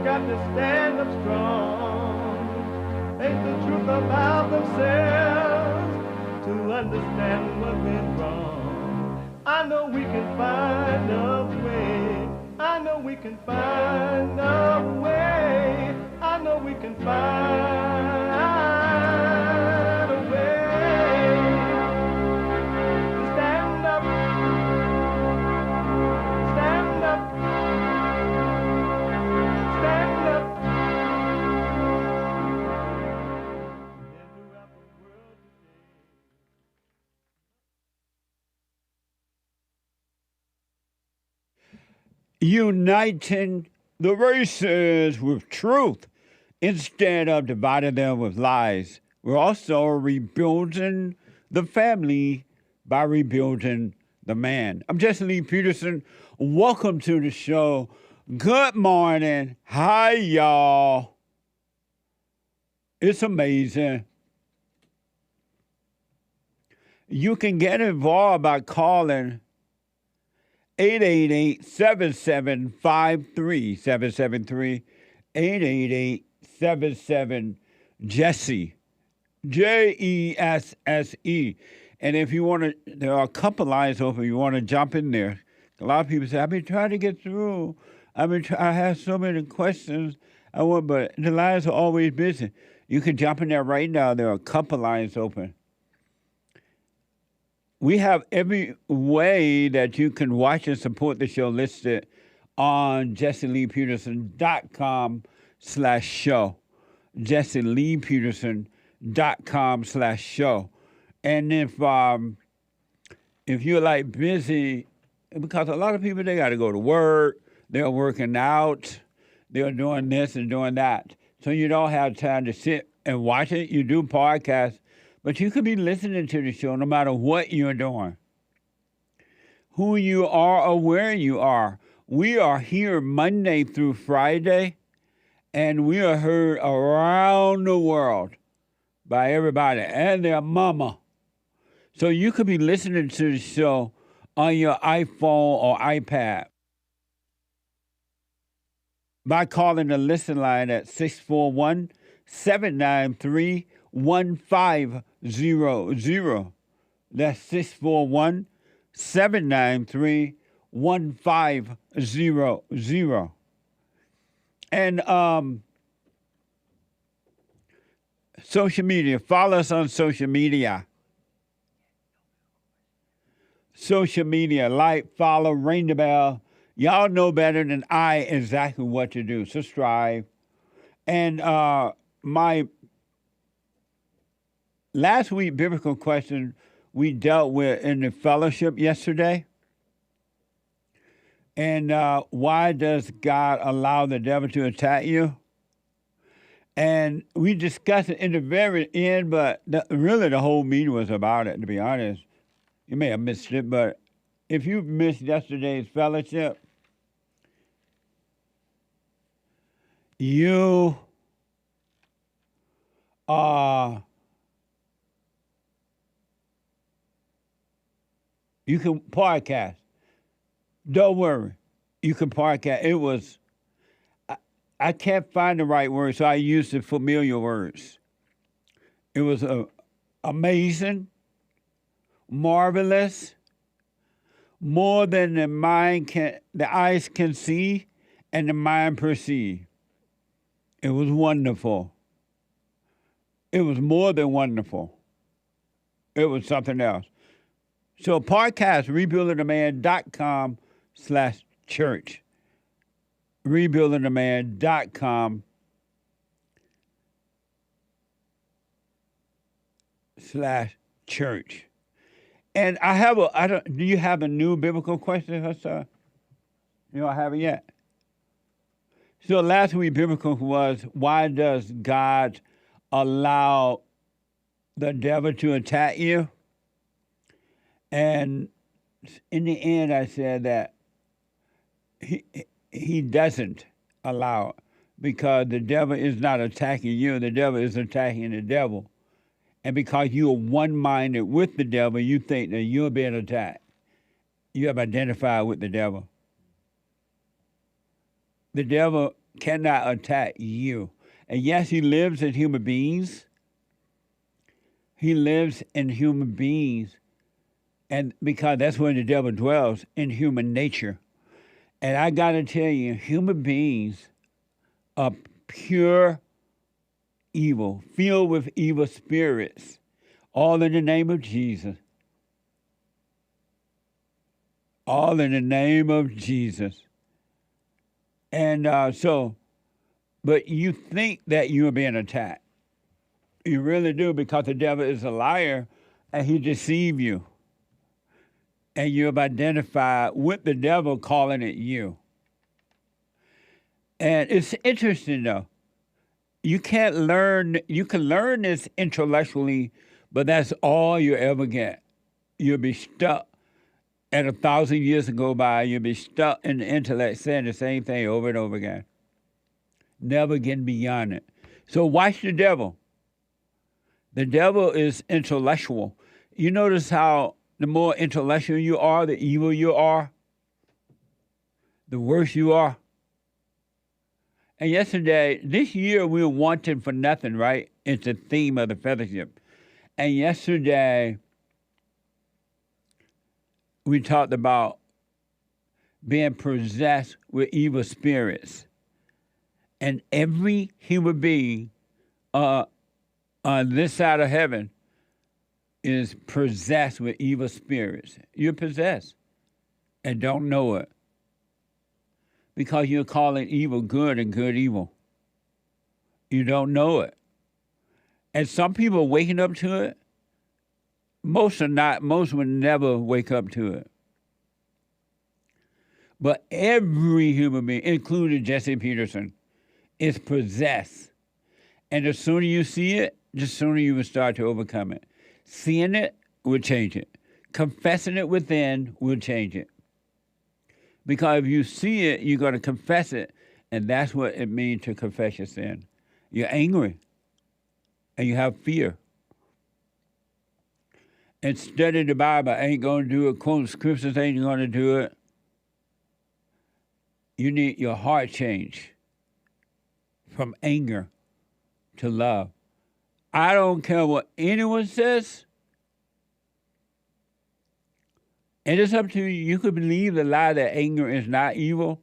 got to stand up strong, face the truth about themselves, to understand what went wrong. I know we can find a way. I know we can find a way. I know we can find a way to stand up, stand up, stand up. Uniting the races with truth instead of dividing them with lies. We're also rebuilding the family by rebuilding the man. I'm Jesse Lee Peterson. Welcome to the show. Good morning. Hi, y'all. It's amazing. You can get involved by calling 888-7753-773, 888-77-JESSE, JESSE. And if you want to, there are a couple lines open. You want to jump in there. A lot of people say, I've been trying to get through. I have so many questions. But the lines are always busy. You can jump in there right now. There are a couple lines open. We have every way that you can watch and support the show listed on JesseLeePeterson.com/show. JesseLeePeterson.com/show. And if you're like busy, because a lot of people, they got to go to work, they're working out, they're doing this and doing that. So you don't have time to sit and watch it. You do podcasts. But you could be listening to the show no matter what you're doing, who you are or where you are. We are here Monday through Friday, and we are heard around the world by everybody and their mama. So you could be listening to the show on your iPhone or iPad by calling the listen line at 641-793-1500. That's 641-793-1500. And social media. Follow us on social media. Social media. Like, follow, ring the bell. Y'all know better than I exactly what to do. Subscribe. And my last week biblical question we dealt with in the fellowship yesterday. And why does God allow the devil to attack you? And we discussed it in the very end, but really the whole meeting was about it, to be honest. You may have missed it, but if you missed yesterday's fellowship, you can podcast. Don't worry. You can podcast. It was, I can't find the right word, so I used the familiar words. It was amazing, marvelous, more than the eyes can see and the mind perceive. It was wonderful. It was more than wonderful. It was something else. So podcast, rebuildingtheman.com/church. rebuildingtheman.com/church. And do you have a new biblical question, Hussar? You don't have it yet. So last week biblical was, why does God allow the devil to attack you? And in the end, I said that he doesn't allow it, because the devil is not attacking you. The devil is attacking the devil. And because you are one-minded with the devil, you think that you're being attacked. You have identified with the devil. The devil cannot attack you. And yes, he lives in human beings. He lives in human beings. And because that's where the devil dwells, in human nature. And I got to tell you, human beings are pure evil, filled with evil spirits, all in the name of Jesus. All in the name of Jesus. And but you think that you're being attacked. You really do, because the devil is a liar and he deceives you. And you have identified with the devil calling it you. And it's interesting, though. You can learn this intellectually, but that's all you ever get. You'll be stuck. And 1,000 years go by, you'll be stuck in the intellect saying the same thing over and over again. Never getting beyond it. So watch the devil. The devil is intellectual. You notice how the more intellectual you are, the evil you are, the worse you are. And this year we were wanting for nothing, right? It's the theme of the fellowship. And yesterday we talked about being possessed with evil spirits. And every human being on this side of heaven is possessed with evil spirits. You're possessed and don't know it, because you're calling evil good and good evil. You don't know it. And some people are waking up to it. Most are not. Most would never wake up to it. But every human being, including Jesse Peterson, is possessed. And the sooner you see it, the sooner you will start to overcome it. Seeing it will change it. Confessing it within will change it. Because if you see it, you're going to confess it. And that's what it means to confess your sin. You're angry. And you have fear. And study the Bible ain't going to do it. Quote scriptures ain't going to do it. You need your heart change from anger to love. I don't care what anyone says. And it's up to you. You could believe the lie that anger is not evil.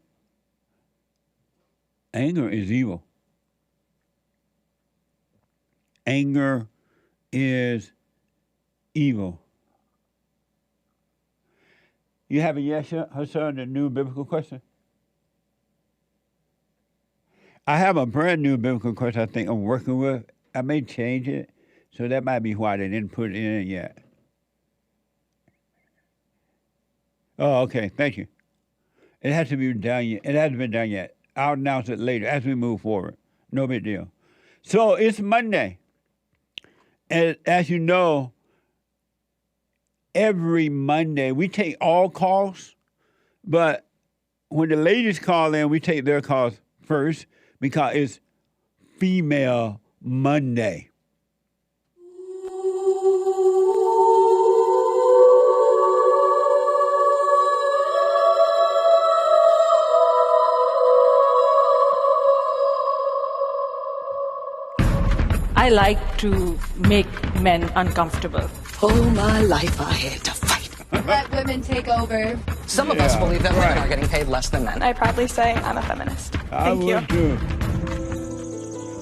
Anger is evil. Anger is evil. You have a yes, Hassan, a new biblical question? I have a brand new biblical question I think I'm working with. I may change it, so that might be why they didn't put it in yet. Oh, okay. Thank you. It has to be done yet. It hasn't been done yet. I'll announce it later as we move forward. No big deal. So it's Monday. And as you know, every Monday we take all calls, but when the ladies call in, we take their calls first because it's Female Monday. I like to make men uncomfortable. All my life I had to fight. Let women take over. Some of us believe that women are getting paid less than men. I proudly say I'm a feminist. Thank you. would too.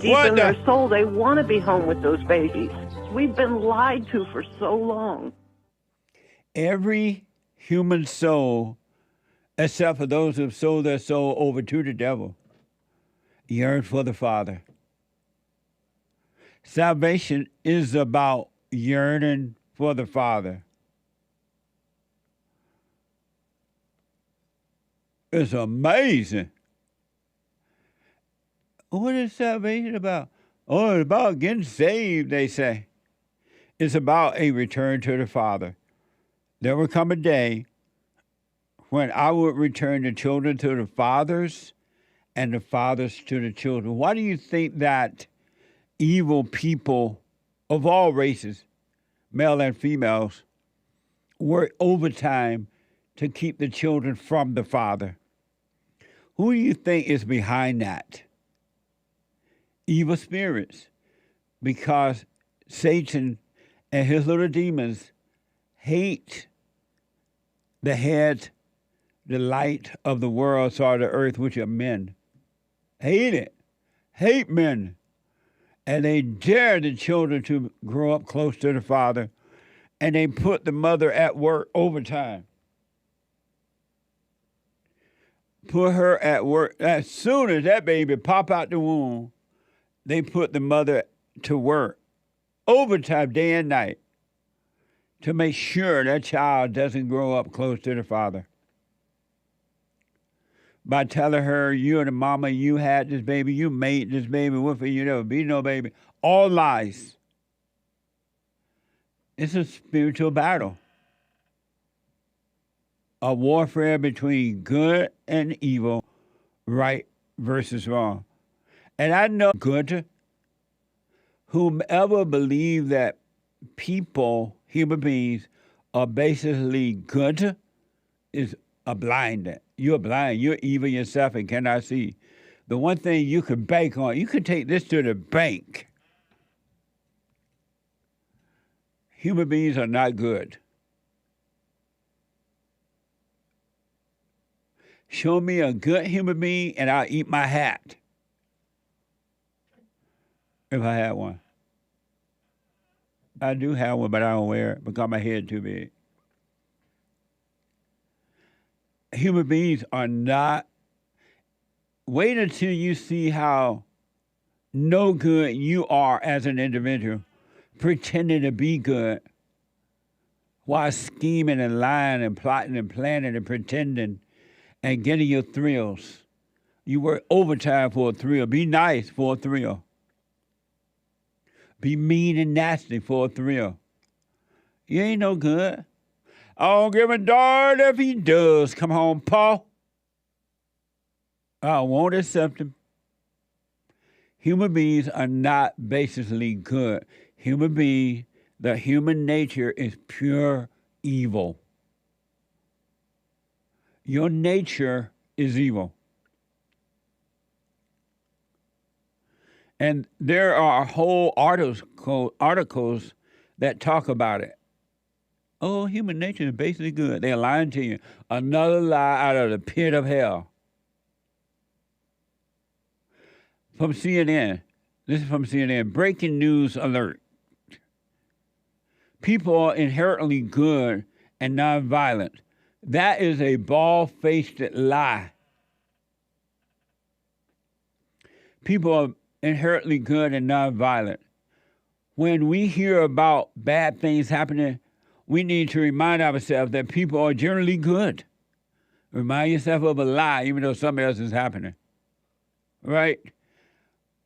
Deep in their soul, they want to be home with those babies. We've been lied to for so long. Every human soul, except for those who have sold their soul over to the devil, yearn for the Father. Salvation is about yearning for the Father. It's amazing. What is salvation about? Oh, it's about getting saved, they say. It's about a return to the Father. There will come a day when I will return the children to the fathers and the fathers to the children. Why do you think that evil people of all races, male and females, work overtime to keep the children from the Father? Who do you think is behind that? Evil spirits. Because Satan and his little demons hate the head, the light of the world, salt of the earth, which are men. Hate it. Hate men. And they dare the children to grow up close to the father. And they put the mother at work overtime. Put her at work. As soon as that baby pop out the womb, they put the mother to work overtime day and night to make sure that child doesn't grow up close to the father. By telling her, you're the mama, you had this baby, you made this baby, what for you never be no baby. All lies. It's a spiritual battle. A warfare between good and evil, right versus wrong. And I know good, whomever believes that people, human beings, are basically good is a blind. You're blind. You're evil yourself and cannot see. The one thing you can bank on, you can take this to the bank. Human beings are not good. Show me a good human being and I'll eat my hat. If I had one. I do have one, but I don't wear it because my head too big. Human beings are not. Wait until you see how no good you are as an individual, pretending to be good while scheming and lying and plotting and planning and pretending and getting your thrills. You work overtime for a thrill. Be nice for a thrill. Be mean and nasty for a thrill. You ain't no good. I don't give a darn if he does. Come home, Paul. I won't accept him. Human beings are not basically good. Human beings, the human nature is pure evil. Your nature is evil. And there are whole articles that talk about it. Oh, human nature is basically good. They're lying to you. Another lie out of the pit of hell. From CNN. This is from CNN. Breaking news alert. People are inherently good and nonviolent. That is a bald-faced lie. People are inherently good and nonviolent. When we hear about bad things happening, we need to remind ourselves that people are generally good. Remind yourself of a lie, even though something else is happening. Right?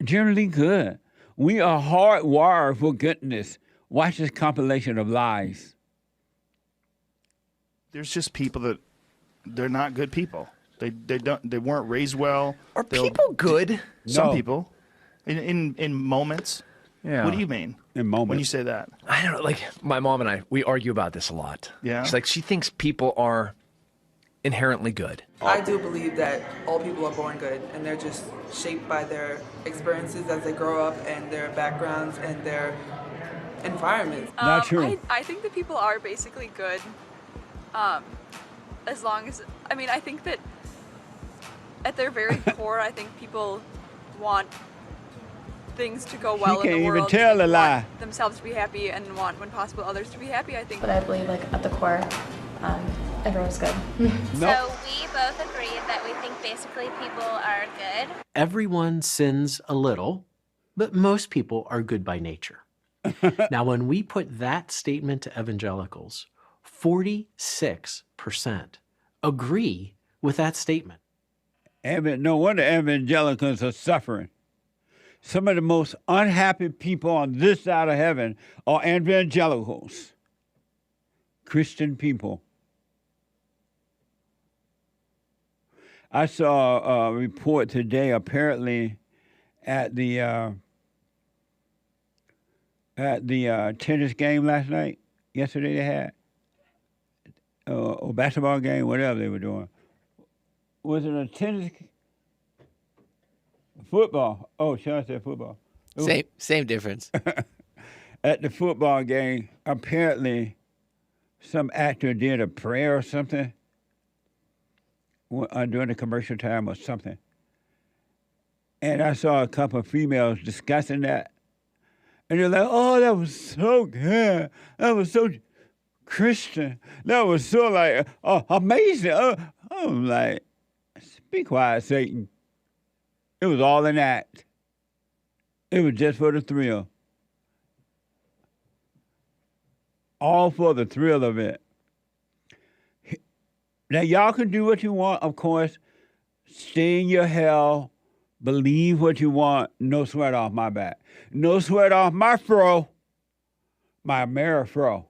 Generally good. We are hardwired for goodness. Watch this compilation of lies. There's just people that they're not good people. They weren't raised well. Are people good? Some No. people, in moments. Yeah. What do you mean? In moments. When you say that? I don't know. Like my mom and I, we argue about this a lot. Yeah. She's like, she thinks people are inherently good. I do believe that all people are born good, and they're just shaped by their experiences as they grow up and their backgrounds and their environments. Not true. I think that people are basically good, as long as, I think that at their very core, I think people want things to go well in the world. Can't even tell a lie. Want themselves to be happy and want, when possible, others to be happy. I think. But I believe, like, at the core, everyone's good. So we both agree that we think basically people are good. Everyone sins a little, but most people are good by nature. Now, when we put that statement to evangelicals, 46% agree with that statement. No wonder evangelicals are suffering. Some of the most unhappy people on this side of heaven are evangelicals, Christian people. I saw a report today, apparently, at the tennis game last night. Yesterday they had, or basketball game, whatever they were doing. Was it a tennis football. Oh, Sean said football. Same difference. At the football game, apparently some actor did a prayer or something during the commercial time or something. And I saw a couple of females discussing that. And they're like, oh, that was so good. That was so Christian. That was so like, amazing. I'm like, be quiet, Satan. It was all an act. It was just for the thrill. All for the thrill of it. Now, y'all can do what you want, of course. Stay in your hell. Believe what you want. No sweat off my back. No sweat off my fro. My Amerifro.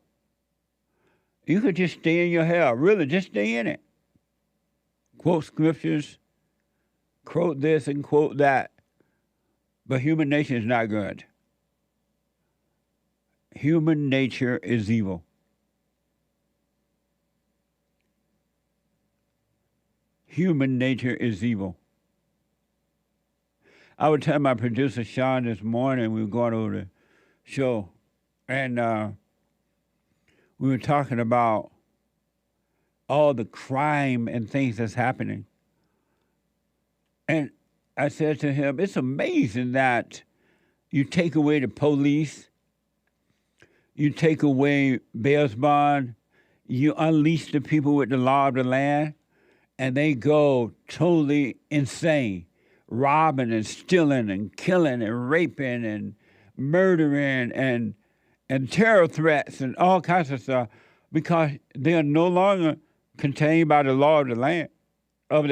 You could just stay in your hell. Really, just stay in it. Quote scriptures. Quote this and quote that. But human nature is not good. Human nature is evil. Human nature is evil. I would tell my producer, Sean, this morning, we were going over the show, and we were talking about all the crime and things that's happening. And I said to him, it's amazing that you take away the police, you take away bail bond, you unleash the people with the law of the land, and they go totally insane, robbing and stealing and killing and raping and murdering and terror threats and all kinds of stuff, because they are no longer contained by the law of the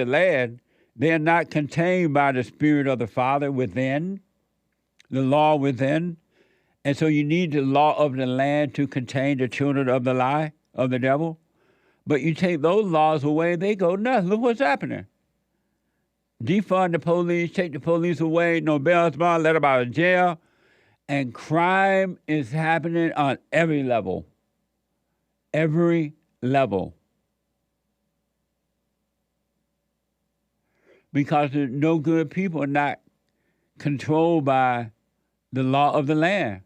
land. They are not contained by the Spirit of the Father within, the law within. And so you need the law of the land to contain the children of the lie, of the devil. But you take those laws away, they go nuts. Look what's happening. Defund the police, take the police away, no bail bond, let them out of jail. And crime is happening on every level. Every level. Because the no good people are not controlled by the law of the land.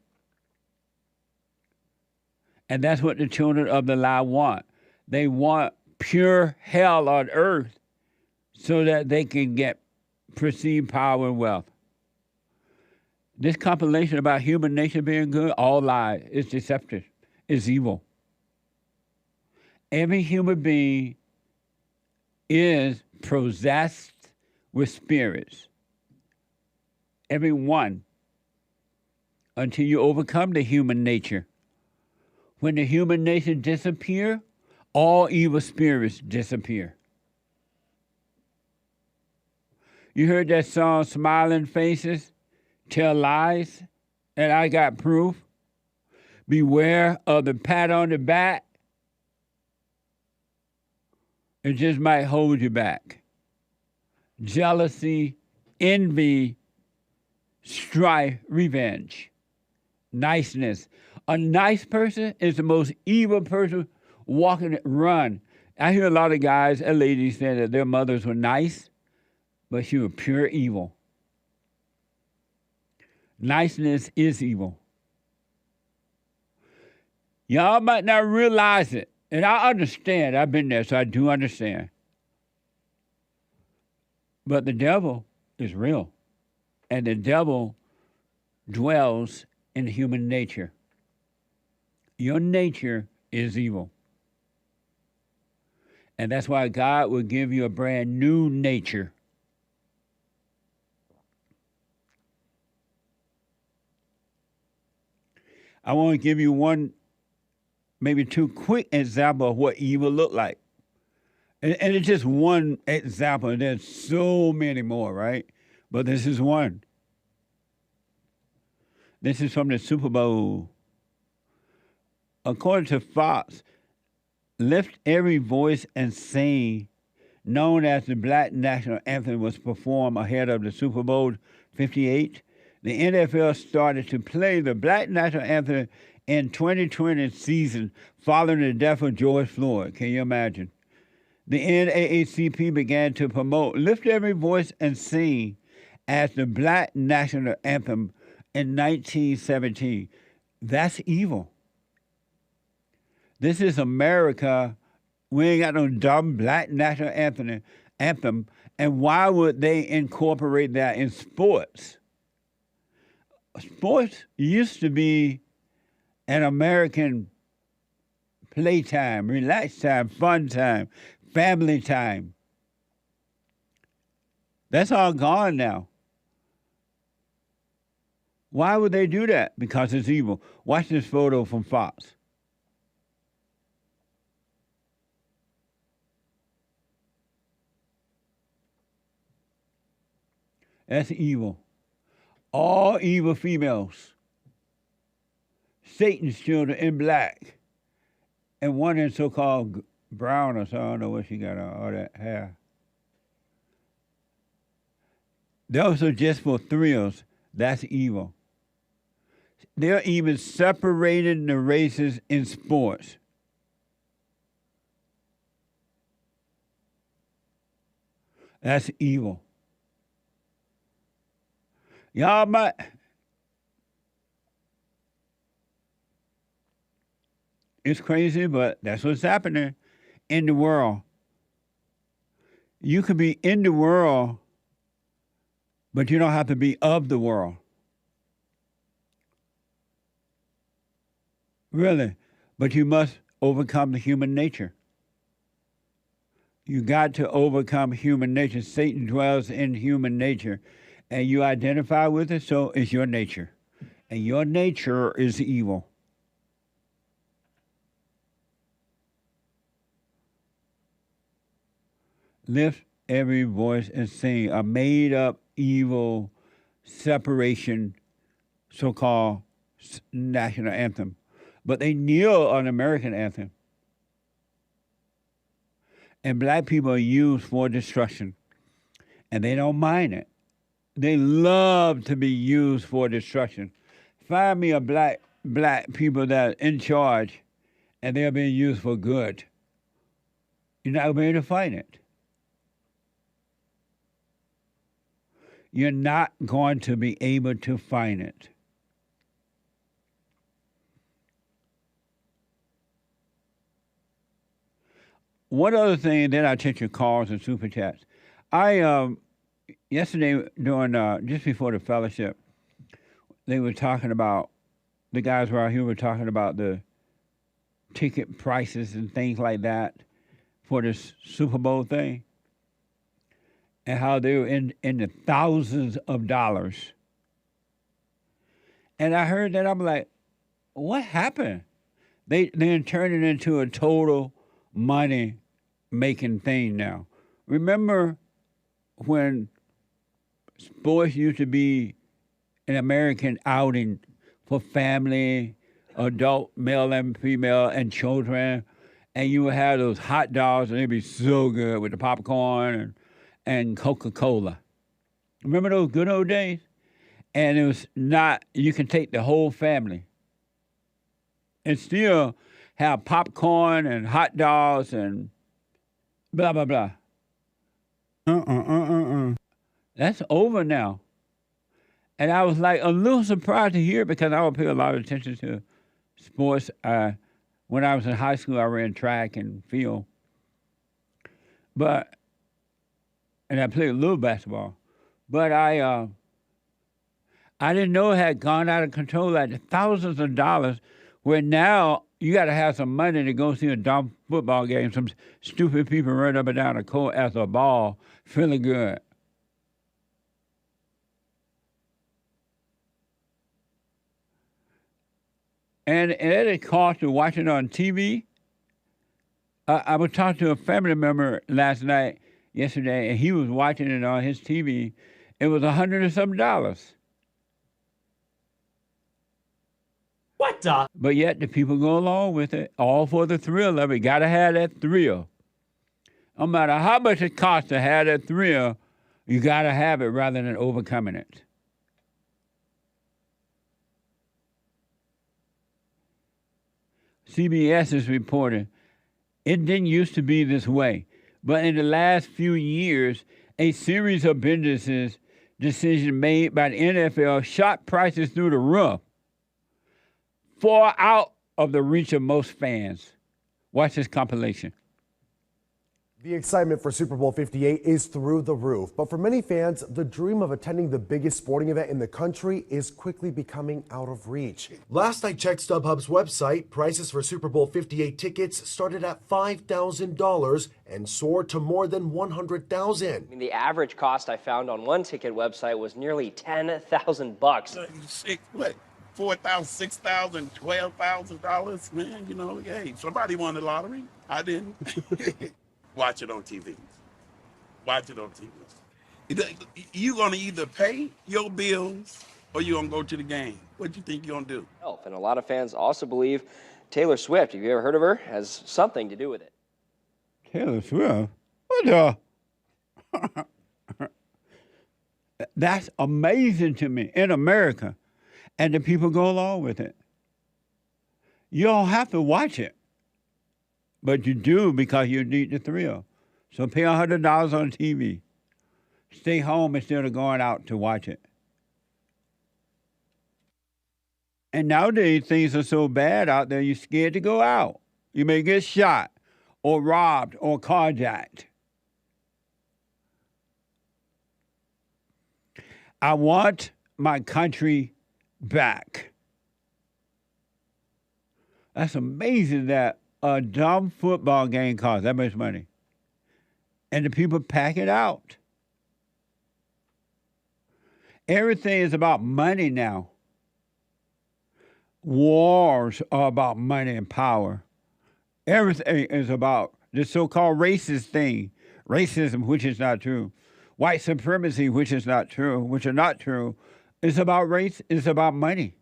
And that's what the children of the lie want. They want pure hell on earth so that they can get perceived power and wealth. This compilation about human nature being good, all lies. It's deceptive. It's evil. Every human being is possessed with spirits. Every one. Until you overcome the human nature. When the human nature disappears, all evil spirits disappear. You heard that song, Smiling Faces Tell Lies, and I got proof. Beware of the pat on the back. It just might hold you back. Jealousy, envy, strife, revenge, niceness. A nice person is the most evil person walking. Run. I hear a lot of guys and ladies say that their mothers were nice, but she was pure evil. Niceness is evil. Y'all might not realize it, and I understand. I've been there, so I do understand. But the devil is real, and the devil dwells in human nature. Your nature is evil. And that's why God will give you a brand new nature. I want to give you one, maybe two quick examples of what evil look like. And it's just one example. There's so many more, right? But this is one. This is from the Super Bowl. According to Fox, Lift Every Voice and Sing, known as the Black National Anthem, was performed ahead of the Super Bowl 58. The NFL started to play the Black National Anthem in 2020 season following the death of George Floyd. Can you imagine? The NAACP began to promote Lift Every Voice and Sing as the Black National Anthem in 1917. That's evil. This is America. We ain't got no dumb Black National Anthem. And why would they incorporate that in sports? Sports used to be an American playtime, relax time, fun time, family time. That's all gone now. Why would they do that? Because it's evil. Watch this photo from Fox. That's evil. All evil females. Satan's children in black. And one in so-called brown or so. I don't know what she got on, all that hair. Those are just for thrills. That's evil. They're even separating the races in sports. That's evil. Y'all might... It's crazy, but that's what's happening in the world. You can be in the world, but you don't have to be of the world. Really. But you must overcome the human nature. You got to overcome human nature. Satan dwells in human nature. And you identify with it, so it's your nature. And your nature is evil. Lift every voice and sing a made-up evil separation, so-called national anthem. But they kneel on American anthem. And black people are used for destruction. And they don't mind it. They love to be used for destruction. Find me a black people that are in charge and they're being used for good. You're not going to be able to find it. You're not going to be able to find it. One other thing, then I'll take your calls and super chats. Yesterday, during just before the fellowship, they were talking about, the guys around here were talking about the ticket prices and things like that for this Super Bowl thing, and how they were in the thousands of dollars. And I heard that, I'm like, what happened? They turned it into a total money-making thing now. Remember when sports used to be an American outing for family, adult, male and female, and children, and you would have those hot dogs, and they'd be so good with the popcorn and Coca-Cola. Remember those good old days? And it was not, you can take the whole family and still have popcorn and hot dogs and blah, blah, blah. That's over now. And I was like a little surprised to hear it because I would pay a lot of attention to sports. When I was in high school, I ran track and field. And I played a little basketball. But I didn't know it had gone out of control at thousands of dollars, where now you got to have some money to go see a dumb football game. Some stupid people run up and down the court after a ball, feeling good. And it cost to watch it on TV. I was talking to a family member yesterday, and he was watching it on his TV. It was $100 and something. What the? But yet the people go along with it, all for the thrill of it. Got to have that thrill. No matter how much it costs to have that thrill, you got to have it rather than overcoming it. CBS is reporting, it didn't used to be this way, but in the last few years, a series of businesses decision made by the NFL shot prices through the roof, far out of the reach of most fans. Watch this compilation. The excitement for Super Bowl 58 is through the roof, but for many fans, the dream of attending the biggest sporting event in the country is quickly becoming out of reach. Last I checked StubHub's website, prices for Super Bowl 58 tickets started at $5,000 and soared to more than $100,000. I mean, the average cost I found on one ticket website was nearly $10,000. What? $4,000, $6,000, $12,000, man. You know, hey, somebody won the lottery. I didn't. Watch it on TV. Watch it on TV. You're going to either pay your bills or you're going to go to the game. What do you think you're going to do? And a lot of fans also believe Taylor Swift, have you ever heard of her, has something to do with it. Taylor Swift? What the? That's amazing to me in America. And the people go along with it. You don't have to watch it. But you do because you need the thrill. So pay $100 on TV. Stay home instead of going out to watch it. And nowadays, things are so bad out there, you're scared to go out. You may get shot or robbed or carjacked. I want my country back. That's amazing that a dumb football game costs that much money. And the people pack it out. Everything is about money now. Wars are about money and power. Everything is about the so-called racist thing. Racism, which is not true. White supremacy, which is not true, which are not true. It's about race. It's about money.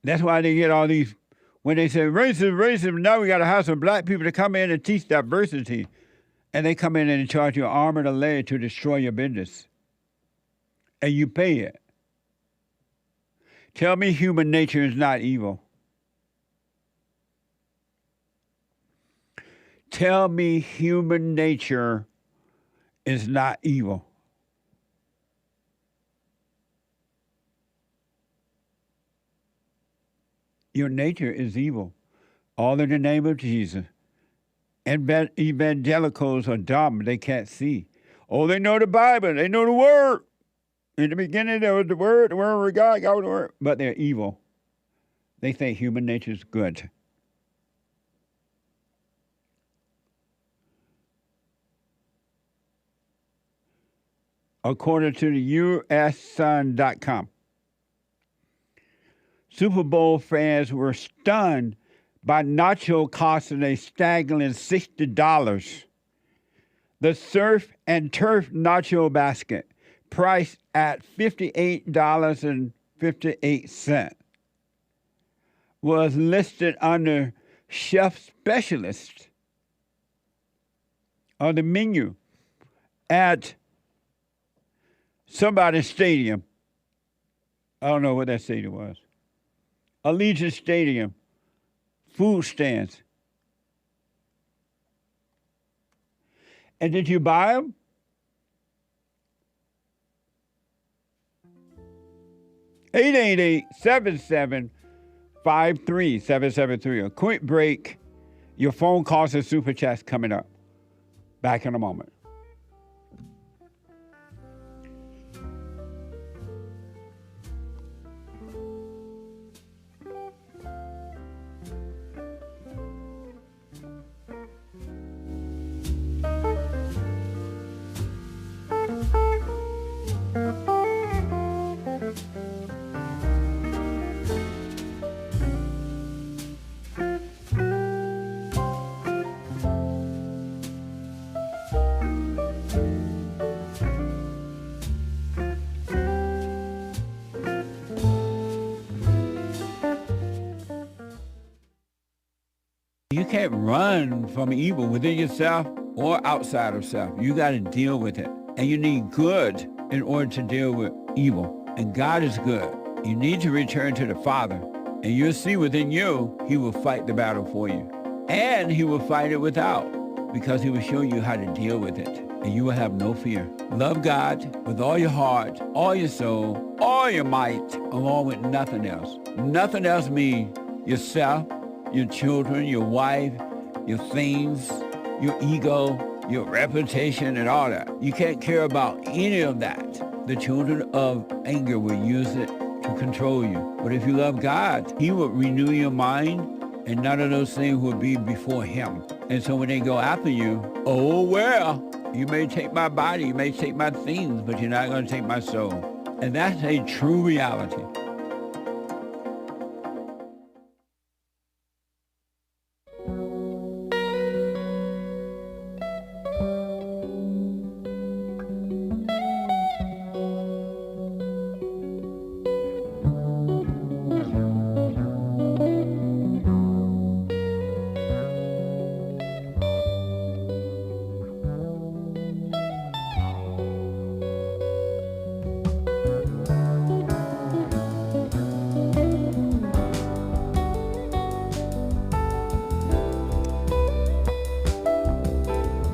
That's why they get all these. When they say racism, now we got to have some black people to come in and teach diversity. And they come in and charge you an arm and a leg to destroy your business. And you pay it. Tell me human nature is not evil. Tell me human nature is not evil. Your nature is evil, all in the name of Jesus. And evangelicals are dumb. They can't see. Oh, they know the Bible. They know the Word. In the beginning, there was the Word of God, God was the Word. But they're evil. They think human nature is good. According to the USSun.com, Super Bowl fans were stunned by nacho costing a staggering $60. The surf and turf nacho basket, priced at $58.58, was listed under Chef Specialist on the menu at somebody's stadium. I don't know what that stadium was. Allegiant Stadium, food stands. And did you buy them? (888-77-53773). A quick break. Your phone calls and super chats coming up. Back in a moment. You can't run from evil within yourself or outside of self. You got to deal with it. And you need good in order to deal with evil. And God is good. You need to return to the Father. And you'll see within you, he will fight the battle for you. And he will fight it without, because he will show you how to deal with it. and you will have no fear. Love God with all your heart, all your soul, all your might, along with nothing else. Nothing else means yourself, your children, your wife, your things, your ego, your reputation, and all that. You can't care about any of that. The children of anger will use it to control you. But if you love God, he will renew your mind, and none of those things will be before him. And so when they go after you, oh, well, you may take my body, you may take my things, but you're not going to take my soul. And that's a true reality.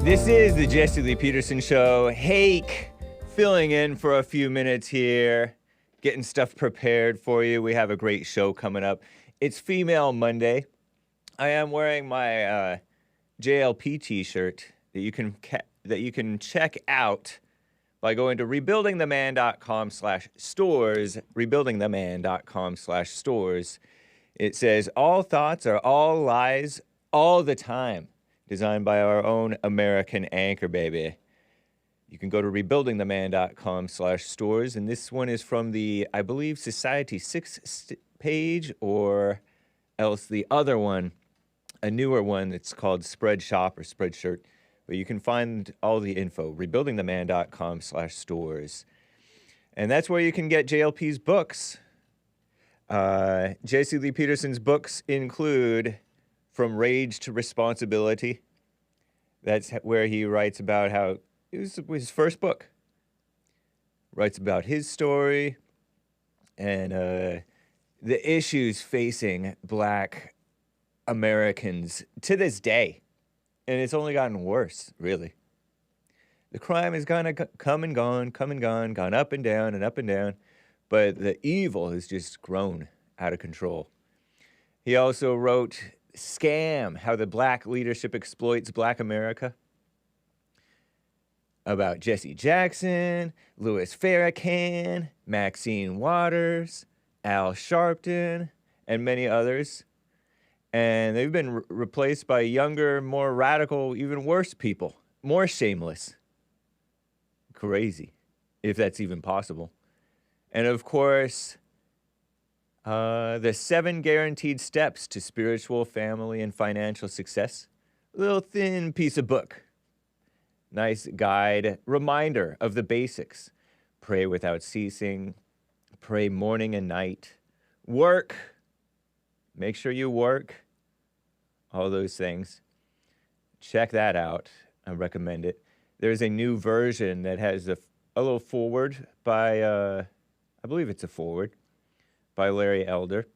This is the Jesse Lee Peterson Show. Hake filling in for a few minutes here, getting stuff prepared for you. We have a great show coming up. It's Female Monday. I am wearing my JLP t-shirt that you can check out by going to rebuildingtheman.com/stores, rebuildingtheman.com/stores. It says, all thoughts are all lies all the time. Designed by our own American anchor, baby. You can go to rebuildingtheman.com/stores, and this one is from the, I believe, Society 6 page, or else the other one, a newer one that's called Spread Shop or Spreadshirt. But you can find all the info, rebuildingtheman.com/stores. And that's where you can get JLP's books. Jesse Lee Peterson's books include From Rage to Responsibility. That's where he writes about how it was his first book. Writes about his story and the issues facing Black Americans to this day. And it's only gotten worse, really. The crime has come and gone, gone up and down, but the evil has just grown out of control. He also wrote Scam, How the Black Leadership Exploits Black America, about Jesse Jackson, Louis Farrakhan, Maxine Waters, Al Sharpton, and many others. And they've been replaced by younger, more radical, even worse people, more shameless. Crazy, if that's even possible. And of course, the 7 Guaranteed Steps to Spiritual, Family, and Financial Success. A little thin piece of book. Nice guide, reminder of the basics. Pray without ceasing. Pray morning and night. Work. Make sure you work. All those things. Check that out. I recommend it. There's a new version that has a little foreword by, I believe it's a foreword, by Larry Elder.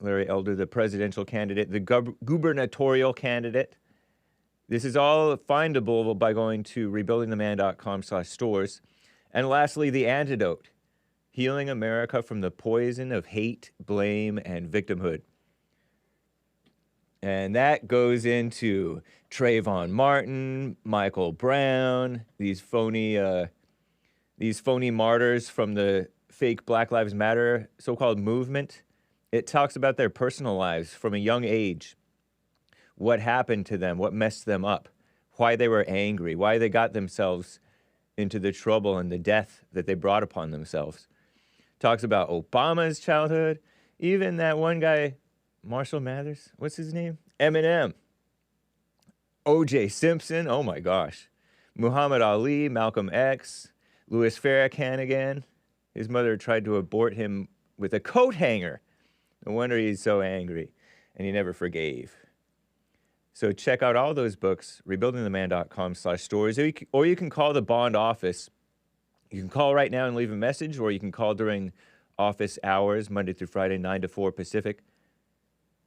Larry Elder, the presidential candidate, the gubernatorial candidate. This is all findable by going to rebuildingtheman.com/stores. And lastly, The Antidote, Healing America from the Poison of Hate, Blame, and Victimhood. And that goes into Trayvon Martin, Michael Brown, these phony martyrs from the fake Black Lives Matter so-called movement. It talks about their personal lives from a young age. What happened to them, what messed them up, why they were angry, why they got themselves into the trouble and the death that they brought upon themselves. Talks about Obama's childhood, even that one guy, Marshall Mathers, what's his name? Eminem. O.J. Simpson, oh my gosh. Muhammad Ali, Malcolm X, Louis Farrakhan again. His mother tried to abort him with a coat hanger. No wonder he's so angry, and he never forgave. So check out all those books, rebuildingtheman.com/stores, or you can call the Bond office. You can call right now and leave a message, or you can call during office hours, Monday through Friday, 9 to 4 Pacific.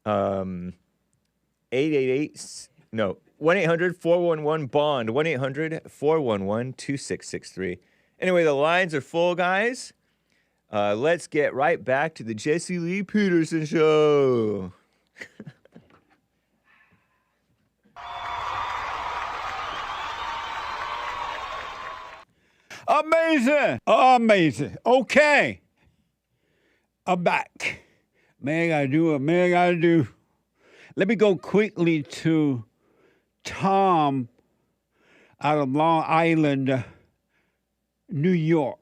888 No. 1-800-411-BOND. 1-800-411-2663. Anyway, the lines are full, guys. Let's get right back to the Jesse Lee Peterson Show. Amazing. Amazing. Okay. I'm back. Man, I gotta do what man gotta do. Let me go quickly to Tom out of Long Island, New York.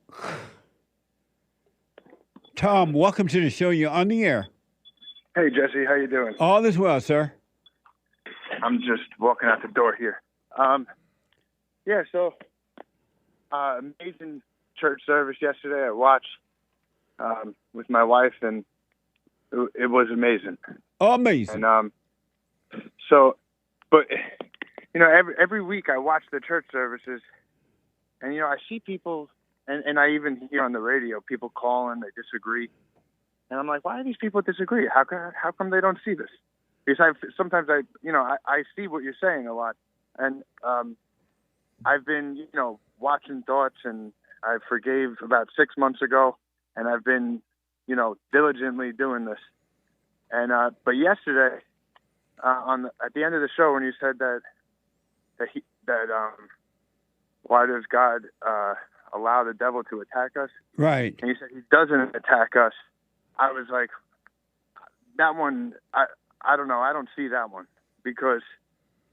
Tom, welcome to the show. You're on the air. Hey, Jesse, how you doing? All is well, sir. I'm just walking out the door here. Amazing church service yesterday. I watched with my wife, and it was amazing. Amazing. And every week I watch the church services, and I see people, and I even hear on the radio people calling, they disagree, and I'm like, why do these people disagree? How come they don't see this? Because sometimes I see what you're saying a lot, and I've been watching Thoughts, and I forgave about 6 months ago, and I've been diligently doing this, and but yesterday at the end of the show when you said that why does God allow the devil to attack us? Right. And you said he doesn't attack us. I was like, that one, I don't know. I don't see that one, because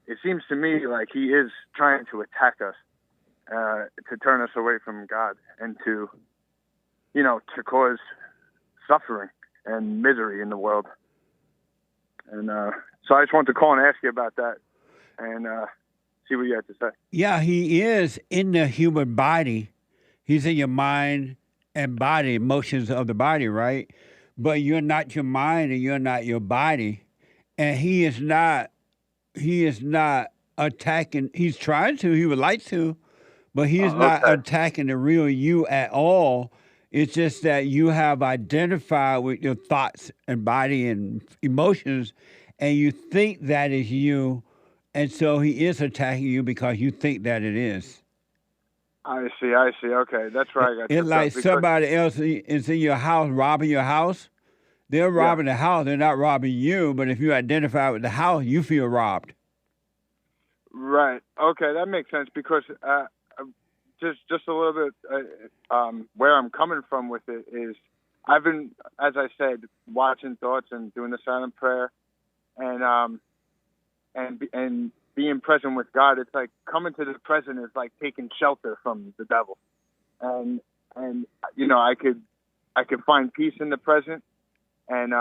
it seems to me like he is trying to attack us, to turn us away from God, and to cause suffering and misery in the world. And so I just wanted to call and ask you about that, and see what you have to say. Yeah, he is in the human body. He's in your mind and body, emotions of the body, right? But you're not your mind and you're not your body. And he is not attacking. He's trying to, he would like to, but he is not attacking the real you at all. It's just that you have identified with your thoughts and body and emotions, and you think that is you. And so he is attacking you because you think that it is. I see. Okay, that's right. I got it's like somebody else is in your house, robbing your house. They're robbing the house. They're not robbing you. But if you identify with the house, you feel robbed. Right. Okay, that makes sense, because just a little bit where I'm coming from with it is I've been, as I said, watching Thoughts and doing the silent prayer, and being present with God. It's like coming to the present is like taking shelter from the devil, and I could find peace in the present. And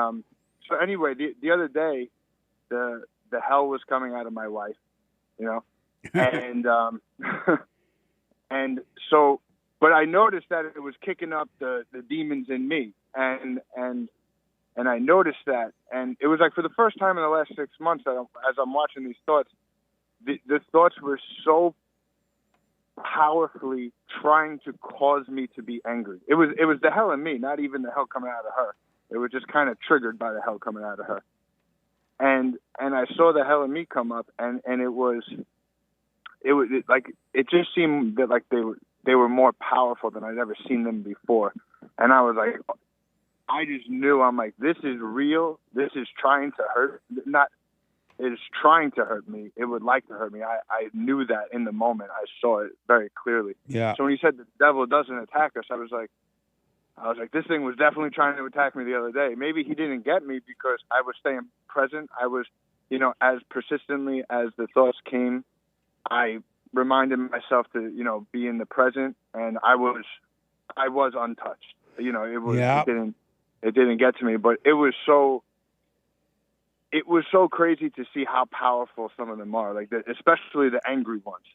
so anyway, the other day, the hell was coming out of my wife, and and so, but I noticed that it was kicking up the demons in me, and I noticed that, and it was like for the first time in the last 6 months, as I'm watching these thoughts, the thoughts were so powerfully trying to cause me to be angry. It was the hell in me, not even the hell coming out of her. It was just kind of triggered by the hell coming out of her. And I saw the hell in me come up, and it just seemed that like they were more powerful than I'd ever seen them before. And I was like, I just knew, I'm like, this is real. This is trying to hurt. It is trying to hurt me. It would like to hurt me. I knew that in the moment. I saw it very clearly. Yeah. So when you said the devil doesn't attack us, I was like, this thing was definitely trying to attack me the other day. Maybe he didn't get me because I was staying present. I was, as persistently as the thoughts came, I reminded myself to, be in the present, and I was untouched. It didn't get to me, but it was so crazy to see how powerful some of them are, especially the angry ones.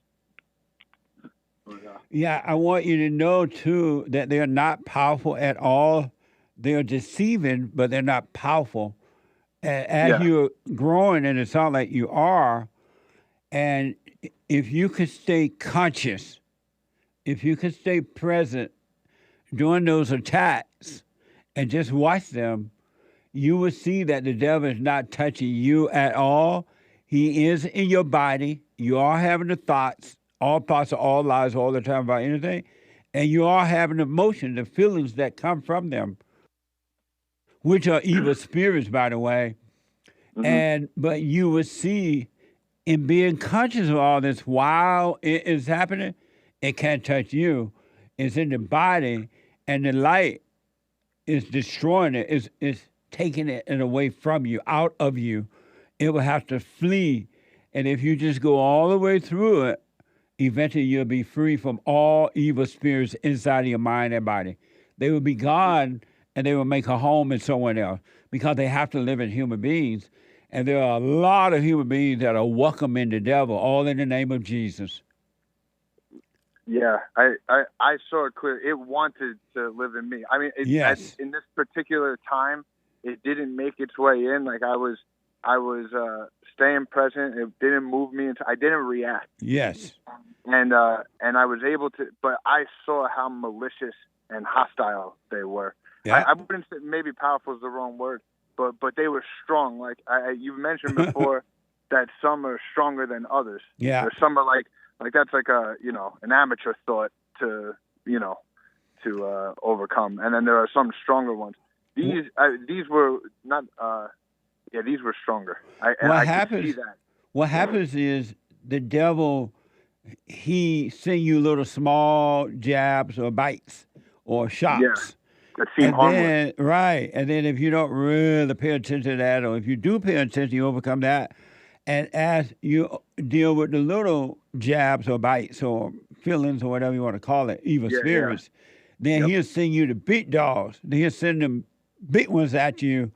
Yeah, I want you to know, too, that they're not powerful at all. They're deceiving, but they're not powerful. As you're growing, and it sounds like you are, and if you can stay conscious, if you can stay present during those attacks and just watch them, you will see that the devil is not touching you at all. He is in your body. You are having the thoughts, all thoughts are all lies all the time about anything. And you are having emotions, the feelings that come from them, which are evil spirits, by the way. But you will see in being conscious of all this while it is happening, it can't touch you. It's in the body, and the light is destroying it, is taking it away from you, out of you. It will have to flee. And if you just go all the way through it, eventually you'll be free from all evil spirits inside of your mind and body. They will be gone, and they will make a home in someone else because they have to live in human beings. And there are a lot of human beings that are welcoming the devil, all in the name of Jesus. Yeah, I saw it clear. It wanted to live in me. I mean, yes. In this particular time, it didn't make its way in. Like I was staying present. It didn't move me. I didn't react. Yes. And I was able to, but I saw how malicious and hostile they were. Yeah. I wouldn't say, maybe powerful is the wrong word, but they were strong. Like you mentioned before that some are stronger than others. Yeah. Or some are like that's like an amateur thought to overcome. And then there are some stronger ones. These were not, these were stronger. I could see that. What happens is the devil, he send you little small jabs or bites or shots. Yeah, that seem harmless. Right. And then if you don't really pay attention to that, or if you do pay attention, you overcome that. And as you deal with the little jabs or bites or feelings or whatever you want to call it, evil spirits, then he'll send you the big dogs. Then he'll send them big ones at you,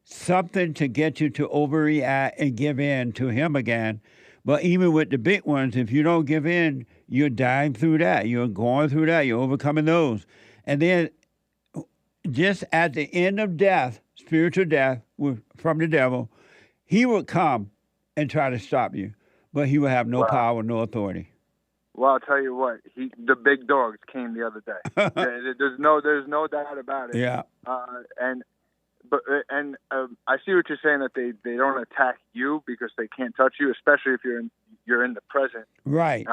something to get you to overreact and give in to him again. But even with the big ones, if you don't give in, you're dying through that. You're going through that. You're overcoming those. And then just at the end of death, spiritual death from the devil, he would come and try to stop you. But he will have no power, no authority. Well, I'll tell you what. The big dogs came the other day. There's no doubt about it. Yeah. And I see what you're saying, that they don't attack you because they can't touch you, especially if you're in the present. Right.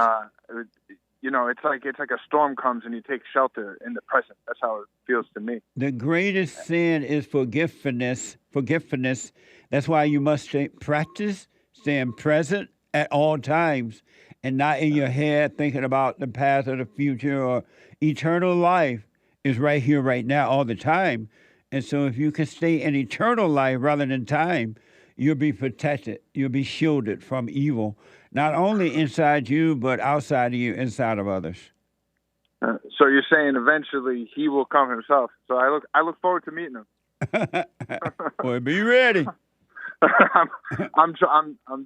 It's like a storm comes and you take shelter in the present. That's how it feels to me. The greatest sin is forgiveness. Forgiveness. That's why you must practice staying present at all times and not in your head thinking about the past or the future. Or eternal life is right here, right now, all the time. And so if you can stay in eternal life rather than time, you'll be protected. You'll be shielded from evil, not only inside you, but outside of you, inside of others. So you're saying eventually he will come himself. So I look forward to meeting him. Well, be ready. I'm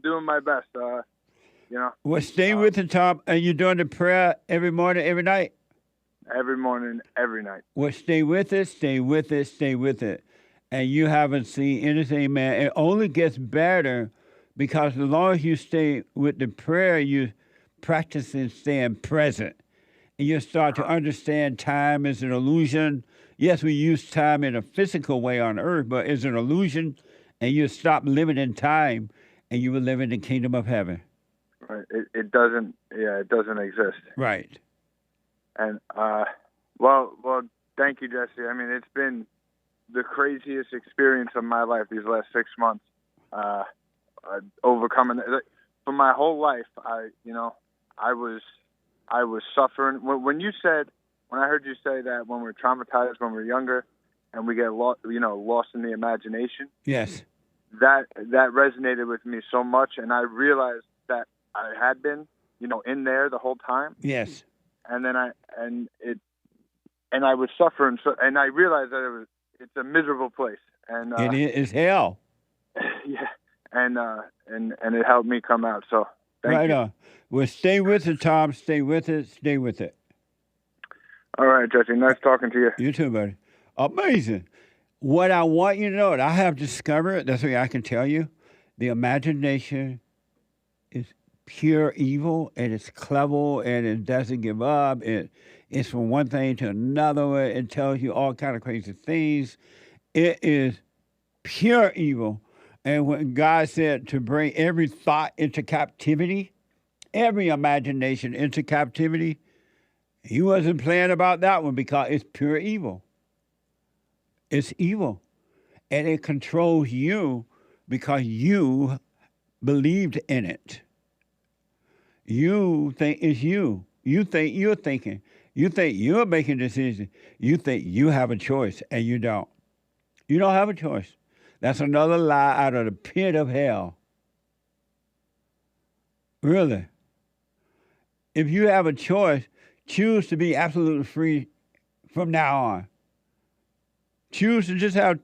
doing my best. Well, stay with the Tom. And you're doing the prayer every morning, every night? Every morning, every night. Well, stay with it, stay with it, stay with it. And you haven't seen anything, man. It only gets better because as long as you stay with the prayer, you practicing staying present. And you start to understand time is an illusion. Yes, we use time in a physical way on earth, but it's an illusion. And you stop living in time, and you will live in the kingdom of heaven. Right. It doesn't exist. Right. And, well, thank you, Jesse. I mean, it's been the craziest experience of my life these last 6 months. Overcoming for my whole life. I was suffering. When I heard you say that when we're traumatized when we're younger, and we get lost in the imagination. Yes. That resonated with me so much, and I realized that I had been, in there the whole time. Yes. And then I was suffering, and I realized that it's a miserable place, and it is hell. Yeah, and it helped me come out. So thank you. On. Well, stay with it, Tom. Stay with it. Stay with it. All right, Jesse. Nice talking to you. You too, buddy. Amazing. What I want you to know, I have discovered, that's what I can tell you, the imagination is pure evil, and it's clever, and it doesn't give up. It's from one thing to another. It tells you all kind of crazy things. It is pure evil. And when God said to bring every thought into captivity, every imagination into captivity, he wasn't playing about that one because it's pure evil. It's evil. And it controls you because you believed in it. You think it's you. You think you're thinking. You think you're making decisions. You think you have a choice, and you don't. You don't have a choice. That's another lie out of the pit of hell. Really. If you have a choice, choose to be absolutely free from now on. Choose to just have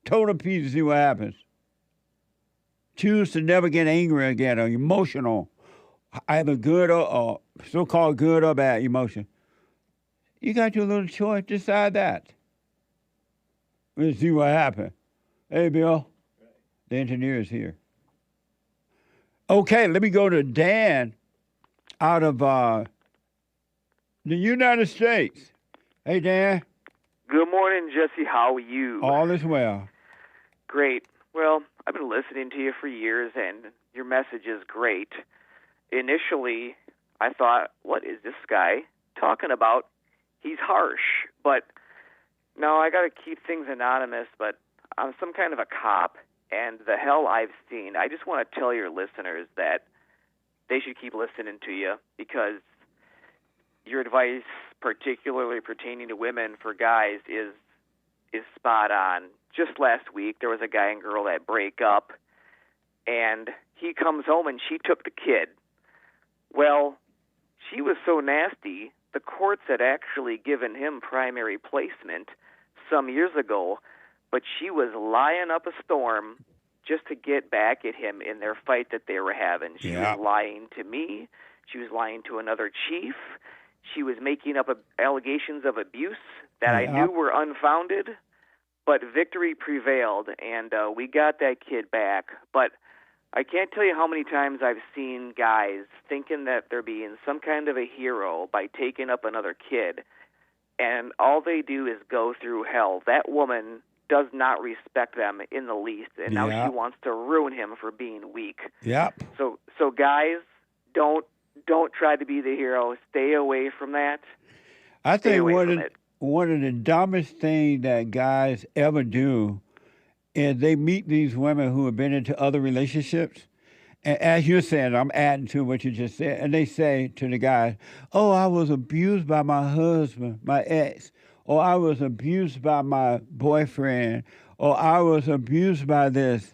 total peace and see what happens. Choose to never get angry again or emotional, either good or so-called good or bad emotion. You got your little choice. Decide that. We'll see what happens. Hey, Bill. The engineer is here. Okay, let me go to Dan out of the United States. Hey, Dan. Good morning, Jesse. How are you? All is well. Great. Well, I've been listening to you for years, and your message is great. Initially, I thought, what is this guy talking about? He's harsh. But no, I got to keep things anonymous, but I'm some kind of a cop, and the hell I've seen, I just want to tell your listeners that they should keep listening to you because your advice, particularly pertaining to women for guys, is spot on. Just last week, there was a guy and girl that break up, and he comes home and she took the kid. Well, she was so nasty, the courts had actually given him primary placement some years ago, but she was lying up a storm just to get back at him in their fight that they were having. She was lying to me. She was lying to another chief. She was making up allegations of abuse that I knew were unfounded, but victory prevailed, and we got that kid back. But I can't tell you how many times I've seen guys thinking that they're being some kind of a hero by taking up another kid, and all they do is go through hell. That woman does not respect them in the least, and now she wants to ruin him for being weak. Yep. So guys, don't try to be the hero. Stay away from that. I think one of the dumbest things that guys ever do is they meet these women who have been into other relationships. And as you're saying, I'm adding to what you just said, and they say to the guys, oh, I was abused by my husband, my ex, or I was abused by my boyfriend, or I was abused by this.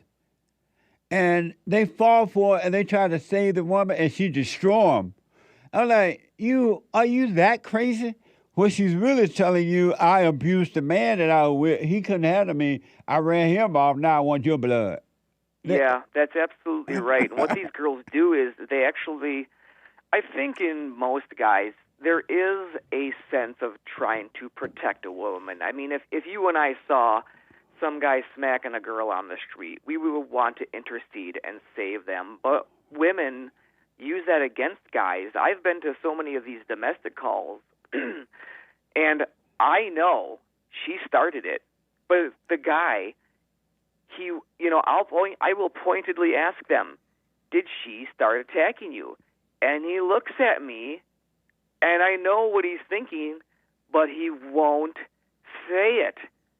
And they fall for it, and they try to save the woman, and she destroy them. I'm like, are you that crazy? Well, she's really telling you, I abused the man that I was with. He couldn't handle me. I ran him off. Now I want your blood. Yeah, that's absolutely right. And what these girls do is they actually, I think in most guys, there is a sense of trying to protect a woman. I mean, if you and I saw some guy smacking a girl on the street, we would want to intercede and save them. But women use that against guys. I've been to so many of these domestic calls, and I know she started it. But the guy, I will pointedly ask them, did she start attacking you? And he looks at me, and I know what he's thinking, but he won't say it.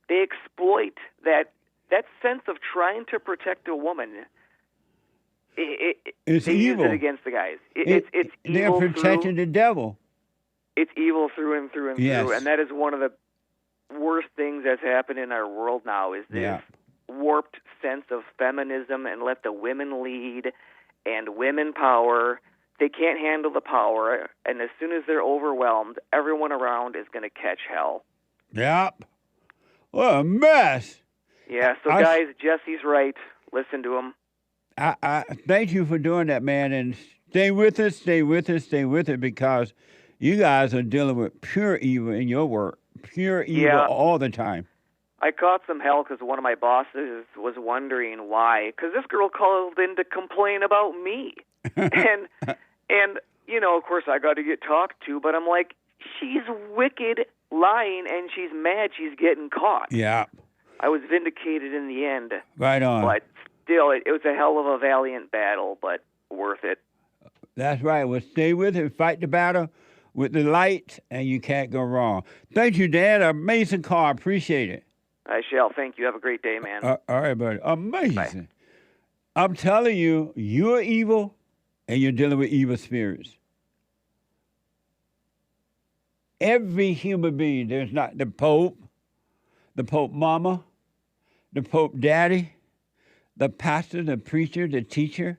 They exploit that sense of trying to protect a woman. It's they evil. Use it against the guys. It's evil. They're protecting the devil. It's evil through and through and through, and that is one of the worst things that's happened in our world now is this warped sense of feminism and let the women lead and women power. They can't handle the power, and as soon as they're overwhelmed, everyone around is going to catch hell. Yep. What a mess. Yeah, so guys, Jesse's right. Listen to him. I thank you for doing that, man, and stay with us, because you guys are dealing with pure evil in your work, pure evil all the time. I caught some hell because one of my bosses was wondering why, because this girl called in to complain about me. and of course, I got to get talked to, but I'm like, she's wicked, lying, and she's mad she's getting caught. Yeah. I was vindicated in the end. Right on. But still, it was a hell of a valiant battle, but worth it. That's right. Well, stay with it. Fight the battle with the light, and you can't go wrong. Thank you, Dan. Amazing call. I appreciate it. I shall. Thank you. Have a great day, man. All right, buddy. Amazing. I'm telling you, you're evil, and you're dealing with evil spirits. Every human being, there's not the Pope Mama, the Pope Daddy, the pastor, the preacher, the teacher,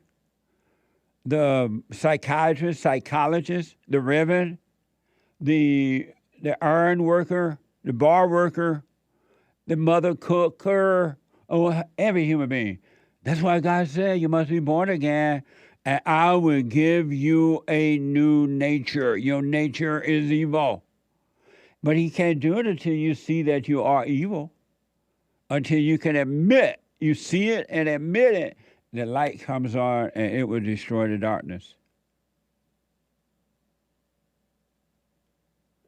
the psychiatrist, psychologist, the reverend, the iron worker, the bar worker, the mother cooker, every human being. That's why God said you must be born again, and I will give you a new nature. Your nature is evil. But he can't do it until you see that you are evil, until you can admit, you see it and admit it, the light comes on and it will destroy the darkness.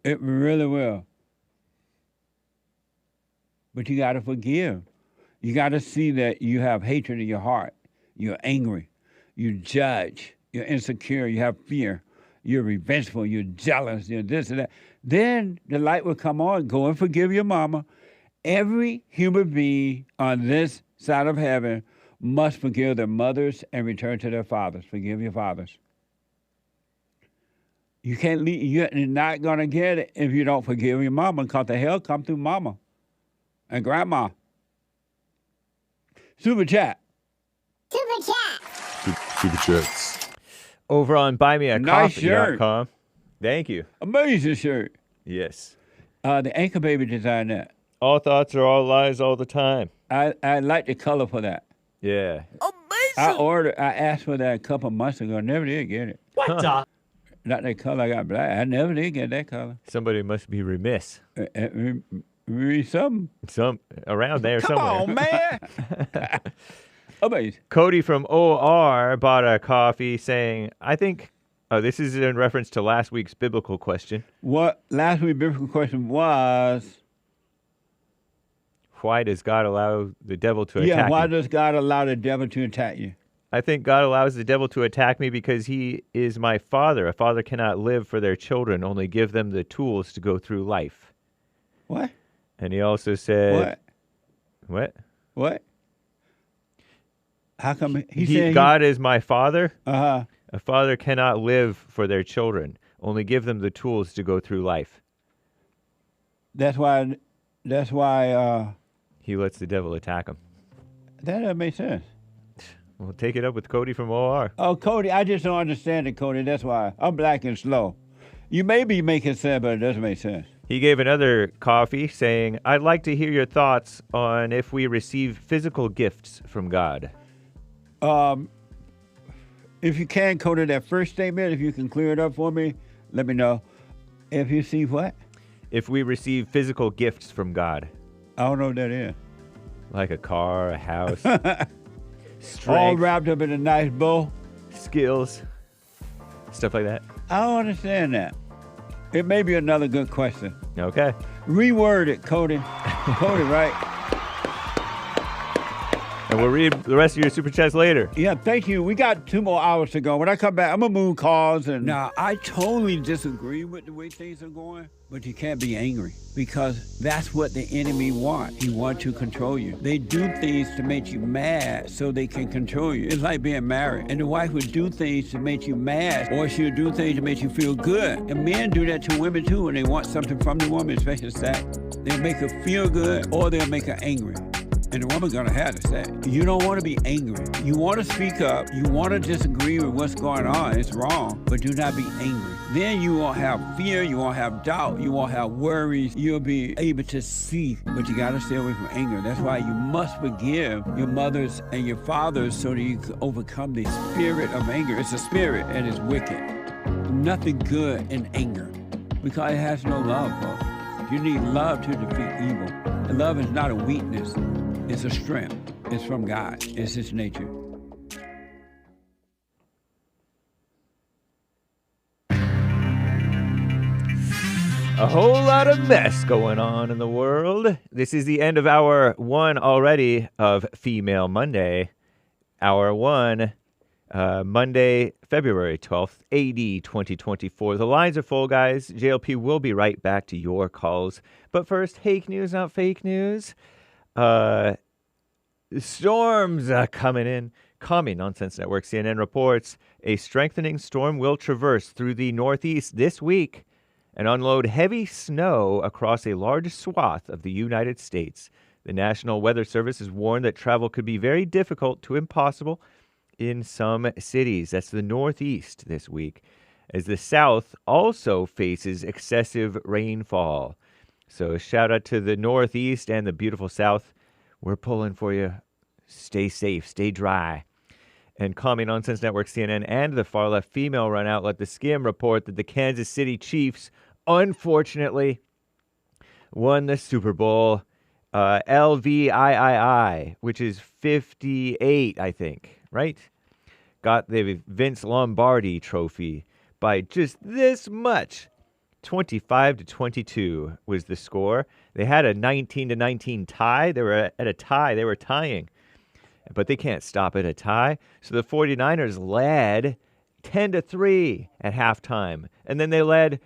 It really will. But you got to forgive. You got to see that you have hatred in your heart. You're angry. You judge. You're insecure. You have fear. You're revengeful. You're jealous. You're this and that. Then the light will come on. Go and forgive your mama. Every human being on this side of heaven must forgive their mothers and return to their fathers. Forgive your fathers. You can't leave. You're not going to get it if you don't forgive your mama, because the hell come through mama and grandma. Super chat. Super chats. Over on buymeacoffee.com. Thank you. Amazing shirt. Yes. The Anchor Baby designed that. All thoughts are all lies all the time. I like the color for that. Yeah. I asked for that a couple months ago. Never did get it. What the? Not that color. I got black. I never did get that color. Somebody must be remiss. Something. Some around there Come somewhere. on, man. Amazing. Cody from OR bought a coffee saying, I think, this is in reference to last week's biblical question. What last week's biblical question was? Why does God allow the devil to attack Yeah, why you? does God allow the devil to attack you? I think God allows the devil to attack me because he is my father. A father cannot live for their children, only give them the tools to go through life. What? And he also said... What? How come he said God is my father? Uh-huh. A father cannot live for their children, only give them the tools to go through life. That's why he lets the devil attack him. That doesn't make sense. We'll take it up with Cody from OR. Oh, Cody, I just don't understand it, Cody. That's why. I'm black and slow. You may be making sense, but it doesn't make sense. He gave another coffee saying, I'd like to hear your thoughts on if we receive physical gifts from God. If you can, Cody, that first statement, if you can clear it up for me, let me know. If you see what? If we receive physical gifts from God. I don't know what that is. Like a car, a house. Strength, all wrapped up in a nice bow. Skills. Stuff like that. I don't understand that. It may be another good question. Okay. Reword it, Cody. Cody, right? And we'll read the rest of your super chats later. Yeah, thank you. We got 2 more hours to go. When I come back, I'm going to move calls. And now, I totally disagree with the way things are going, but you can't be angry because that's what the enemy wants. He wants to control you. They do things to make you mad so they can control you. It's like being married. And the wife would do things to make you mad, or she'll do things to make you feel good. And men do that to women too when they want something from the woman, especially sex. They'll make her feel good or they'll make her angry. And the woman's gonna have to say, you don't want to be angry. You want to speak up. You want to disagree with what's going on. It's wrong, but do not be angry. Then you won't have fear. You won't have doubt. You won't have worries. You'll be able to see, but you got to stay away from anger. That's why you must forgive your mothers and your fathers so that you can overcome the spirit of anger. It's a spirit and it's wicked. Nothing good in anger because it has no love, folks. You need love to defeat evil. And love is not a weakness. It's a strength. It's from God. It's His nature. A whole lot of mess going on in the world. This is the end of hour 1 already of Female Monday. Hour 1, Monday, February 12th, AD 2024. The lines are full, guys. JLP will be right back to your calls. But first, Hake news, not fake news. Storms coming in. Commie Nonsense Network CNN reports a strengthening storm will traverse through the Northeast this week and unload heavy snow across a large swath of the United States. The National Weather Service has warned that travel could be very difficult to impossible in some cities. That's the Northeast this week, as the South also faces excessive rainfall. So a shout out to the Northeast and the beautiful South. We're pulling for you. Stay safe, stay dry. And Commie Nonsense Network, CNN, and the far-left female run outlet, The Skim, report that the Kansas City Chiefs, unfortunately, won the Super Bowl. LVIII, which is 58, I think, right? Got the Vince Lombardi trophy by just this much. 25-22 was the score. They had a 19-19 tie. They were at a tie. They were tying. But they can't stop at a tie. So the 49ers led 10-3 at halftime. And then they led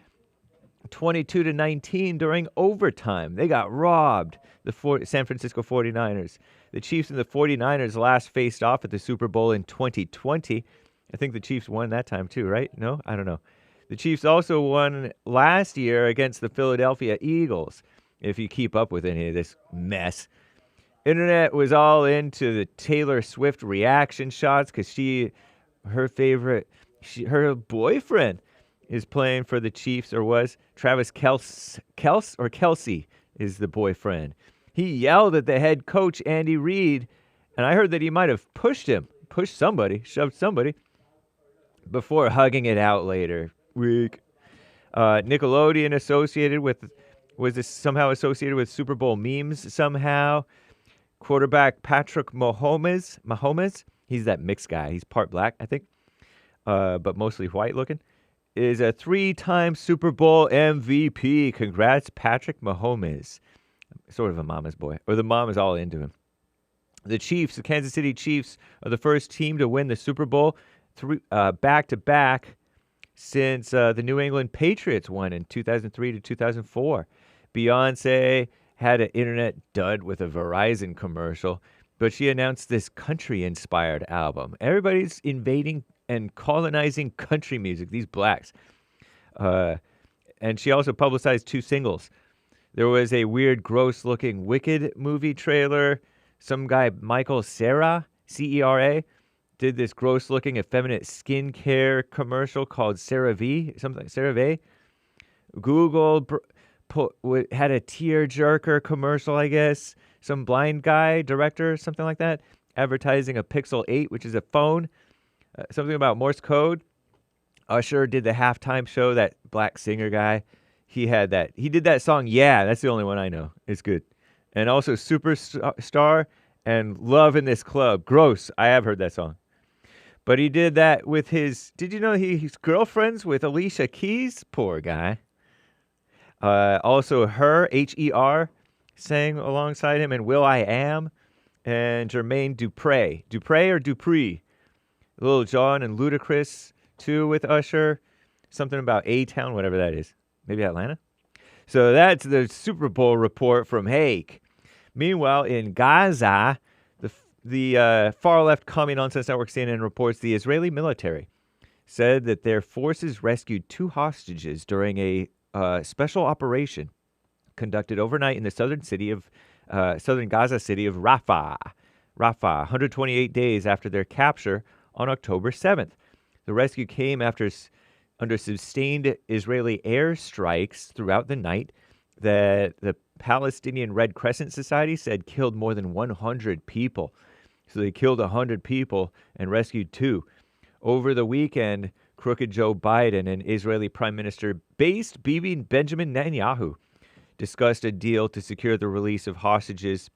22-19 during overtime. They got robbed, the San Francisco 49ers. The Chiefs and the 49ers last faced off at the Super Bowl in 2020. I think the Chiefs won that time too, right? No? I don't know. The Chiefs also won last year against the Philadelphia Eagles, if you keep up with any of this mess. Internet was all into the Taylor Swift reaction shots because her boyfriend is playing for the Chiefs, or was. Travis Kelce is the boyfriend. He yelled at the head coach, Andy Reid, and I heard that he might have pushed somebody, shoved somebody, before hugging it out later. Weak. Nickelodeon was somehow associated with Super Bowl memes somehow. Quarterback Patrick Mahomes, he's that mixed guy. He's part black, I think, but mostly white looking, is a 3-time Super Bowl MVP. Congrats, Patrick Mahomes. Sort of a mama's boy, or the mom is all into him. The Kansas City Chiefs, are the first team to win the Super Bowl back-to-back since the New England Patriots won in 2003 to 2004. Beyonce had an internet dud with a Verizon commercial, but she announced this country-inspired album. Everybody's invading and colonizing country music, these blacks. And she also publicized 2 singles. There was a weird, gross-looking Wicked movie trailer. Some guy, Michael Cera, C-E-R-A, did this gross-looking effeminate skincare commercial called CeraVe, something like CeraVe. Google had a tear-jerker commercial, I guess. Some blind guy, director, something like that, advertising a Pixel 8, which is a phone. Something about Morse code. Usher did the halftime show, that black singer guy. He did that song, Yeah, that's the only one I know. It's good. And also Superstar and Love in This Club. Gross. I have heard that song. But he did that with did you know he's girlfriends with Alicia Keys? Poor guy. Also Her, H-E-R, sang alongside him, and Will.i.am, and Jermaine Dupri. Dupri or Dupree? Lil Jon and Ludacris, too, with Usher. Something about A-Town, whatever that is. Maybe Atlanta? So that's the Super Bowl report from Hake. Meanwhile, in Gaza, the far-left Commie Nonsense Network CNN reports the Israeli military said that their forces rescued 2 hostages during a special operation conducted overnight in the southern Gaza city of Rafah, 128 days after their capture on October 7th. The rescue came under sustained Israeli airstrikes throughout the night that the Palestinian Red Crescent Society said killed more than 100 people. So they killed 100 people and rescued 2. Over the weekend, crooked Joe Biden and Israeli Prime Minister Benjamin Netanyahu discussed a deal to secure the release of hostages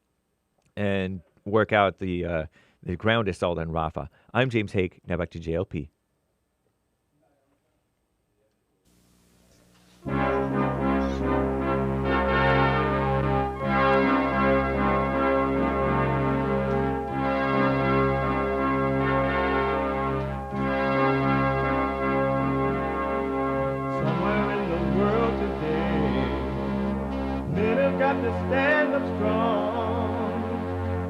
and work out the ground assault on Rafah. I'm James Hake. Now back to JLP. stand up strong,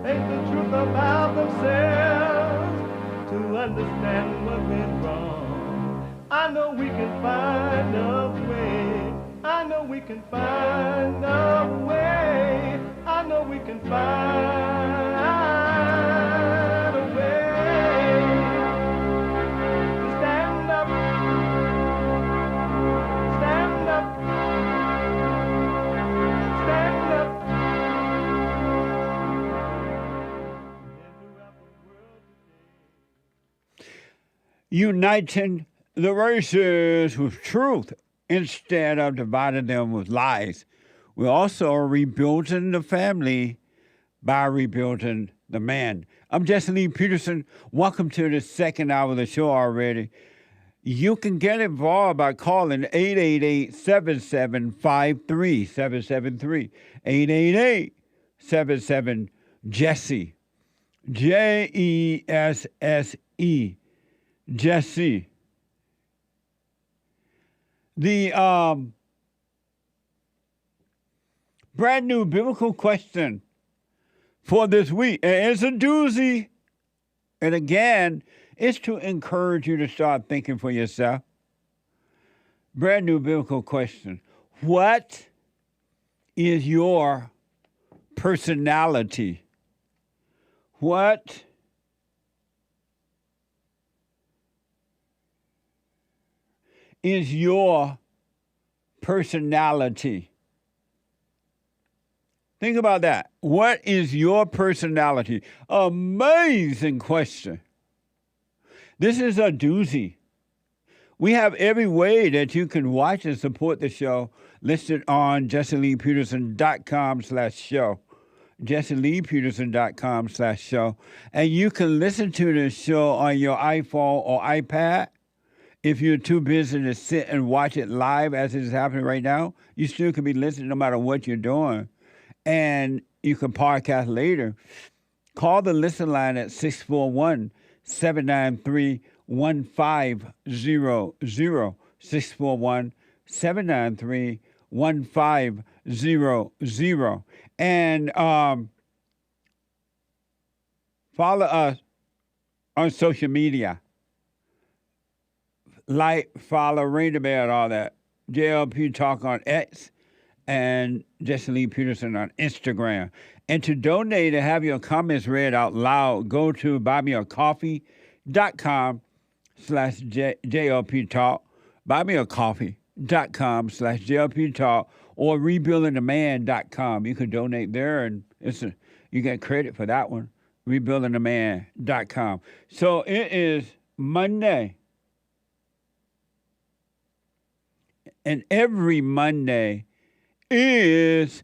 face the truth about themselves, to understand what went wrong. I know we can find a way. I know we can find a way. I know we can find a way to stand up, stand up, stand up. Uniting the races with truth instead of dividing them with lies. We also are rebuilding the family by rebuilding the man. I'm Jesse Lee Peterson. Welcome to the second hour of the show already. You can get involved by calling 888-7753-773. 888-77-JESSE. Jesse. Jesse. The brand new biblical question for this week. And it's a doozy. And again, it's to encourage you to start thinking for yourself. Brand new biblical question. What is your personality? What is your personality? Think about that. What is your personality? Amazing question. This is a doozy. We have every way that you can watch and support the show listed on jesseleepeterson.com/show. jesseleepeterson.com/show. And you can listen to the show on your iPhone or iPad. If you're too busy to sit and watch it live as it is happening right now, you still can be listening no matter what you're doing. And you can podcast later. Call the listen line at 641-793-1500. 641-793-1500. And follow us on social media. Like, follow, ring the bell, all that. JLP Talk on X and Jesse Lee Peterson on Instagram. And to donate and have your comments read out loud, go to buymeacoffee.com/JLP Talk, buymeacoffee.com/JLP Talk, or rebuildingtheman.com. You can donate there, and you get credit for that one, rebuildingtheman.com. So it is Monday. And every Monday is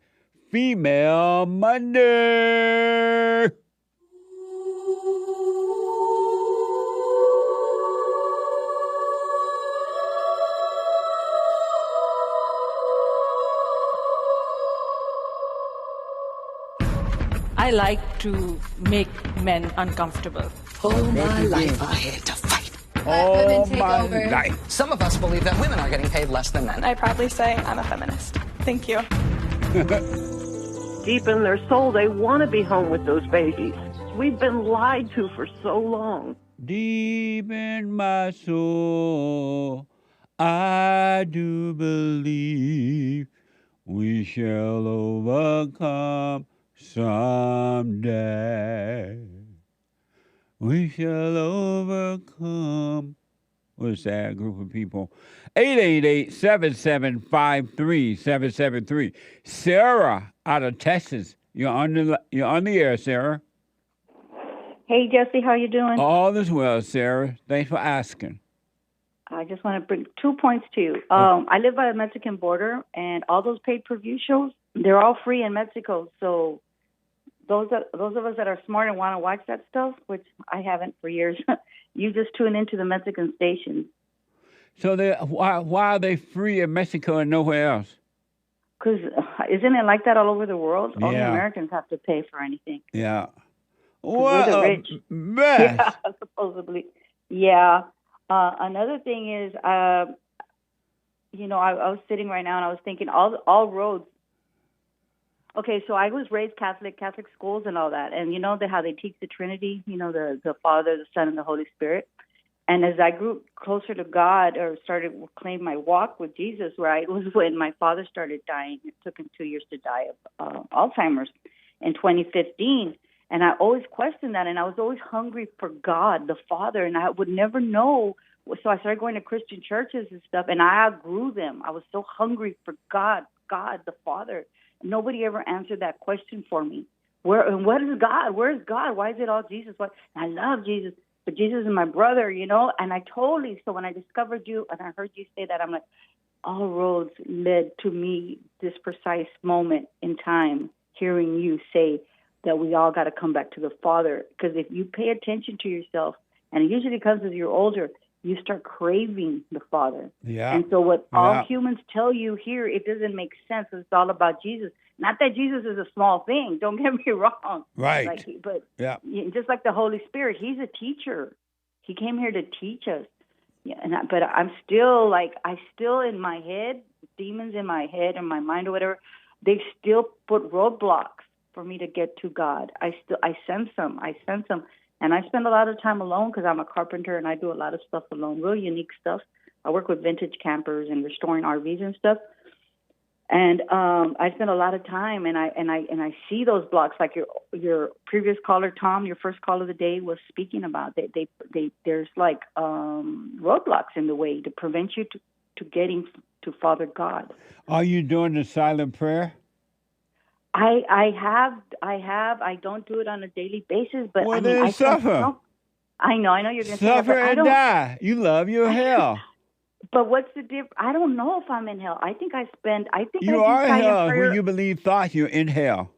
Female Monday. I like to make men uncomfortable. All my life I had to fight. Oh my life. Some of us believe that women are getting paid less than men. I proudly say I'm a feminist. Thank you. Deep in their soul, they want to be home with those babies. We've been lied to for so long. Deep in my soul, I do believe we shall overcome someday. We shall overcome. What a sad group of people. 888-7753-773. Sarah out of Texas. You're on the air, Sarah. Hey, Jesse, how you doing? All is well, Sarah. Thanks for asking. I just want to bring 2 points to you. I live by the Mexican border, and all those pay-per-view shows, they're all free in Mexico. So those of us that are smart and want to watch that stuff, which I haven't for years, you just tune into the Mexican stations. So why are they free in Mexico and nowhere else? Because isn't it like that all over the world? Yeah. Only Americans have to pay for anything. Yeah. We're the rich. Mess. Yeah, supposedly. Yeah. Another thing is, I was sitting right now and I was thinking all roads Okay, so I was raised Catholic schools and all that. And you know how they teach the Trinity, the Father, the Son, and the Holy Spirit. And as I grew closer to God or started to claim my walk with Jesus, right, was when my father started dying. It took him 2 years to die of Alzheimer's in 2015. And I always questioned that, and I was always hungry for God, the Father, and I would never know. So I started going to Christian churches and stuff, and I outgrew them. I was so hungry for God, the Father. Nobody ever answered that question for me. What is God? Where is God? Why is it all Jesus? What? I love Jesus. But Jesus is my brother, and I totally, so when I discovered you and I heard you say that, I'm like, all roads led to me this precise moment in time, hearing you say that we all got to come back to the Father. Because if you pay attention to yourself, and it usually comes as you're older, you start craving the Father. Yeah. And so what all humans tell you here, it doesn't make sense. It's all about Jesus. Not that Jesus is a small thing. Don't get me wrong. Right. But just like the Holy Spirit, he's a teacher. He came here to teach us. Yeah, but I'm still I still in my head, demons in my head and my mind or whatever, they still put roadblocks for me to get to God. I sense them. And I spend a lot of time alone because I'm a carpenter and I do a lot of stuff alone, real unique stuff. I work with vintage campers and restoring RVs and stuff. And I spend a lot of time, and I see those blocks, like your previous caller, Tom, your first call of the day was speaking about. There's like roadblocks in the way to prevent you to getting to Father God. Are you doing the silent prayer? I have. I don't do it on a daily basis, but well, then suffer. I know you're going to suffer and die. You love your hell. But what's the difference? I don't know if I'm in hell. I think you are in hell when you thought you're in hell.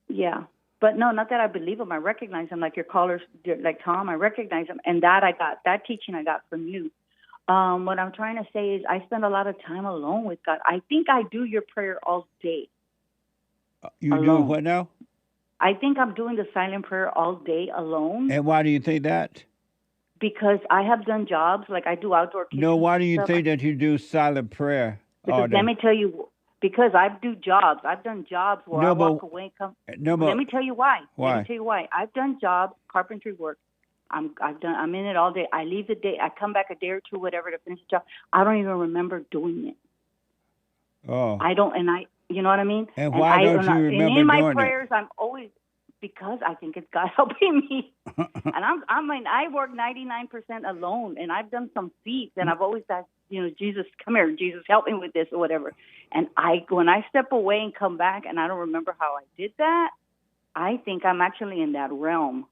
Yeah, but no, not that I believe him. I recognize him, like your callers, like Tom. I recognize him, and that teaching I got from you. What I'm trying to say is, I spend a lot of time alone with God. I think I do your prayer all day. You doing what now? I think I'm doing the silent prayer all day alone. And why do you think that? Because I have done jobs, like I do outdoor kitchens. No, why do you think that you do silent prayer? Because let me tell you, because I do jobs. I've done jobs where I walk away and come. Let me tell you why. Let me tell you why. I've done jobs, carpentry work. I'm in it all day. I leave the day. I come back a day or two, whatever, to finish the job. I don't even remember doing it. Oh. I don't, you know what I mean? And why don't you remember doing it? In my prayers, I'm always, because I think it's God helping me. And I work 99% alone, and I've done some feats, and I've always asked, Jesus, come here, Jesus, help me with this or whatever. And when I step away and come back, and I don't remember how I did that, I think I'm actually in that realm.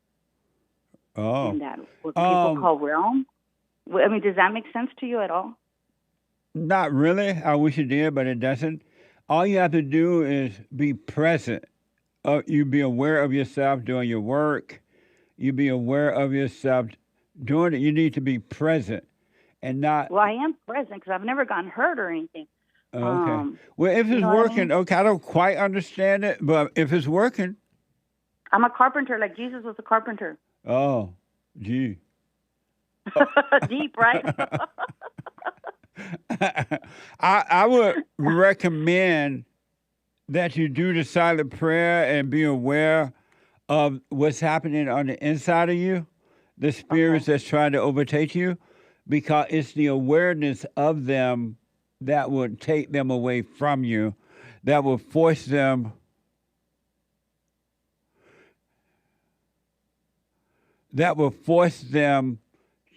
Oh. In that, what people call realm. I mean, does that make sense to you at all? Not really. I wish it did, but it doesn't. All you have to do is be present. You be aware of yourself doing your work. You be aware of yourself doing it. You need to be present and not. Well, I am present because I've never gotten hurt or anything. Okay. Well, if it's working, okay, I don't quite understand it, but if it's working. I'm a carpenter, like Jesus was a carpenter. Oh, gee. Deep, right? I would recommend that you do the silent prayer and be aware of what's happening on the inside of you, the spirits that's trying to overtake you, because it's the awareness of them that will take them away from you, that will force them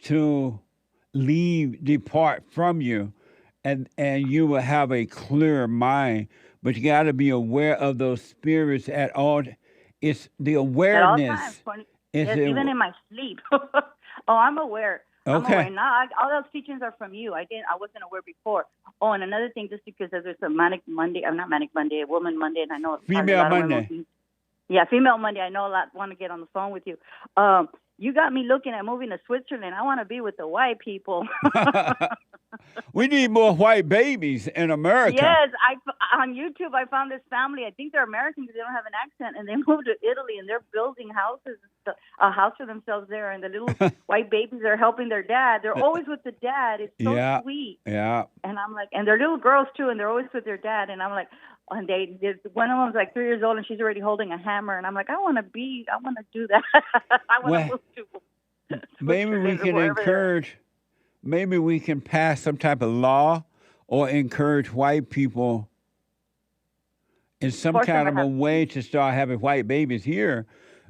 to depart from you, and you will have a clear mind. But you got to be aware of those spirits at all. It's the awareness. At all times, even in my sleep. I'm aware. Okay. I'm aware. Now, all those teachings are from you. I wasn't aware before. Oh, and another thing, just because there's a Manic Monday, I'm not Manic Monday, a Woman Monday, and I know Female Monday. Yeah, Female Monday. I know a lot want to get on the phone with you. You got me looking at moving to Switzerland. I want to be with the white people. We need more white babies in America. Yes, on YouTube I found this family. I think they're American because they don't have an accent, and they moved to Italy, and they're building houses, a house for themselves there, and the little white babies are helping their dad. They're always with the dad. It's so sweet. Yeah. And I'm like, and they're little girls too, and they're always with their dad. And I'm like, And one of them's like 3 years old, and she's already holding a hammer. And I'm like, I want to do that. I want to move to. Maybe we can encourage. Maybe we can pass some type of law, or encourage white people in some kind of a way to start having white babies here,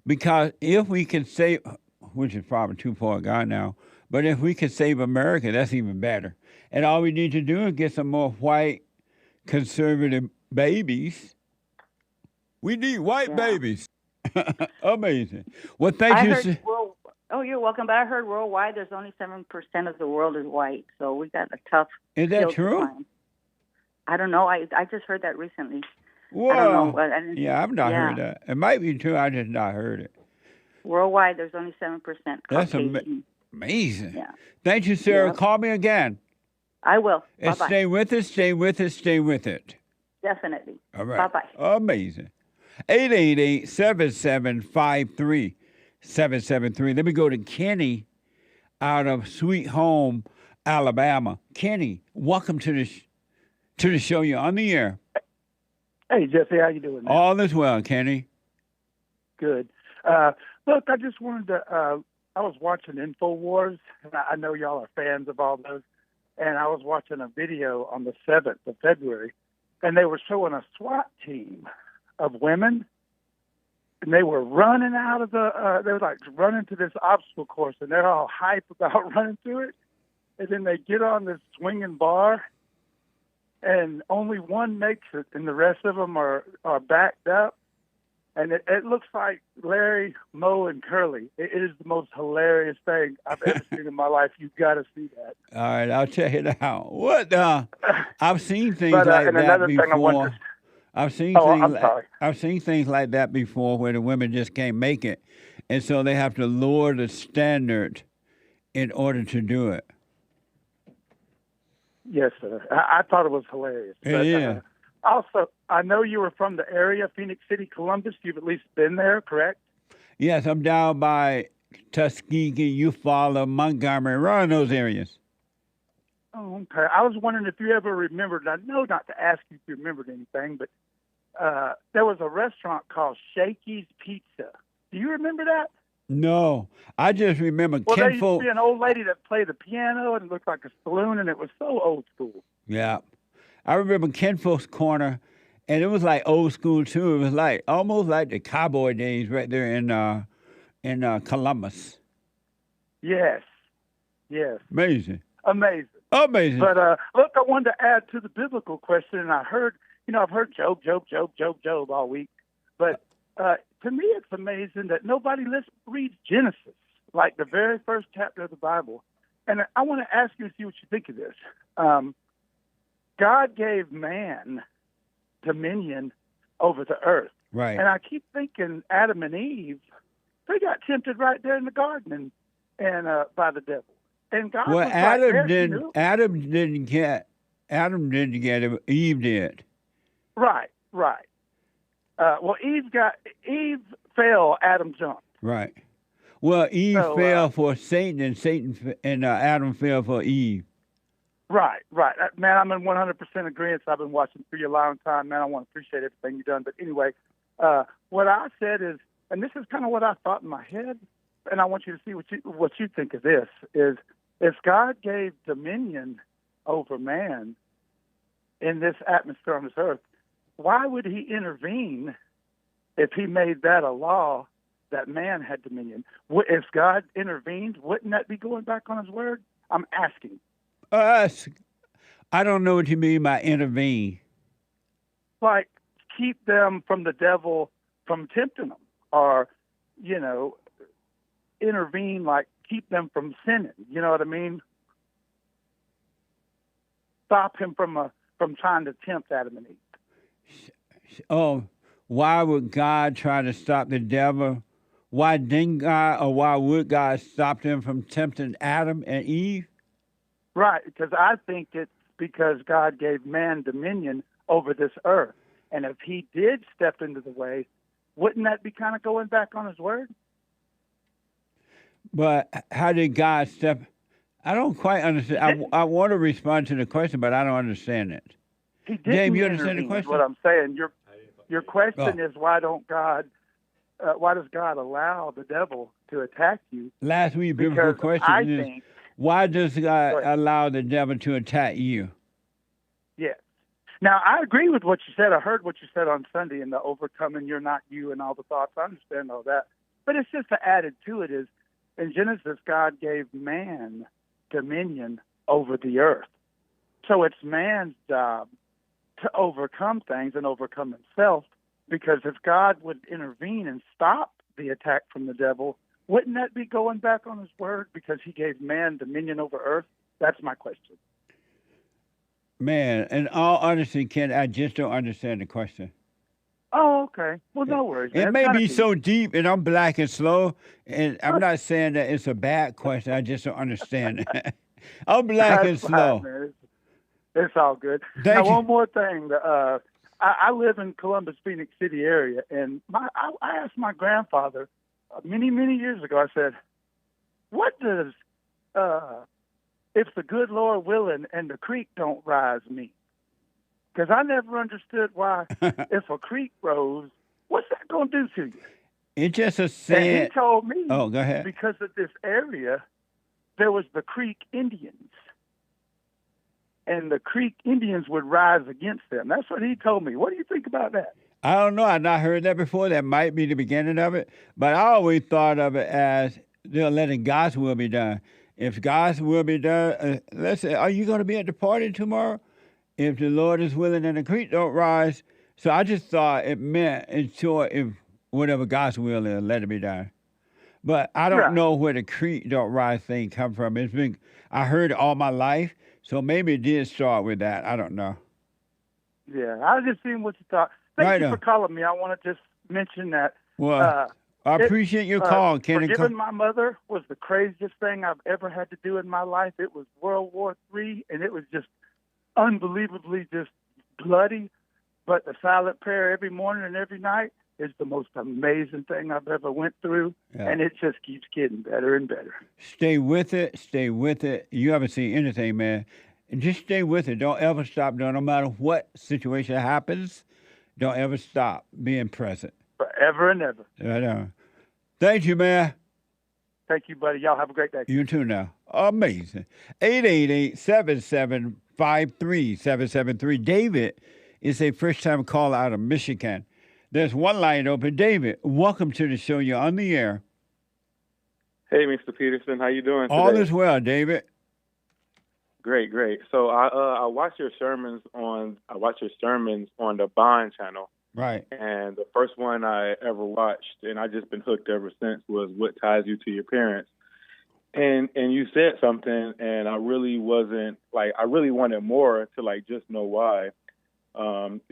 because if we can save, which is probably too far gone now, but if we can save America, that's even better. And all we need to do is get some more white conservative babies. We need white babies. Amazing. Well, thank you. You're welcome. But I heard worldwide there's only 7% of the world is white, so we got a tough. Is that true? I don't know. I just heard that recently. Whoa. I don't know. Yeah, I've not heard that. It might be true. I just not heard it. Worldwide, there's only 7%. That's amazing. Yeah. Thank you, Sarah. Call me again. I will. And Bye-bye. stay with us. Stay with us. Stay with it. Definitely. All right. Bye-bye. Amazing. 888-7753-773. Let me go to Kenny out of Sweet Home, Alabama. Kenny, welcome to the show. You're on the air. Hey, Jesse, how you doing, man? All is well, Kenny. Good. Look, I just wanted to, I was watching InfoWars, and I know y'all are fans of all those, and I was watching a video on the 7th of February, and they were showing a SWAT team of women, and they were running out of they were like running to this obstacle course, and they're all hype about running to it, and then they get on this swinging bar, and only one makes it, and the rest of them are backed up. And it looks like Larry, Moe, and Curly. It is the most hilarious thing I've ever seen in my life. You've got to see that. All right, I'll check it out. What? I've seen things like that before. I've seen things like that before where the women just can't make it, and so they have to lower the standard in order to do it. Yes, sir. I thought it was hilarious. Yeah. Also, I know you were from the area, Phoenix City, Columbus. You've at least been there, correct? Yes, I'm down by Tuskegee, Eufaula, Montgomery, around those areas. Oh, okay. I was wondering if you ever remembered, I know not to ask you if you remembered anything, but there was a restaurant called Shakey's Pizza. Do you remember that? No, I just remember there used to be an old lady that played the piano, and it looked like a saloon, and it was so old school. Yeah. I remember Kinfolk's Corner, and it was like old school too. It was like almost like the cowboy days right there in Columbus. Yes. Amazing. But look, I wanted to add to the biblical question, and I heard, I've heard Job all week, but to me it's amazing that nobody reads Genesis, like the very first chapter of the Bible. And I want to ask you and see what you think of this. God gave man dominion over the earth. Right. And I keep thinking Adam and Eve, they got tempted right there in the garden and by the devil. And God was Adam didn't get it, Eve did. Right. Well, Eve fell, Adam jumped. Right. Well, Eve fell for Satan, and Adam fell for Eve. Right. Man, I'm in 100% agreement. I've been watching for you a long time, man. I want to appreciate everything you've done. But anyway, what I said is, and this is kind of what I thought in my head, and I want you to see what you think of this, is if God gave dominion over man in this atmosphere on this earth, why would he intervene if he made that a law that man had dominion? If God intervened, wouldn't that be going back on his word? I'm asking. I don't know what you mean by intervene. Like keep them from the devil from tempting them, or intervene, like keep them from sinning. You know what I mean? Stop him from trying to tempt Adam and Eve. Oh, why would God try to stop the devil? Why didn't God, or why would God stop them from tempting Adam and Eve? Right, because I think it's because God gave man dominion over this earth. And if he did step into the way, wouldn't that be kind of going back on his word? But how did God step? I don't quite understand. I want to respond to the question, but I don't understand it. He didn't James, you understand the intervene, is question? what I'm saying. Your question is why does God allow the devil to attack you? Last week's biblical Because question I is, think, why does God Go ahead. allow the devil to attack you? yes. Now, I agree with what you said. I heard what you said on Sunday in the overcoming, you're not you, and all the thoughts. I understand all that. But it's just added to it is, in Genesis, God gave man dominion over the earth. So it's man's job to overcome things and overcome himself, because if God would intervene and stop the attack from the devil, wouldn't that be going back on his word because he gave man dominion over earth? That's my question. Man, in all honesty, Ken, I just don't understand the question. Oh, okay. Well, no worries, man. It It's may kinda be deep. so deep, and I'm black and slow, and I'm not saying that it's a bad question. I just don't understand it. I'm black and That's fine, slow. man. It's all good. Thank Now, you. one more thing. I live in Columbus, Phoenix City area, and I asked my grandfather many, many years ago, I said, what does if the good Lord willing and the creek don't rise mean? Because I never understood why if a creek rose, what's that going to do to you? It's just a And he saying. told me, Oh, go ahead. because of this area, there was the Creek Indians. And the Creek Indians would rise against them. That's what he told me. What do you think about that? I don't know. I've not heard that before. That might be the beginning of it. But I always thought of it as they're letting God's will be done. If God's will be done, let's say, are you going to be at the party tomorrow? If the Lord is willing and the creek don't rise. So I just thought it meant, in short, if whatever God's will is, let it be done. But I don't Right. know where the creek don't rise thing come from. I heard it all my life. So maybe it did start with that. I don't know. Yeah, I was just seeing what you thought. Thank Right you on. for calling me. I want to just mention that. Well, I appreciate your call, Ken. Forgiving my mother was the craziest thing I've ever had to do in my life. It was World War III, and it was just unbelievably just bloody. But the silent prayer every morning and every night is the most amazing thing I've ever went through, Yeah. and it just keeps getting better and better. Stay with it. Stay with it. You haven't seen anything, man. And just stay with it. Don't ever stop doing it. No matter what situation happens, don't ever stop being present. Forever and ever. Right on. Thank you, man. Thank you, buddy. Y'all have a great day. You too now. Amazing. 888-775-3773. David is a first-time caller out of Michigan. There's one line open. David, welcome to the show. You're on the air. Hey, Mr. Peterson, how you doing today? All is well, David. Great, great. So I watch your sermons on the Bond channel. Right. And the first one I ever watched, and I've just been hooked ever since, was What Ties You to Your Parents. And you said something, and I really wanted more to just know why. And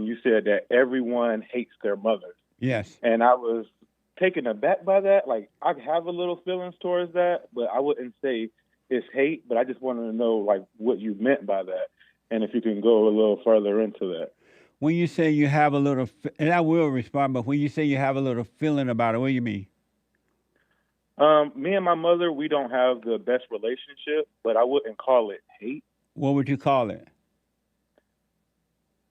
you said that everyone hates their mothers. Yes. And I was taken aback by that. Like, I have a little feelings towards that, but I wouldn't say it's hate, but I just wanted to know what you meant by that. And if you can go a little further into that. When you say you have a little, and I will respond, but when you say you have a little feeling about it, what do you mean? Me and my mother, we don't have the best relationship, but I wouldn't call it hate. What would you call it?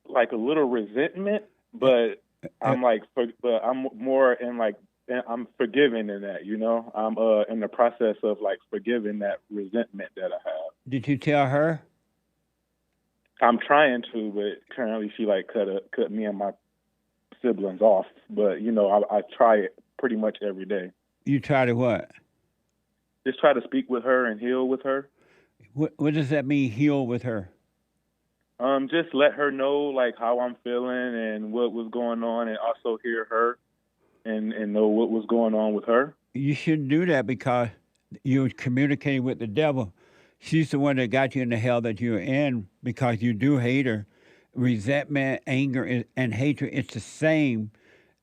Like a little resentment, but I'm more in I'm forgiving in that, I'm in the process of forgiving that resentment that I have. Did you tell her? I'm trying to, but currently she cut me and my siblings off. But I try it pretty much every day. You try to what? Just try to speak with her and heal with her. What does that mean, heal with her? Just let her know how I'm feeling and what was going on, and also hear her and know what was going on with her. You shouldn't do that because you're communicating with the devil. She's the one that got you in the hell that you're in because you do hate her. Resentment, anger, and hatred, it's the same.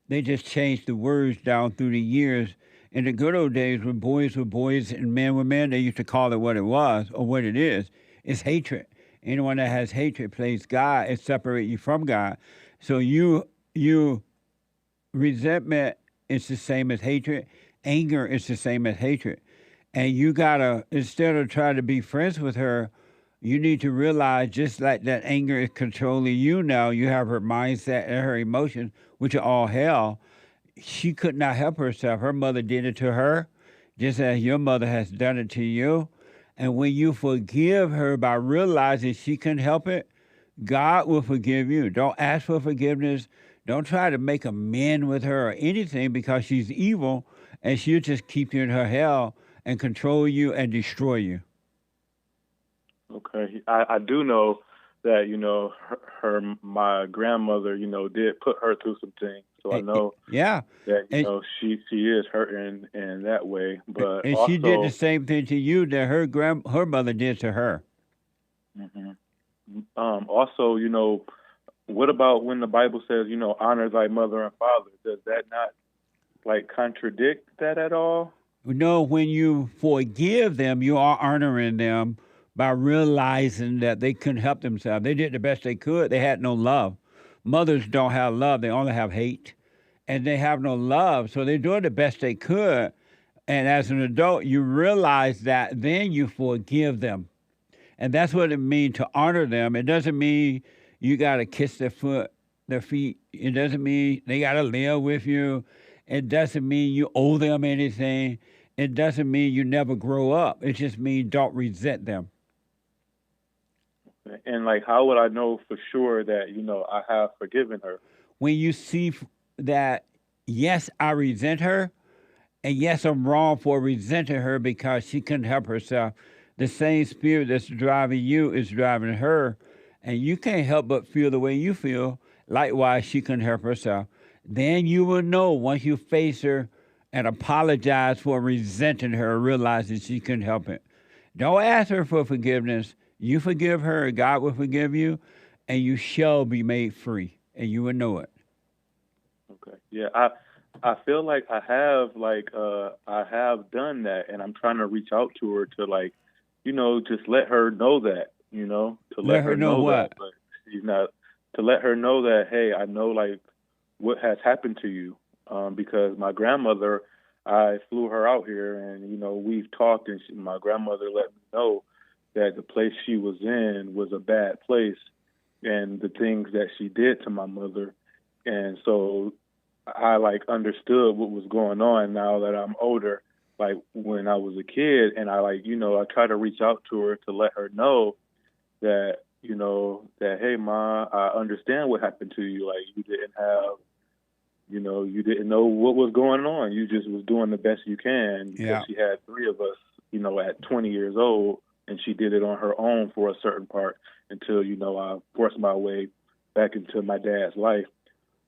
They just changed the words down through the years. In the good old days when boys were boys and men were men, they used to call it what it was or what it is. It's hatred. Anyone that has hatred plays God. It separates you from God. So you resentment is the same as hatred. Anger is the same as hatred. And you gotta, instead of trying to be friends with her, You need to realize, just like that anger is controlling you now, you have her mindset and her emotions, which are all hell. She could not help herself. Her mother did it to her, just as your mother has done it to you. And when you forgive her by realizing she couldn't help it, God will forgive you. Don't ask for forgiveness. Don't try to make amends with her or anything, because she's evil and she'll just keep you in her hell and control you and destroy you. Okay, I do know that my grandmother did put her through some things, so I know that she is hurting in that way. But and also, she did the same thing to you that her mother did to her. Also, what about when the Bible says honor thy mother and father? Does that not contradict that at all? No, when you forgive them, you are honoring them by realizing that they couldn't help themselves. They did the best they could. They had no love. Mothers don't have love. They only have hate. And they have no love. So they're doing the best they could. And as an adult, you realize that, then you forgive them. And that's what it means to honor them. It doesn't mean you got to kiss their feet. It doesn't mean they got to live with you. It doesn't mean you owe them anything. It doesn't mean you never grow up. It just means don't resent them. And how would I know for sure that, I have forgiven her? When you see that, yes, I resent her, and yes, I'm wrong for resenting her because she couldn't help herself. The same spirit that's driving you is driving her, and you can't help but feel the way you feel. Likewise, she couldn't help herself. Then you will know, once you face her and apologize for resenting her, realizing she couldn't help it. Don't ask her for forgiveness. You forgive her, God will forgive you, and you shall be made free, and you will know it. Okay. Yeah, I feel like I have done that, and I'm trying to reach out to her to just let her know that, to let her know what? That, but she's not, to let her know that, hey, I know what has happened to you, because my grandmother, I flew her out here, and we've talked, and my grandmother let me know that the place she was in was a bad place, and the things that she did to my mother. And so I understood what was going on now that I'm older, when I was a kid. And I I try to reach out to her to let her know that, that, hey, Ma, I understand what happened to you. You didn't have, you didn't know what was going on. You just was doing the best you can, because she had 3 of us, at 20 years old. And she did it on her own for a certain part until, I forced my way back into my dad's life.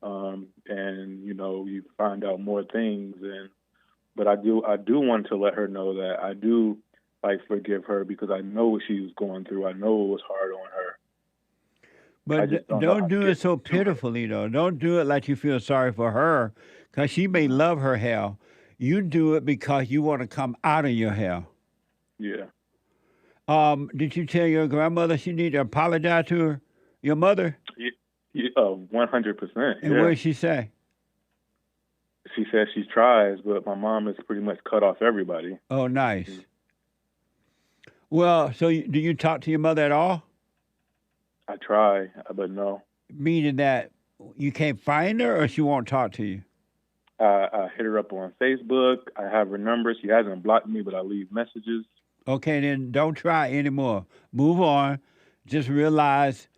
And, you find out more things. But I do want to let her know that I do, forgive her, because I know what she was going through. I know it was hard on her. But don't do it so pitifully, though. Don't do it like you feel sorry for her, because she may love her hell. You do it because you want to come out of your hell. Yeah. Did you tell your grandmother she need to apologize to her, your mother? 100%. And what did she say? She says she tries, but my mom has pretty much cut off everybody. Oh, nice. Mm-hmm. Well, so do you talk to your mother at all? I try, but no. Meaning that you can't find her, or she won't talk to you? I hit her up on Facebook. I have her number. She hasn't blocked me, but I leave messages. Okay, then don't try anymore. Move on. Just realize,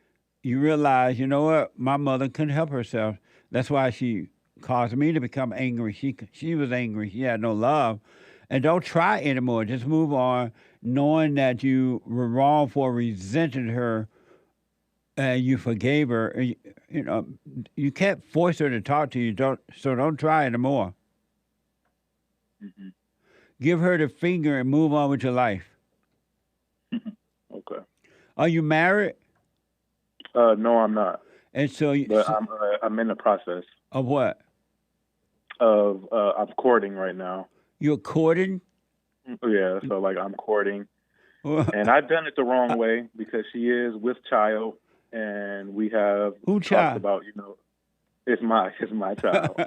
you know what? My mother couldn't help herself. That's why she caused me to become angry. She was angry. She had no love. And don't try anymore. Just move on, knowing that you were wrong for resenting her and you forgave her. You can't force her to talk to you. So don't try anymore. Mm-hmm. Give her the finger and move on with your life. Okay. Are you married? No, I'm not. And so, I'm in the process. Of what? I'm courting right now. You're courting? Yeah, so I'm courting, and I've done it the wrong way, because she is with child, and we have talked about it's my child.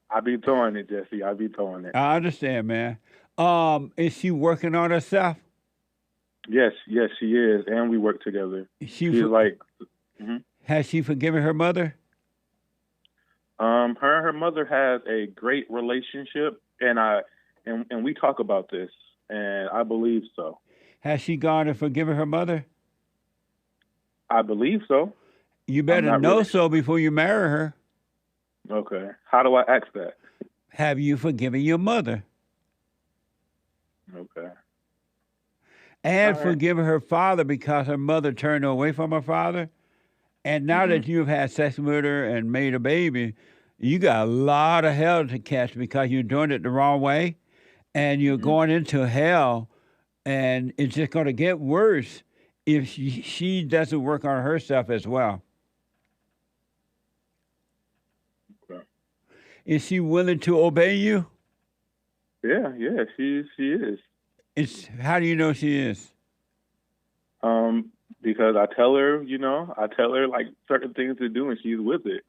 I be throwing it, Jesse. I be throwing it. I understand, man. Is she working on herself? Yes, she is, and we work together. She's like, Has she forgiven her mother? Her and her mother has a great relationship, and we talk about this, and I believe so. Has she gone and forgiven her mother? I believe so. You better know so before you marry her. Okay. How do I ask that? Have you forgiven your mother? Okay. And forgiven her father because her mother turned her away from her father. And now that you've had sex with her and made a baby, you got a lot of hell to catch because you're doing it the wrong way. And you're going into hell. And it's just going to get worse if she doesn't work on herself as well. Okay. Is she willing to obey you? Yeah, she is. How do you know she is? Because I tell her, like certain things to do, and she's with it,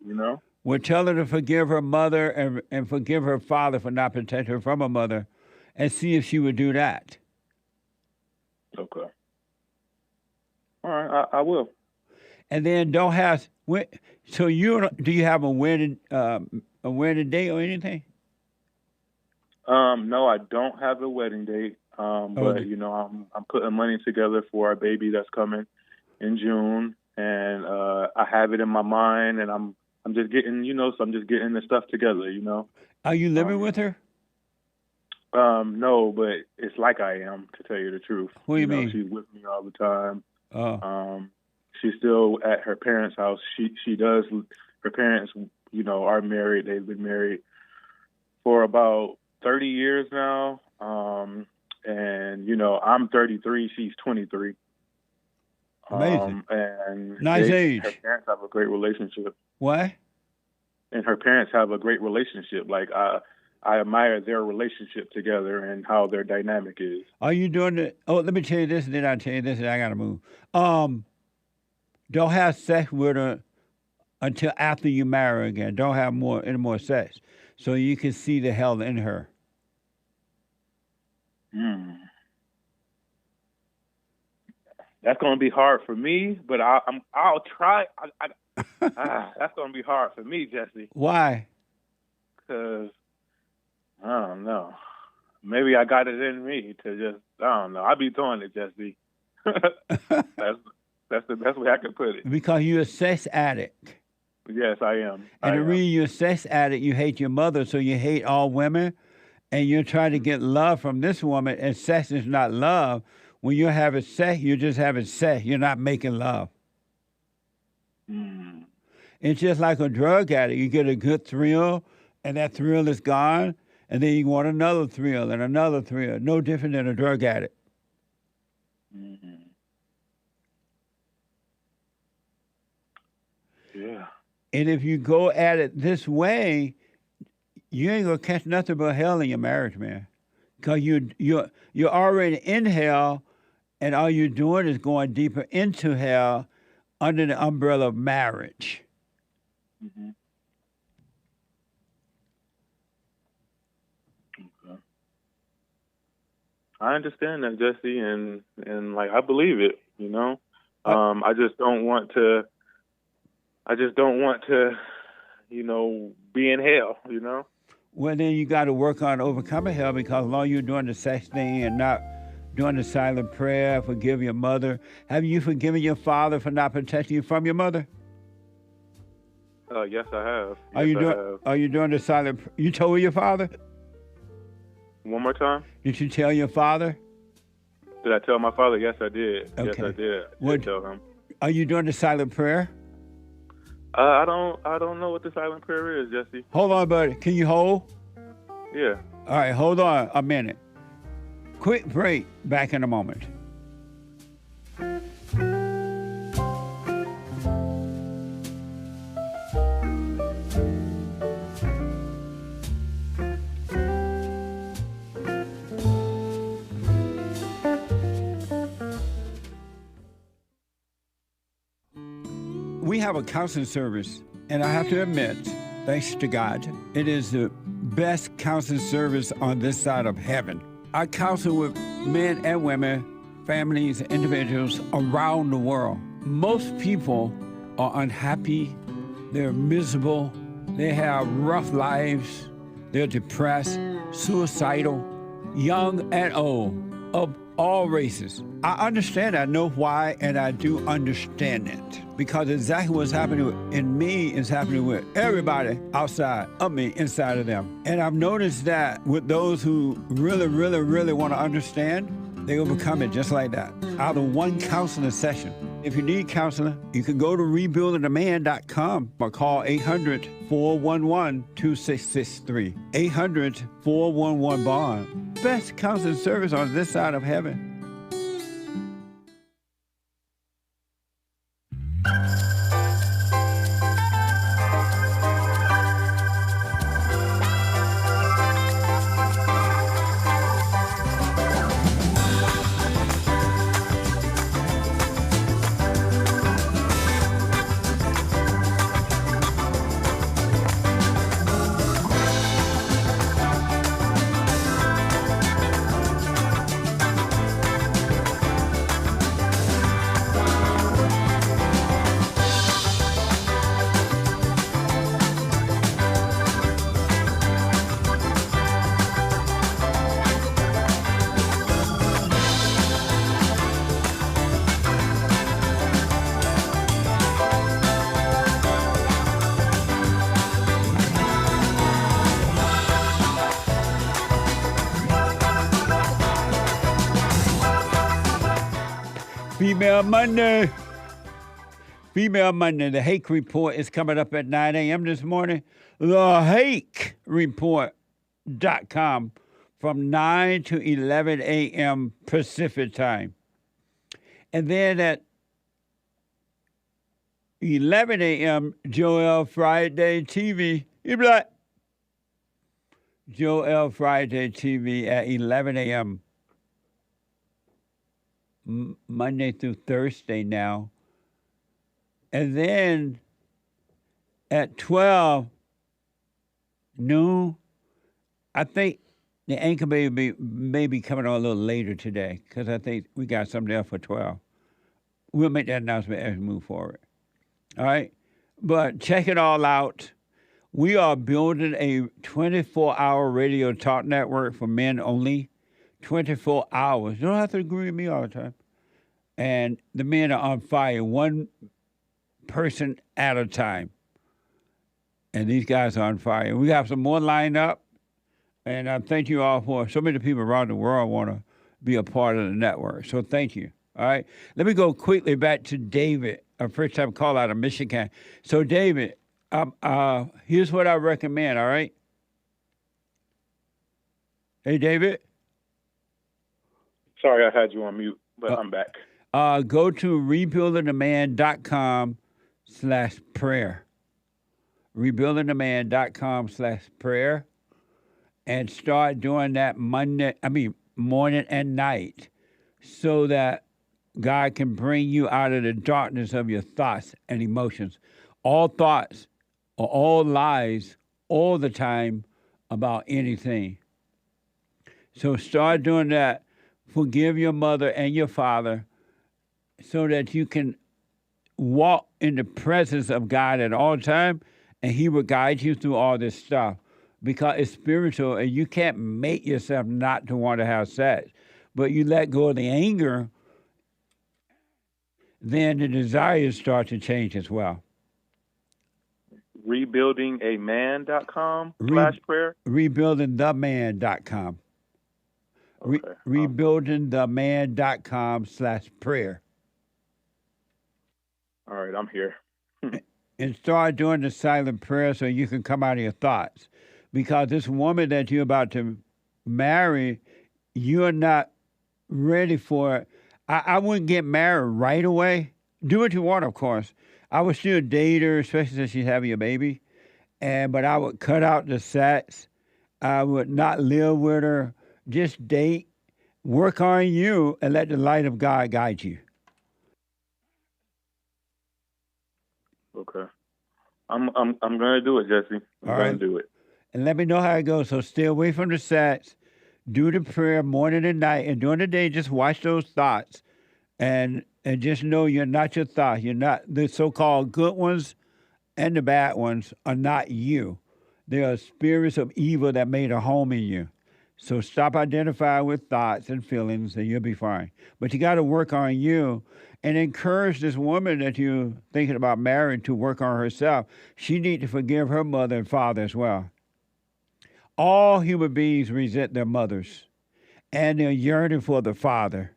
Well, tell her to forgive her mother and forgive her father for not protecting her from her mother, and see if she would do that. Okay. All right, I will. And then don't have. So do you have a wedding date or anything? No, I don't have a wedding date. But I'm putting money together for our baby that's coming in June, and I have it in my mind, and I'm just getting, I'm just getting the stuff together, Are you living with her? No, but it's like I am, to tell you the truth. What do you mean? She's with me all the time. Oh. She's still at her parents' house. She does. Her parents, are married. They've been married for about 30 years now. And I'm 33. She's 23. Amazing. And nice age. Her parents have a great relationship. What? And her parents have a great relationship. Like I admire their relationship together and how their dynamic is. Are you doing it? Oh, let me tell you this, and then I'll tell you this, and I gotta move. Don't have sex with her until after you marry her again. Don't have any more sex, so you can see the hell in her. That's gonna be hard for me, but I'll try. That's gonna be hard for me, Jesse. Why? Because I don't know. Maybe I got it in me to just, I don't know. I be doing it, Jesse. That's the best way I can put it. Because you're a sex addict. Yes, I am. And the reason you're a sex addict, you hate your mother, so you hate all women, and you're trying to get love from this woman, and sex is not love. When you're having sex, you're just having sex. You're not making love. It's just like a drug addict. You get a good thrill, and that thrill is gone, and then you want another thrill and another thrill. No different than a drug addict. Yeah. And if you go at it this way, you ain't gonna catch nothing but hell in your marriage, man. Because you're already in hell, and all you're doing is going deeper into hell under the umbrella of marriage. Okay. I understand that, Jesse, and like I believe it. I just don't want to. Be in hell. Well, then you got to work on overcoming hell, because as long as you're doing the sex thing and not doing the silent prayer, forgive your mother. Have you forgiven your father for not protecting you from your mother? Yes, I have. Are you doing the silent? You told your father? One more time. Did you tell your father? Did I tell my father? Yes, I did. Okay. Yes, I did. What? Tell him. Are you doing the silent prayer? I don't know what the silent prayer is, Jesse. Hold on, buddy. Can you hold? Yeah. All right, hold on a minute. Quick break. Back in a moment. We have a counseling service, and I have to admit, thanks to God, it is the best counseling service on this side of heaven. I counsel with men and women families, individuals around the world. Most people are unhappy, they're miserable, they have rough lives, they're depressed, suicidal, young and old, of all races. I understand, I know why, and I do understand it. Because exactly what's happening in me is happening with everybody outside of me, inside of them. And I've noticed that with those who really, really, really want to understand, they overcome it just like that, out of one counseling session. If you need counseling, you can go to rebuildingtheman.com or call 800-411-2663. 800-411-BOND. Best counseling service on this side of heaven. Female Monday. Female Monday. The Hake Report is coming up at 9 a.m. this morning. The Hake Report.com from 9 to 11 a.m. Pacific time. And then at 11 a.m., Joel Friday TV. You black. Joel Friday TV at 11 a.m. Monday through Thursday now. And then at 12 noon, I think the anchor may be coming on a little later today because I think we got something there for 12. We'll make that announcement as we move forward. All right? But check it all out. We are building a 24-hour radio talk network for men only. 24 hours. You don't have to agree with me all the time. And the men are on fire, one person at a time. And these guys are on fire. We have some more lined up. And I thank you all for so many people around the world want to be a part of the network. So thank you. All right. Let me go quickly back to David, a first-time call out of Michigan. So David, here's what I recommend, all right? Hey, David? Sorry, I had you on mute, but I'm back. Go to rebuildingtheman.com/prayer. Rebuildingtheman.com/prayer. And start doing that morning and night so that God can bring you out of the darkness of your thoughts and emotions. All thoughts are all lies all the time about anything. So start doing that. Forgive your mother and your father so that you can walk in the presence of God at all times, and he will guide you through all this stuff because it's spiritual, and you can't make yourself not to want to have sex. But you let go of the anger, then the desires start to change as well. Rebuildingaman.com/prayer? Rebuildingtheman.com. Okay. Rebuildingtheman.com/prayer. All right, I'm here. And start doing the silent prayer so you can come out of your thoughts. Because this woman that you're about to marry, you're not ready for it. I wouldn't get married right away. Do what you want, of course. I would still date her, especially since she's having a baby. But I would cut out the sex. I would not live with her. Just date, work on you, and let the light of God guide you. Okay. I'm gonna do it, Jesse. I'm gonna do it. And let me know how it goes. So stay away from the sex. Do the prayer morning and night, and during the day, just watch those thoughts, and just know you're not your thoughts. You're not the so-called good ones, and the bad ones are not you. They are spirits of evil that made a home in you. So stop identifying with thoughts and feelings, and you'll be fine. But you got to work on you, and encourage this woman that you're thinking about marrying to work on herself. She needs to forgive her mother and father as well. All human beings resent their mothers, and they're yearning for the father.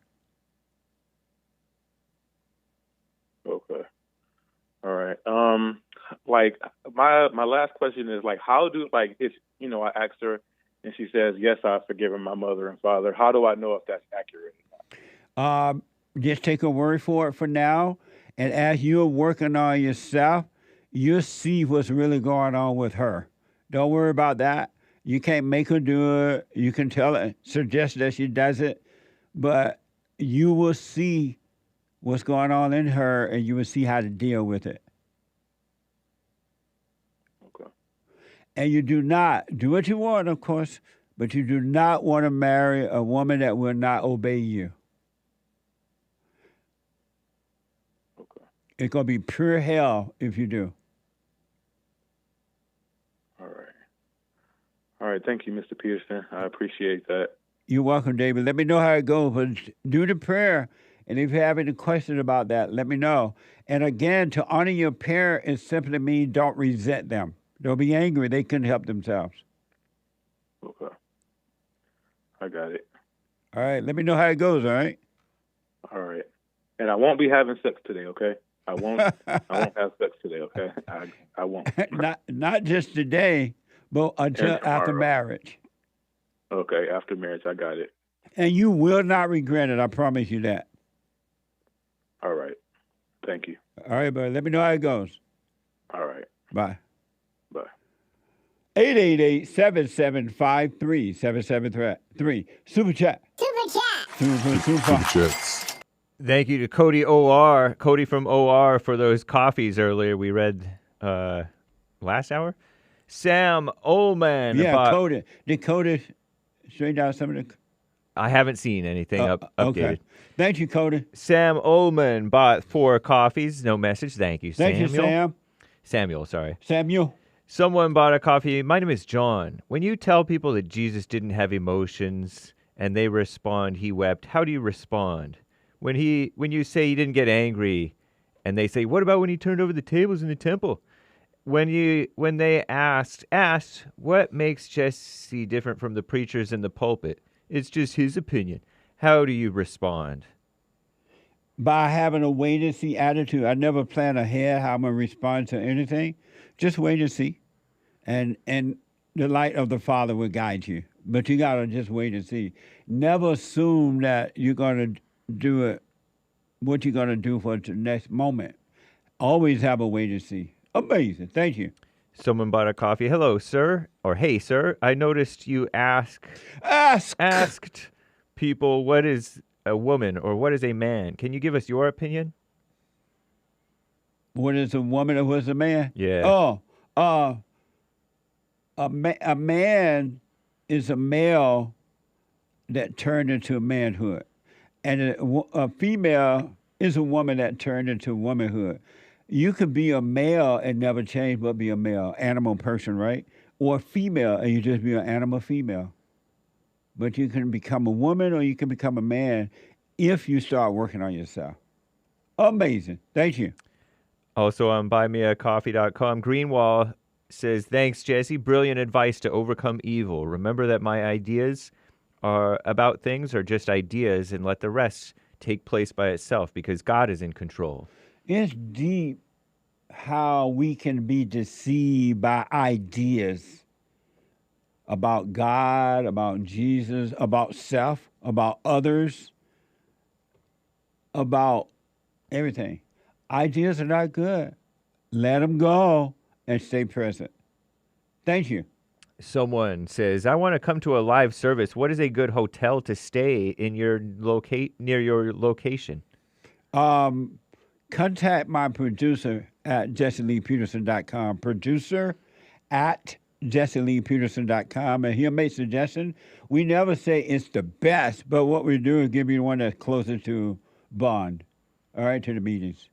Okay. All right. Like my last question is like, how do like if I asked her and she says yes, I've forgiven my mother and father. How do I know if that's accurate? Just take a word for it for now, and as you're working on yourself, you'll see what's really going on with her. Don't worry about that. You can't make her do it. You can tell her, suggest that she does it, but you will see what's going on in her, and you will see how to deal with it. Okay. And you do not do what you want, of course, but you do not want to marry a woman that will not obey you. Okay. It's going to be pure hell if you do. All right. Thank you, Mr. Peterson. I appreciate that. You're welcome, David. Let me know how it goes, but do the prayer. And if you have any questions about that, let me know. And again, to honor your parent is simply mean don't resent them. Don't be angry. They couldn't help themselves. Okay. I got it. All right. Let me know how it goes, all right? All right. And I won't be having sex today, okay? I won't have sex today, okay? I won't. Not just today, but until after marriage. Okay, after marriage, I got it. And you will not regret it. I promise you that. All right. Thank you. All right, buddy. Let me know how it goes. All right. Bye. Bye. 888-7753-7773. Super chat. Super Chats. Thank you to Cody from OR for those coffees earlier we read last hour. Sam Ullman. Yeah, Cody. Did Cody straighten out some of the... I haven't seen anything updated. Okay. Thank you, Cody. Sam Ullman bought 4 coffees. No message. Thank you, Samuel. Thank you, Sam. Samuel, sorry. Samuel. Someone bought a coffee. My name is John. When you tell people that Jesus didn't have emotions and they respond, he wept, how do you respond? When you say he didn't get angry and they say, what about when he turned over the tables in the temple? When they asked, what makes Jesse different from the preachers in the pulpit? It's just his opinion. How do you respond? By having a wait-and-see attitude. I never plan ahead how I'm going to respond to anything. Just wait and see. And the light of the Father will guide you. But you got to just wait and see. Never assume that you're going to do it, what you're going to do for the next moment. Always have a wait and see. Amazing. Thank you. Someone bought a coffee. Hello, sir. Or hey, sir. I noticed you asked people what is a woman or what is a man. Can you give us your opinion? What is a woman or what is a man? Yeah. A man is a male that turned into manhood. And a female is a woman that turned into womanhood. You could be a male and never change but be a male, animal person, right? Or female and you just be an animal female. But you can become a woman or you can become a man if you start working on yourself. Amazing. Thank you. Also on buymeacoffee.com, Greenwall says, thanks, Jesse. Brilliant advice to overcome evil. Remember that my ideas about things are just ideas and let the rest take place by itself because God is in control. It's deep how we can be deceived by ideas about God, about Jesus, about self, about others, about everything. Ideas are not good. Let them go and stay present. Thank you. Someone says, I want to come to a live service. What is a good hotel to stay in your near your location? Contact my producer at jesseleepeterson.com. Producer at JesseLeePeterson.com, and he'll make suggestions. We never say it's the best, but what we do is give you one that's closer to Bond, all right, to the meetings.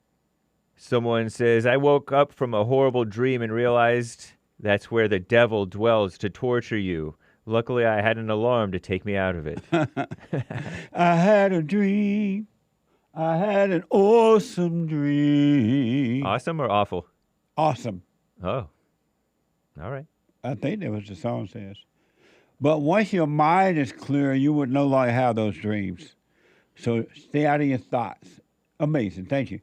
Someone says, I woke up from a horrible dream and realized that's where the devil dwells to torture you. Luckily, I had an alarm to take me out of it. I had a dream. I had an awesome dream. Awesome or awful? Awesome. Oh, all right. I think that was the song says. But once your mind is clear, you would no longer have those dreams. So stay out of your thoughts. Amazing. Thank you.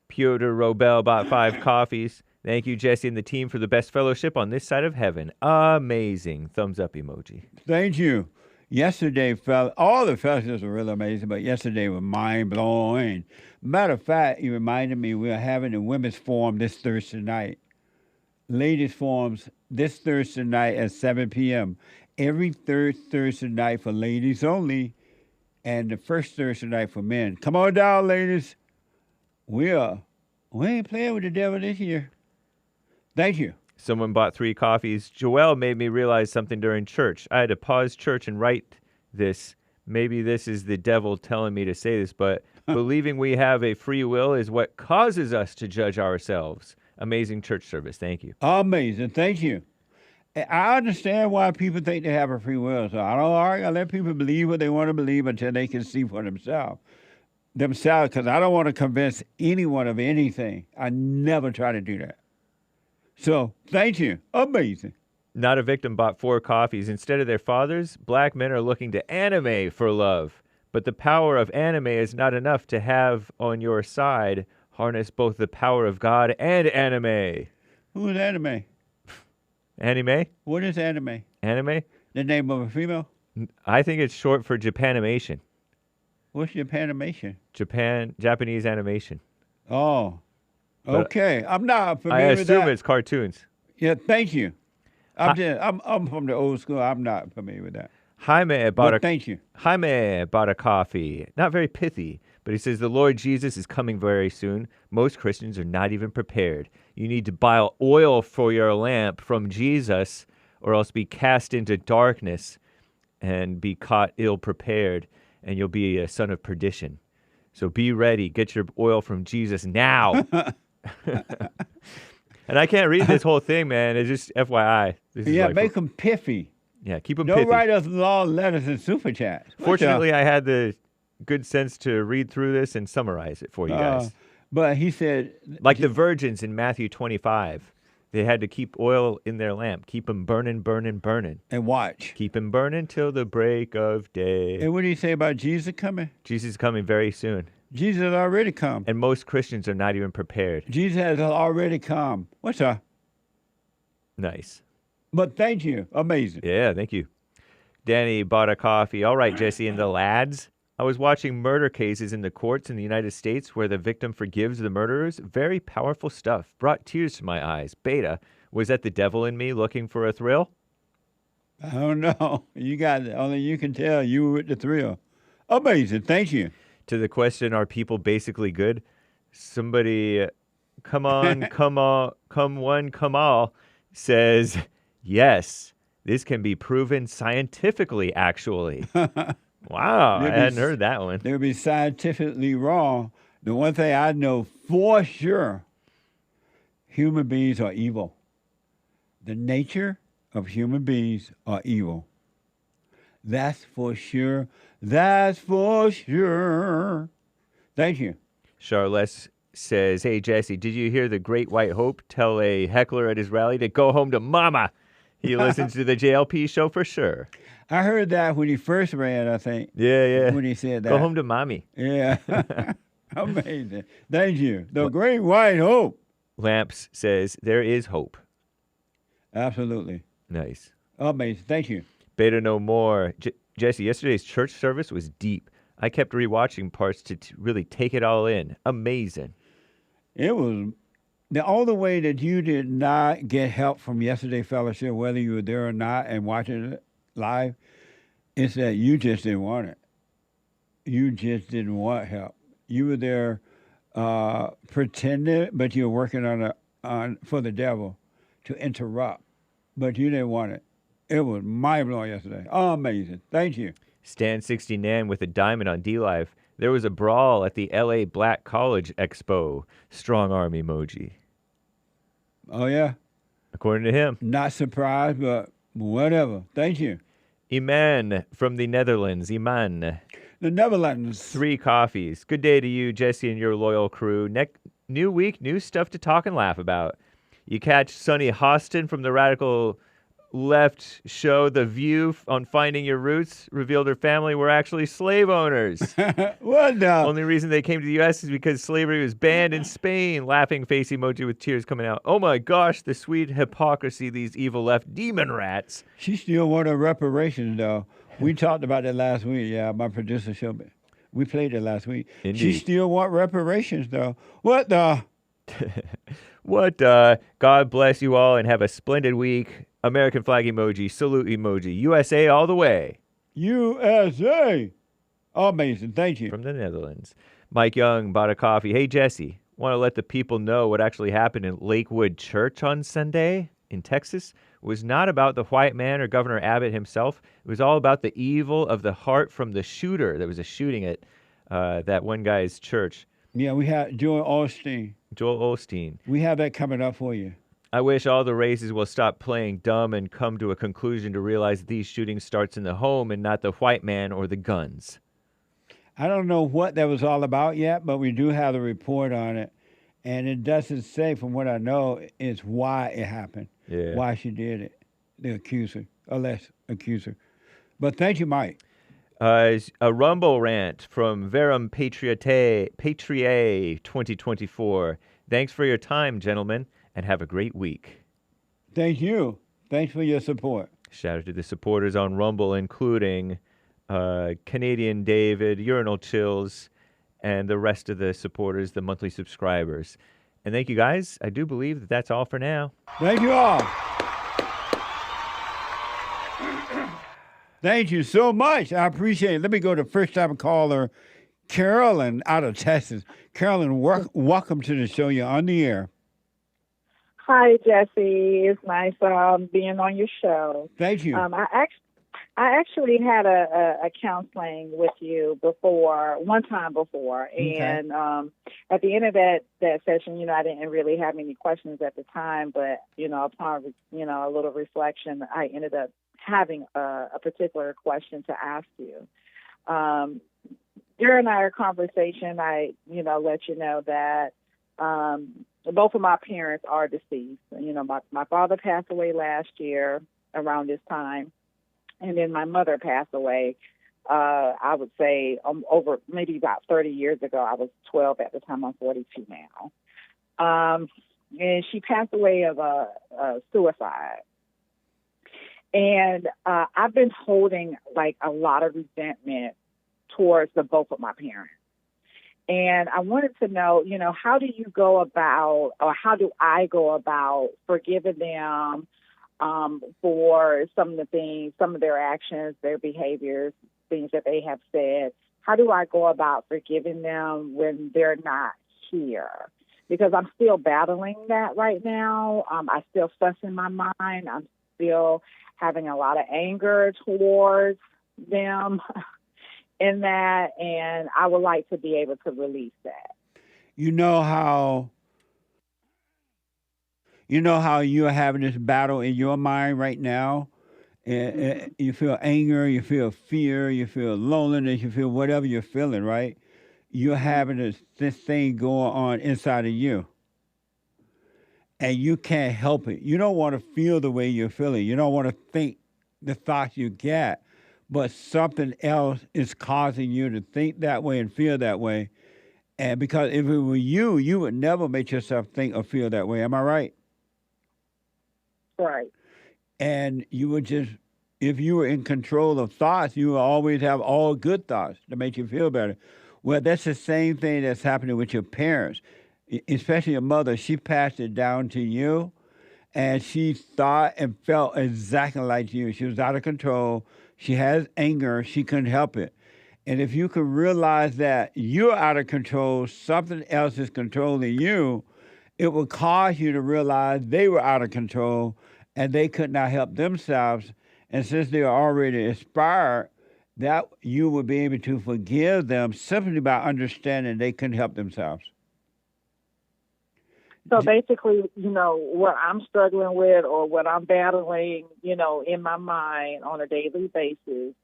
Piotr Robel bought 5 coffees. Thank you, Jesse and the team, for the best fellowship on this side of heaven. Amazing. Thumbs up emoji. Thank you. Yesterday, all the fellowships were really amazing, but yesterday was mind-blowing. Matter of fact, you reminded me we are having a women's forum this Thursday night. Ladies' forums this Thursday night at 7 p.m. Every third Thursday night for ladies only, and the first Thursday night for men. Come on down, ladies. We ain't playing with the devil this year. Thank you. Someone bought 3 coffees. Joelle made me realize something during church. I had to pause church and write this. Maybe this is the devil telling me to say this, but believing we have a free will is what causes us to judge ourselves. Amazing church service. Thank you. Amazing. Thank you. I understand why people think they have a free will, so I don't argue. I let people believe what they want to believe until they can see for themselves, because I don't want to convince anyone of anything. I never try to do that. So, thank you. Amazing. Not a Victim bought 4 coffees. Instead of their fathers, black men are looking to anime for love. But the power of anime is not enough to have on your side. Harness both the power of God and anime. Who is anime? Anime? What is anime? Anime? The name of a female? I think it's short for Japanimation. What's Japanimation? Japanese animation. Oh, okay. I'm not familiar with that. I assume it's cartoons. Yeah, thank you. I'm from the old school. I'm not familiar with that. Thank you. Jaime bought a coffee. Not very pithy, but he says the Lord Jesus is coming very soon. Most Christians are not even prepared. You need to buy oil for your lamp from Jesus, or else be cast into darkness and be caught ill-prepared, and you'll be a son of perdition. So be ready. Get your oil from Jesus now. And I can't read this whole thing, man. It's just FYI. Make them pithy. Yeah, keep them pithy. Don't write us long letters and super chats. Fortunately, I had the good sense to read through this and summarize it for you guys. But he said... Like the virgins in Matthew 25. They had to keep oil in their lamp. Keep them burning, burning, burning. And watch. Keep them burning till the break of day. And what did he say about Jesus coming? Jesus is coming very soon. Jesus has already come. And most Christians are not even prepared. Jesus has already come. What's up? Nice. But thank you. Amazing. Yeah, thank you. Danny bought a coffee. All right, Jesse and the lads. I was watching murder cases in the courts in the United States where the victim forgives the murderers. Very powerful stuff. Brought tears to my eyes. Beta, was that the devil in me looking for a thrill? I don't know. You got it. Only you can tell you were with the thrill. Amazing. Thank you. To the question, are people basically good? Somebody, come on, come one, come all, says, yes, this can be proven scientifically, actually. Wow, I hadn't heard that one. They would be scientifically wrong. The one thing I know for sure, human beings are evil. The nature of human beings are evil. That's for sure. That's for sure. Thank you. Charles says, hey, Jesse, did you hear the Great White Hope tell a heckler at his rally to go home to mama? He listens to the JLP show for sure. I heard that when he first ran, I think. Yeah. When he said that. Go home to mommy. Yeah. Amazing. Thank you. The Great White Hope. Lamps says, there is hope. Absolutely. Nice. Amazing. Thank you. Beta no more. Jesse, yesterday's church service was deep. I kept rewatching parts to really take it all in. Amazing. It was the only way that you did not get help from yesterday's fellowship, whether you were there or not and watching it live, is that you just didn't want it. You just didn't want help. You were there pretending, but you were working on for the devil to interrupt but you didn't want it. It was mind-blowing yesterday. Amazing. Thank you. Stan69 with a diamond on D-Live. There was a brawl at the LA Black College Expo. Strong arm emoji. Oh, yeah? According to him. Not surprised, but whatever. Thank you. Iman from the Netherlands. Iman. The Netherlands. 3 coffees. Good day to you, Jesse, and your loyal crew. New week, new stuff to talk and laugh about. You catch Sonny Hostin from the Radical Left show The View on Finding Your Roots, revealed her family were actually slave owners. What the? Only reason they came to the U.S. is because slavery was banned in Spain. Laughing face emoji with tears coming out. Oh my gosh, the sweet hypocrisy, these evil left demon rats. She still wanted reparations, though. We talked about that last week. Yeah, my producer showed me. We played it last week. Indeed. She still want reparations, though. What the? What? God bless you all and have a splendid week. American flag emoji, salute emoji, USA all the way. USA. Amazing. Thank you. From the Netherlands. Mike Young bought a coffee. Hey, Jesse, want to let the people know what actually happened in Lakewood Church on Sunday in Texas? It was not about the white man or Governor Abbott himself. It was all about the evil of the heart from the shooter. There was a shooting at that one guy's church. Yeah, we have Joel Osteen. Joel Osteen. We have that coming up for you. I wish all the races will stop playing dumb and come to a conclusion to realize that these shootings starts in the home and not the white man or the guns. I don't know what that was all about yet, but we do have a report on it. And it doesn't say, from what I know, is why it happened, why she did it, the accuser, alleged accuser. But thank you, Mike. A Rumble rant from Verum Patriae 2024. Thanks for your time, gentlemen, and have a great week. Thank you. Thanks for your support. Shout out to the supporters on Rumble, including Canadian David, Urinal Chills, and the rest of the supporters, the monthly subscribers. And thank you, guys. I do believe that that's all for now. Thank you all. Thank you so much. I appreciate it. Let me go to first-time caller, Carolyn out of Texas. Carolyn, welcome to the show. You're on the air. Hi, Jesse. It's nice being on your show. Thank you. I actually had a counseling with you one time before, Okay. and at the end of that session, I didn't really have any questions at the time, but upon a little reflection, I ended up having a particular question to ask you. During our conversation, I let you know that both of my parents are deceased. My father passed away last year around this time. And then my mother passed away, I would say, over maybe about 30 years ago. I was 12 at the time. I'm 42 now. And she passed away of suicide. And I've been holding, a lot of resentment towards both of my parents. And I wanted to know, how do you go about, or how do I go about forgiving them for some of the things, some of their actions, their behaviors, things that they have said? How do I go about forgiving them when they're not here? Because I'm still battling that right now. I still fuss in my mind. I'm still having a lot of anger towards them in that, and I would like to be able to release that. You know how you're having this battle in your mind right now? And you feel anger, you feel fear, you feel loneliness, you feel whatever you're feeling, right? You're having this thing going on inside of you. And you can't help it. You don't want to feel the way you're feeling. You don't want to think the thoughts you get. But something else is causing you to think that way and feel that way. And because if it were you, you would never make yourself think or feel that way. Am I right? Right. And you would just, if you were in control of thoughts, you would always have all good thoughts to make you feel better. Well, that's the same thing that's happening with your parents, especially your mother. She passed it down to you, and she thought and felt exactly like you. She was out of control. She has anger. She couldn't help it. And if you could realize that you're out of control, something else is controlling you, it will cause you to realize they were out of control, and they could not help themselves. And since they are already expired, that you would be able to forgive them simply by understanding they couldn't help themselves. So basically, what I'm struggling with or what I'm battling, in my mind on a daily basis,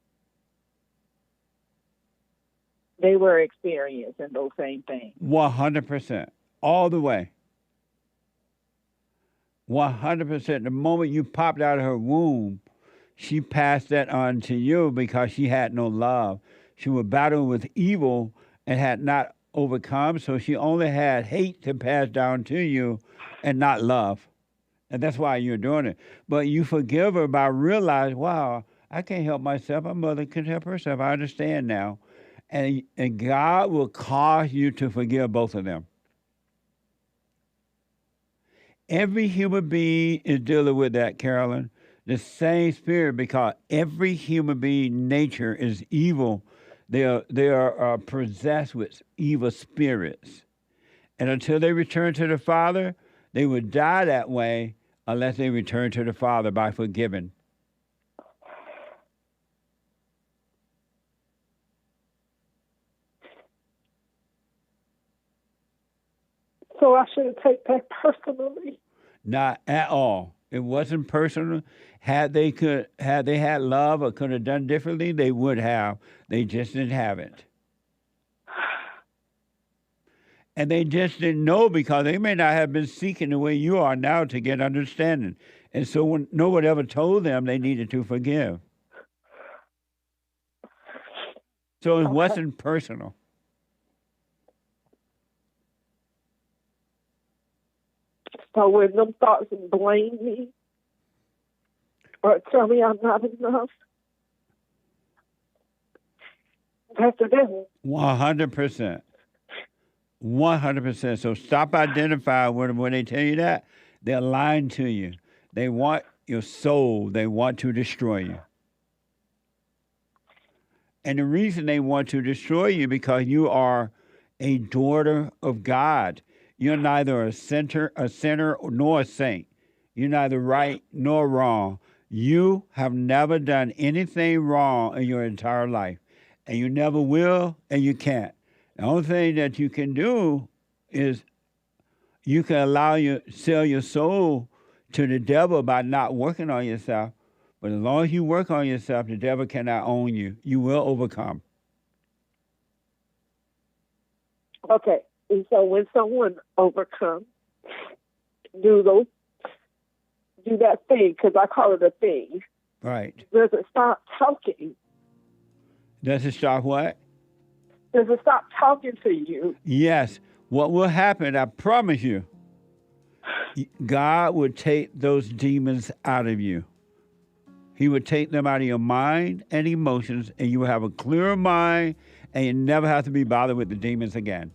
they were experiencing those same things. 100%. All the way. 100%. The moment you popped out of her womb, she passed that on to you because she had no love. She was battling with evil and had not overcome, so she only had hate to pass down to you and not love. And that's why you're doing it. But you forgive her by realizing, wow, I can't help myself. My mother couldn't help herself. I understand now. And God will cause you to forgive both of them. Every human being is dealing with that, Carolyn. The same spirit, because every human being nature is evil. They are possessed with evil spirits. And until they return to the Father, they would die that way unless they return to the Father by forgiving. So I shouldn't take that personally. Not at all. It wasn't personal. Had they had love or could have done differently, they would have. They just didn't have it. And they just didn't know because they may not have been seeking the way you are now to get understanding. And so when no one ever told them they needed to forgive. So it wasn't personal. So when them thoughts blame me or tell me I'm not enough, that's the devil. 100%. 100%. So stop identifying when they tell you that. They're lying to you. They want your soul. They want to destroy you. And the reason they want to destroy you because you are a daughter of God. You're neither a sinner nor a saint. You're neither right nor wrong. You have never done anything wrong in your entire life. And you never will, and you can't. The only thing that you can do is you can sell your soul to the devil by not working on yourself. But as long as you work on yourself, the devil cannot own you. You will overcome. Okay. And so when someone overcomes, do that thing, because I call it a thing. Right. Does it stop talking? Does it stop what? Does it stop talking to you? Yes. What will happen, I promise you, God would take those demons out of you. He would take them out of your mind and emotions, and you will have a clearer mind, and you never have to be bothered with the demons again.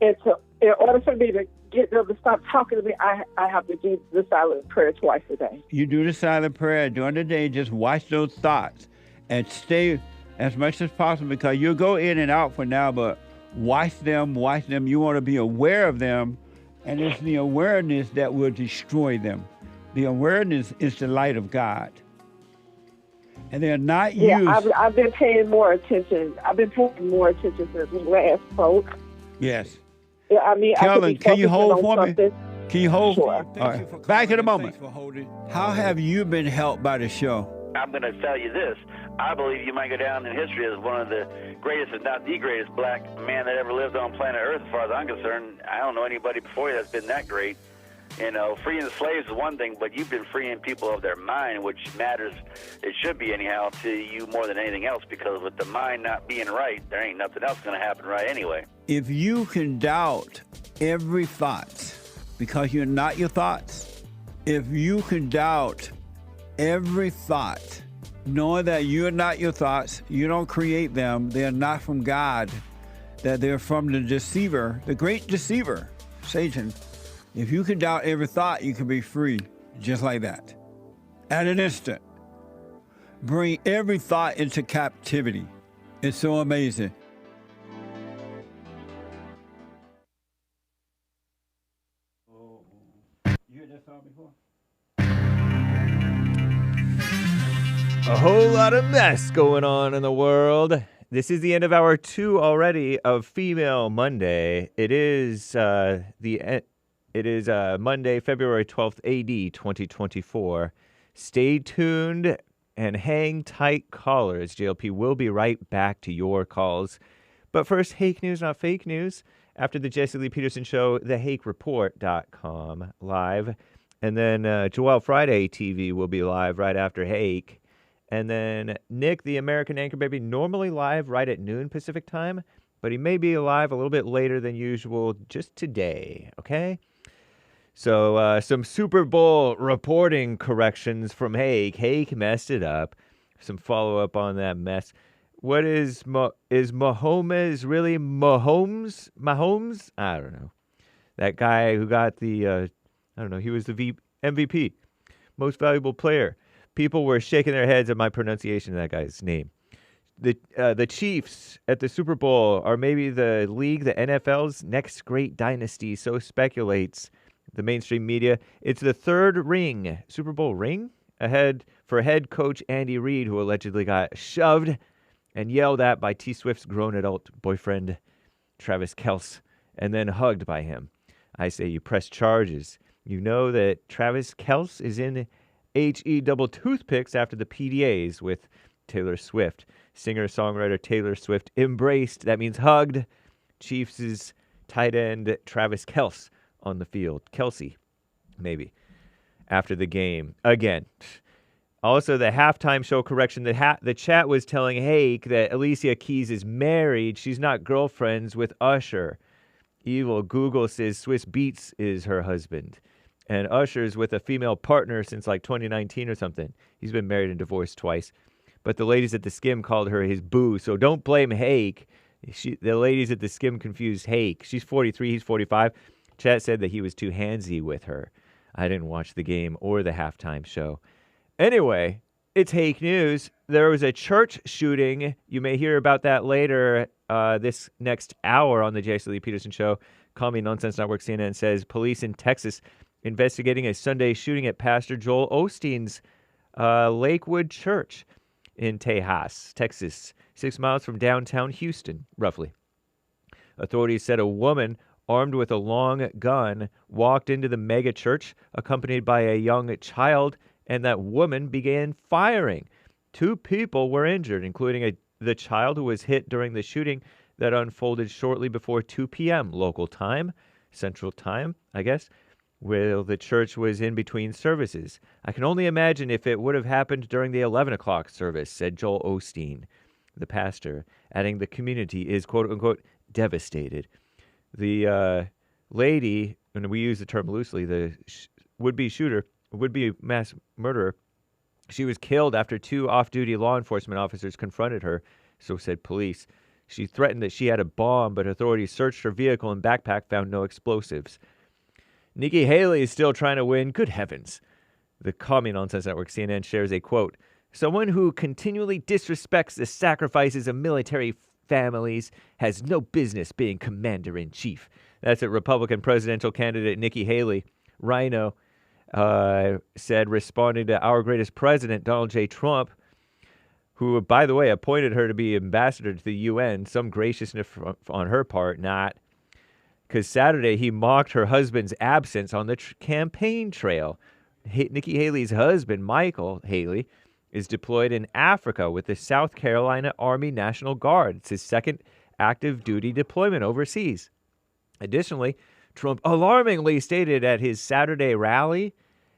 And so in order for me to get them to stop talking to me, I have to do the silent prayer twice a day. You do the silent prayer during the day. Just watch those thoughts and stay as much as possible because you'll go in and out for now, but watch them. You want to be aware of them, and it's the awareness that will destroy them. The awareness is the light of God. And they're not used. Yeah, I've been paying more attention. Since we last spoke. Yes. Yeah, I mean, Carolyn, can you hold for me? Can you hold Sure. for me? All right. Back in a moment. How have you been helped by the show? I'm going to tell you this. I believe you might go down in history as one of the greatest, if not the greatest, black man that ever lived on planet Earth, as far as I'm concerned. I don't know anybody before you that's been that great. You know, freeing the slaves is one thing, but you've been freeing people of their mind, which matters, it should be anyhow, to you more than anything else, because with the mind not being right, there ain't nothing else going to happen right anyway. If you can doubt every thought because you're not your thoughts, if you can doubt every thought, knowing that you're not your thoughts, you don't create them, they're not from God, that they're from the deceiver, the great deceiver, Satan. If you can doubt every thought, you can be free, just like that. At an instant. Bring every thought into captivity. It's so amazing. You heard that song before? lot of mess going on in the world. This is the end of hour 2 already of Female Monday. It is Monday, February 12th, AD 2024. Stay tuned and hang tight, callers. JLP will be right back to your calls. But first, Hake News, not fake news. After the Jesse Lee Peterson Show, thehakereport.com live. And then Joel Friday TV will be live right after Hake. And then Nick, the American Anchor Baby, normally live right at noon Pacific time, but he may be live a little bit later than usual just today, okay? So some Super Bowl reporting corrections from Hake. Hake messed it up. Some follow-up on that mess. What is Mahomes really Mahomes? Mahomes? I don't know. That guy who got the, I don't know, he was the MVP, most valuable player. People were shaking their heads at my pronunciation of that guy's name. The Chiefs at the Super Bowl are maybe the league, the NFL's next great dynasty, so speculates the mainstream media. It's the third ring, Super Bowl ring, ahead for head coach Andy Reid, who allegedly got shoved and yelled at by T Swift's grown adult boyfriend, Travis Kelce, and then hugged by him. I say you press charges. You know that Travis Kelce is in HE double toothpicks after the PDAs with Taylor Swift. Singer-songwriter Taylor Swift embraced, that means hugged, Chiefs' tight end Travis Kelce on the field. Kelce, maybe, after the game. Again. Also, the halftime show correction. The chat was telling Hake that Alicia Keys is married. She's not girlfriends with Usher. Evil Google says Swiss Beats is her husband. And Usher's with a female partner since like 2019 or something. He's been married and divorced twice. But the ladies at the Skim called her his boo. So don't blame Hake. The ladies at the Skim confused Hake. She's 43, he's 45. Chat said that he was too handsy with her. I didn't watch the game or the halftime show. Anyway, it's Hake News. There was a church shooting. You may hear about that later this next hour on the Jesse Lee Peterson Show. Call Me Nonsense Network CNN says police in Texas investigating a Sunday shooting at Pastor Joel Osteen's Lakewood Church in Tejas, Texas, 6 miles from downtown Houston, roughly. Authorities said a woman armed with a long gun walked into the mega church accompanied by a young child, and that woman began firing. 2 people were injured, including the child who was hit during the shooting that unfolded shortly before 2 p.m. local time, Central Time, I guess, where the church was in between services. I can only imagine if it would have happened during the 11 o'clock service, said Joel Osteen, the pastor, adding the community is, quote-unquote, devastated. The lady, and we use the term loosely, the would-be shooter, would-be mass murderer, she was killed after 2 off-duty law enforcement officers confronted her, so said police. She threatened that she had a bomb, but authorities searched her vehicle and backpack, found no explosives. Nikki Haley is still trying to win. Good heavens. The Call Me Nonsense Network, CNN, shares a quote. Someone who continually disrespects the sacrifices of military families has no business being commander-in-chief. That's a Republican presidential candidate Nikki Haley. Rhino said, responding to our greatest president, Donald J. Trump, who, by the way, appointed her to be ambassador to the UN. Some graciousness on her part, not. Because Saturday he mocked her husband's absence on the campaign trail. Nikki Haley's husband, Michael Haley, is deployed in Africa with the South Carolina Army National Guard. It's his second active duty deployment overseas. Additionally, Trump alarmingly stated at his Saturday rally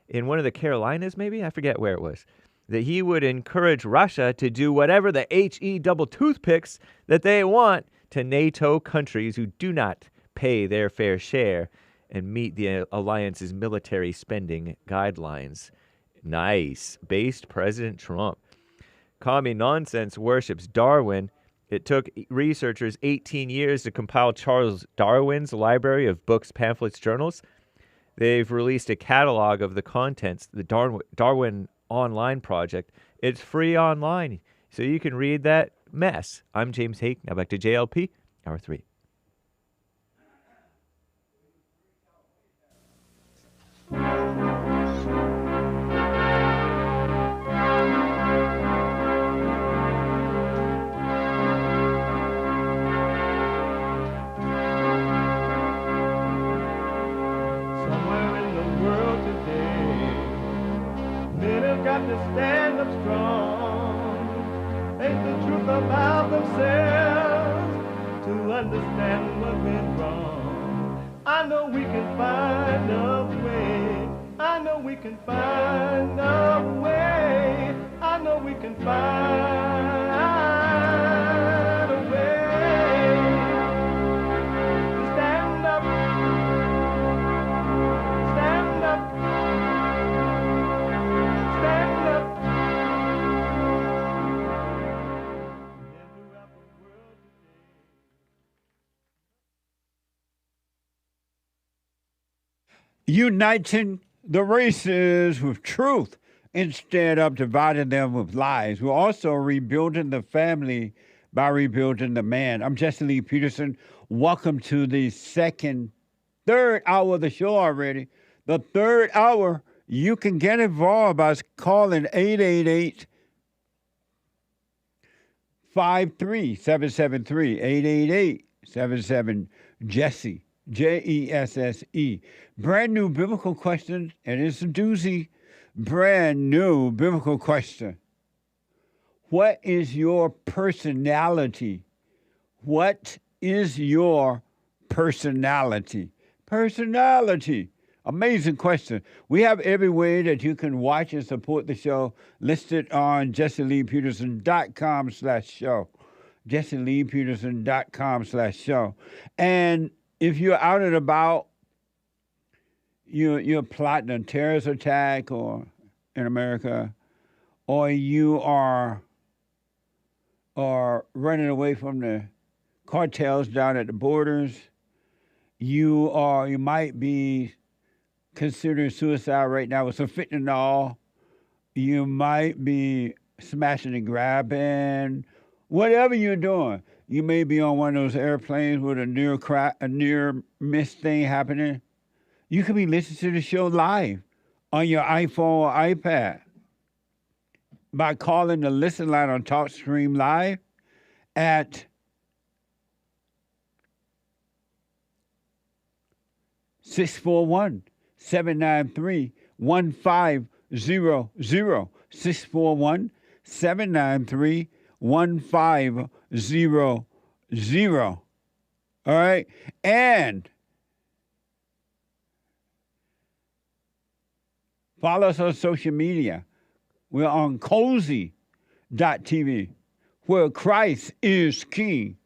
in one of the Carolinas, maybe? I forget where it was, that he would encourage Russia to do whatever the HE double toothpicks that they want to NATO countries who do not pay their fair share and meet the alliance's military spending guidelines. Nice. Based President Trump. Call Me Nonsense worships Darwin. It took researchers 18 years to compile Charles Darwin's library of books, pamphlets, journals. They've released a catalog of the contents, the Darwin Online Project. It's free online, so you can read that mess. I'm James Hake. Now back to JLP, Hour 3. about themselves to understand what went wrong. I know we can find a way. I know we can find a way. I know we can find a way to stand up, stand up, stand up. Uniting the races with truth instead of dividing them with lies. We're also rebuilding the family by rebuilding the man. I'm Jesse Lee Peterson. Welcome to the third hour of the show already. The third hour, you can get involved by calling 888-53-773, 888-77-JESSE. JESSE. Brand new biblical question, and it's a doozy. Brand new biblical question. What is your personality? What is your personality? Personality. Amazing question. We have every way that you can watch and support the show listed on JesseLeePeterson.com/show. JesseLeePeterson.com/show. And if you're out and about, you're plotting a terrorist attack or in America, or you are running away from the cartels down at the borders, you might be considering suicide right now with some fentanyl, you might be smashing and grabbing, whatever you're doing. You may be on one of those airplanes with a near miss thing happening. You could be listening to the show live on your iPhone or iPad by calling the listen line on TalkStream Live at 641-793-1500. 641-793-1500. All right? And follow us on social media. We're on cozy.tv, where Christ is King.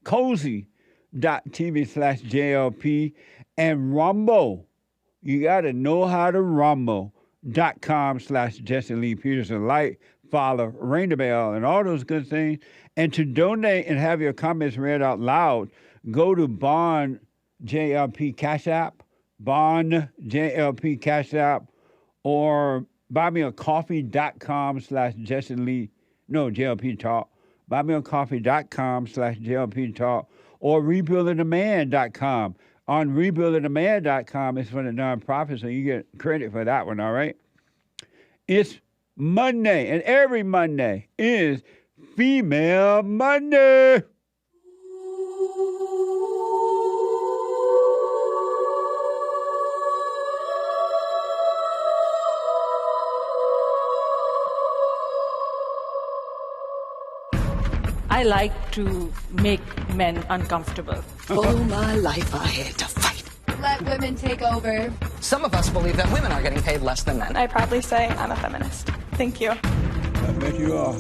Cozy.tv/JLP and Rumble. You got to know how to rumble.com/Jesse Lee Peterson. Like, follow, ring the bell, and all those good things. And to donate and have your comments read out loud, go to Bond JLP Cash App, Bond JLP Cash App, or buymeacoffee.com/Jesse Lee, JLP Talk, buymeacoffee.com/JLP Talk, or rebuildingtheman.com. On rebuildingtheman.com, it's for the nonprofit, so you get credit for that one, all right? It's Monday, and every Monday is Female Monday. I like to make men uncomfortable. All my life I had to fight. Let women take over. Some of us believe that women are getting paid less than men. I proudly say I'm a feminist. Thank you. I bet you are.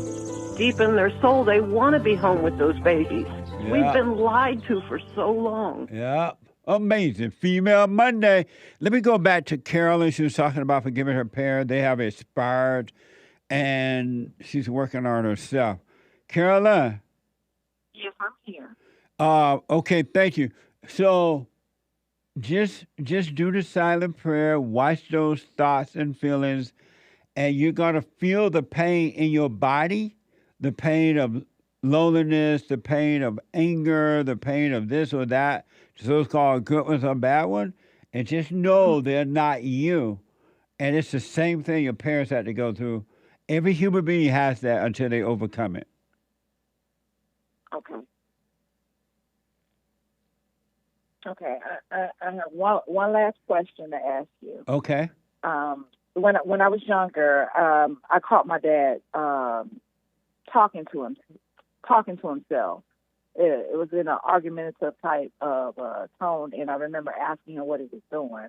Deep in their soul, they want to be home with those babies. Yeah. We've been lied to for so long. Yeah. Amazing. Female Monday. Let me go back to Carolyn. She was talking about forgiving her parents. They have expired, and she's working on herself. Carolyn. Yes, I'm here. Okay, thank you. So just do the silent prayer, watch those thoughts and feelings, and you're going to feel the pain in your body, the pain of loneliness, the pain of anger, the pain of this or that, so-called good ones or bad one, and just know they're not you. And it's the same thing your parents had to go through. Every human being has that until they overcome it. Okay. Okay. I have one last question to ask you. Okay. When I was younger, I caught my dad talking to talking to himself. It was in an argumentative type of tone, and I remember asking him what he was doing.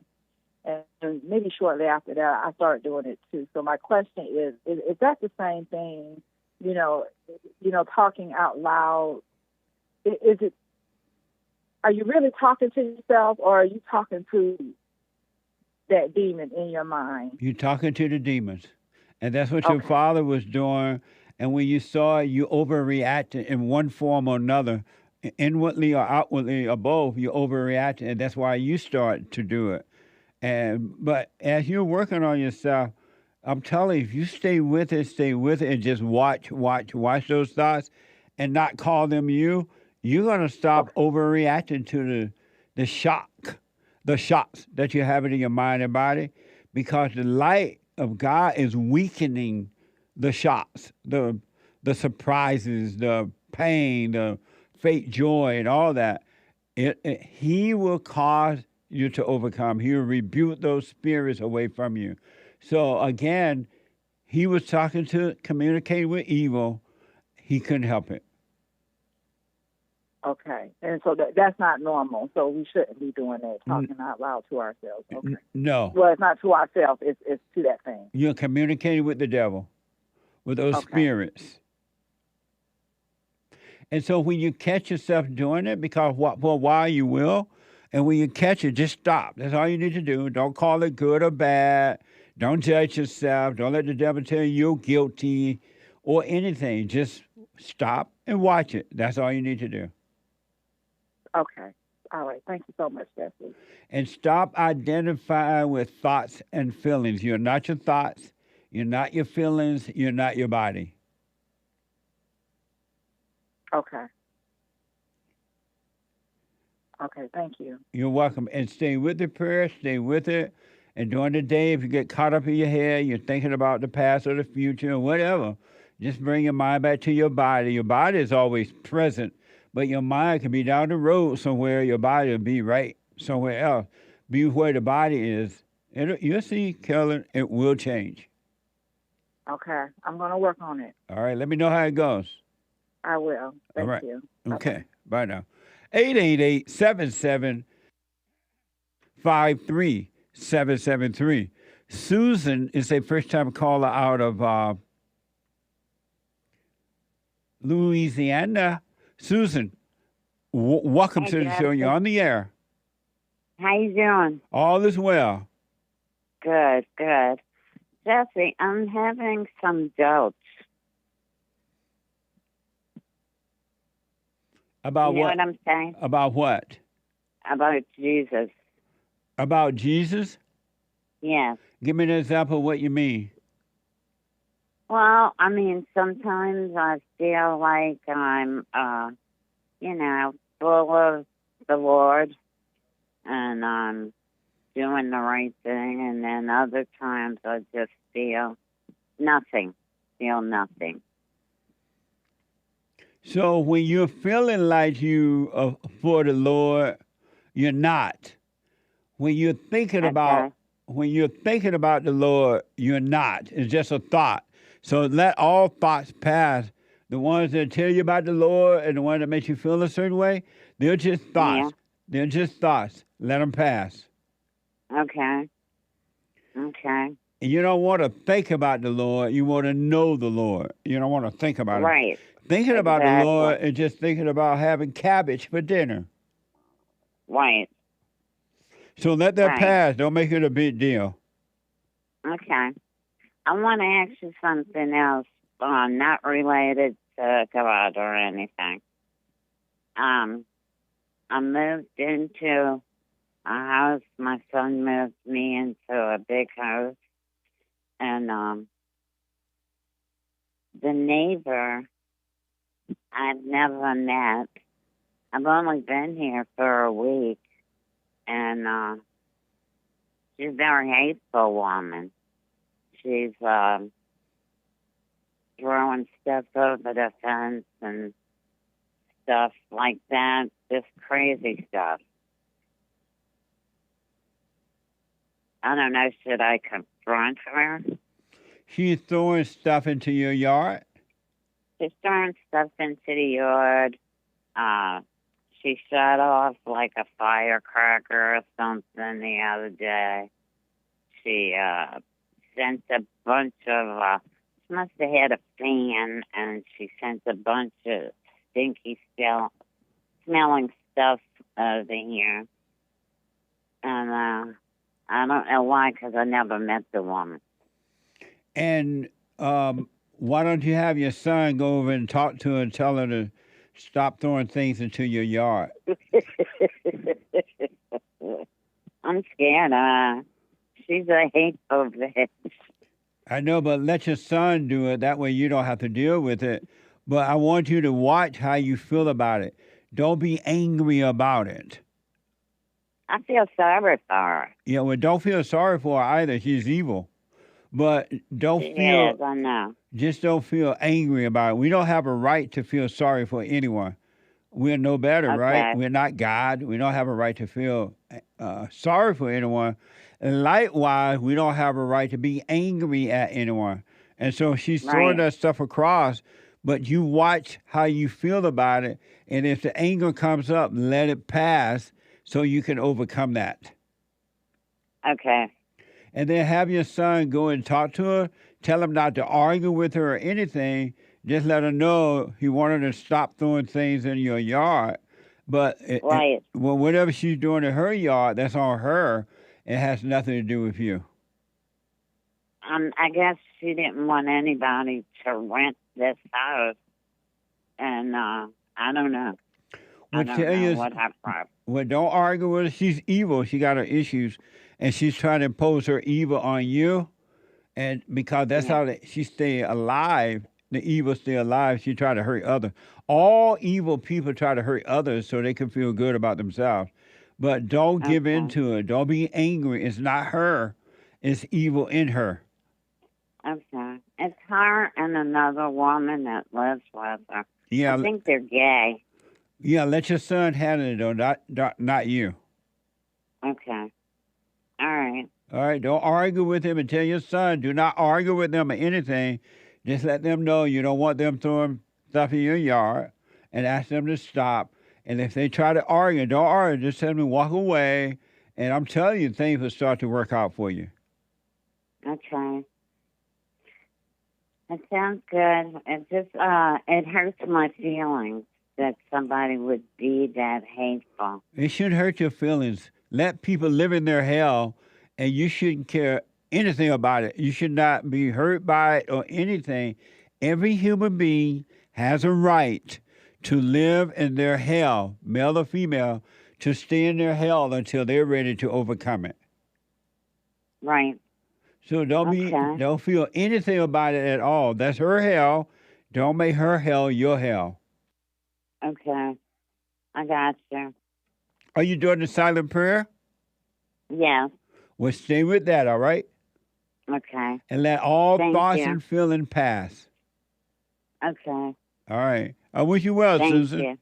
And maybe shortly after that, I started doing it too. So my question is that the same thing? You know, talking out loud. Is it? Are you really talking to yourself, or are you talking to that demon in your mind? You're talking to the demons. And that's what your father was doing. And when you saw it, you overreacted in one form or another, inwardly or outwardly or both, you overreacted. And that's why you started to do it. But as you're working on yourself, I'm telling you, if you stay with it, and just watch those thoughts and not call them you, you're going to stop overreacting to the shocks that you're having in your mind and body, because the light of God is weakening the shocks, the surprises, the pain, the fake joy, and all that. He will cause you to overcome. He will rebuke those spirits away from you. So again, he was communicating with evil. He couldn't help it. Okay, and so that's not normal. So we shouldn't be doing that, talking out loud to ourselves. Okay. No. Well, it's not to ourselves. It's to that thing. You're communicating with the devil, with those spirits. And so when you catch yourself doing it, because for a while you will, and when you catch it, just stop. That's all you need to do. Don't call it good or bad. Don't judge yourself. Don't let the devil tell you you're guilty or anything. Just stop and watch it. That's all you need to do. Okay. All right. Thank you so much, Jesse. And stop identifying with thoughts and feelings. You're not your thoughts. You're not your feelings. You're not your body. Okay. Okay. Thank you. You're welcome. And stay with the prayer. Stay with it. And during the day, if you get caught up in your head, you're thinking about the past or the future or whatever, just bring your mind back to your body. Your body is always present, but your mind can be down the road somewhere. Your body will be right somewhere else. Be where the body is. You'll see, Kellen, it will change. Okay. I'm going to work on it. All right. Let me know how it goes. I will. Thank All right. you. Okay. Bye now. 888-77-53773. Susan is a first-time caller out of Louisiana. Susan, welcome to the show. You're on the air. How you doing? All is well. Good, good. Jesse, I'm having some doubts. About you know what? I'm saying? About what? About Jesus. About Jesus? Yes. Give me an example of what you mean. Well, I mean, sometimes I feel like I'm, full of the Lord and I'm doing the right thing. And then other times I just feel nothing. So when you're feeling like you are for the Lord, you're not. When you're thinking about the Lord, you're not. It's just a thought. So let all thoughts pass. The ones that tell you about the Lord and the ones that make you feel a certain way, they're just thoughts. Yeah. They're just thoughts. Let them pass. Okay. And you don't want to think about the Lord. You want to know the Lord. You don't want to think about it. Right. Thinking about the Lord is just thinking about having cabbage for dinner. Right. So let that pass. Don't make it a big deal. Okay. I want to ask you something else, not related to God or anything. I moved into a house. My son moved me into a big house. And the neighbor I've never met. I've only been here for a week. And she's a very hateful woman. She's throwing stuff over the fence and stuff like that. Just crazy stuff. I don't know, should I confront her? She's throwing stuff into your yard? she's throwing stuff into the yard. She shut off like a firecracker or something the other day. She sent a bunch of, she must have had a fan, and she sent a bunch of stinky smelling stuff over here. And I don't know why, because I never met the woman. And why don't you have your son go over and talk to her and tell her to stop throwing things into your yard? I'm scared. She's a hateful bitch. I know, but let your son do it. That way you don't have to deal with it. But I want you to watch how you feel about it. Don't be angry about it. I feel sorry for her. Yeah, well, don't feel sorry for her either. She's evil. But don't feel... Yes, I know. Just don't feel angry about it. We don't have a right to feel sorry for anyone. We're no better, right? We're not God. We don't have a right to feel sorry for anyone. And likewise, we don't have a right to be angry at anyone. And so she's throwing that stuff across, but you watch how you feel about it. And if the anger comes up, let it pass so you can overcome that. Okay. And then have your son go and talk to her. Tell him not to argue with her or anything. Just let her know he wanted to stop throwing things in your yard. But well, whatever she's doing in her yard, that's on her. It has nothing to do with you. I guess she didn't want anybody to rent this house. And I don't know. I don't know what her problem. Well, don't argue with her. She's evil. She got her issues. And she's trying to impose her evil on you. And because that's how she stay alive, the evil stay alive, she try to hurt others. All evil people try to hurt others so they can feel good about themselves. But don't give in to it. Don't be angry. It's not her. It's evil in her. Okay. It's her and another woman that lives with her. Yeah. I think they're gay. Yeah, let your son handle it, though, not you. Okay. All right. All right, don't argue with him and tell your son, do not argue with them or anything. Just let them know you don't want them throwing stuff in your yard and ask them to stop. And if they try to argue, don't argue. Just tell them to walk away. And I'm telling you, things will start to work out for you. Okay. That sounds good. It just, it hurts my feelings that somebody would be that hateful. It shouldn't hurt your feelings. Let people live in their hell, and you shouldn't care anything about it. You should not be hurt by it or anything. Every human being has a right to live in their hell, male or female, to stay in their hell until they're ready to overcome it. Right. So don't feel anything about it at all. That's her hell. Don't make her hell your hell. Okay. I got you. Are you doing the silent prayer? Yes. Well, stay with that, all right? Okay. And let all thoughts you. and feelings pass. Okay. All right. I wish you well, Susan. Thank you.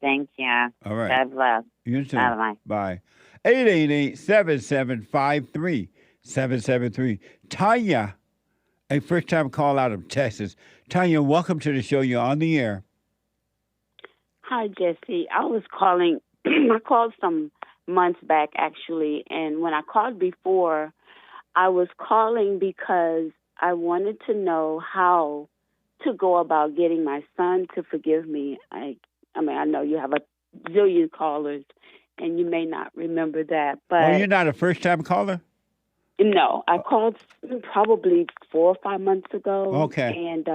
Thank you. All right. God bless. You too. Bye-bye. Bye. 888-775-3773. Tanya, a first-time call out of Texas. Tanya, welcome to the show. You're on the air. Hi, Jesse. I was calling. I called some months back, actually, and when I called before, I was calling because I wanted to know how to go about getting my son to forgive me. I mean, I know you have a zillion callers, and you may not remember that, but... Oh, you're not a first-time caller? No, I called probably 4 or 5 months ago. Okay. And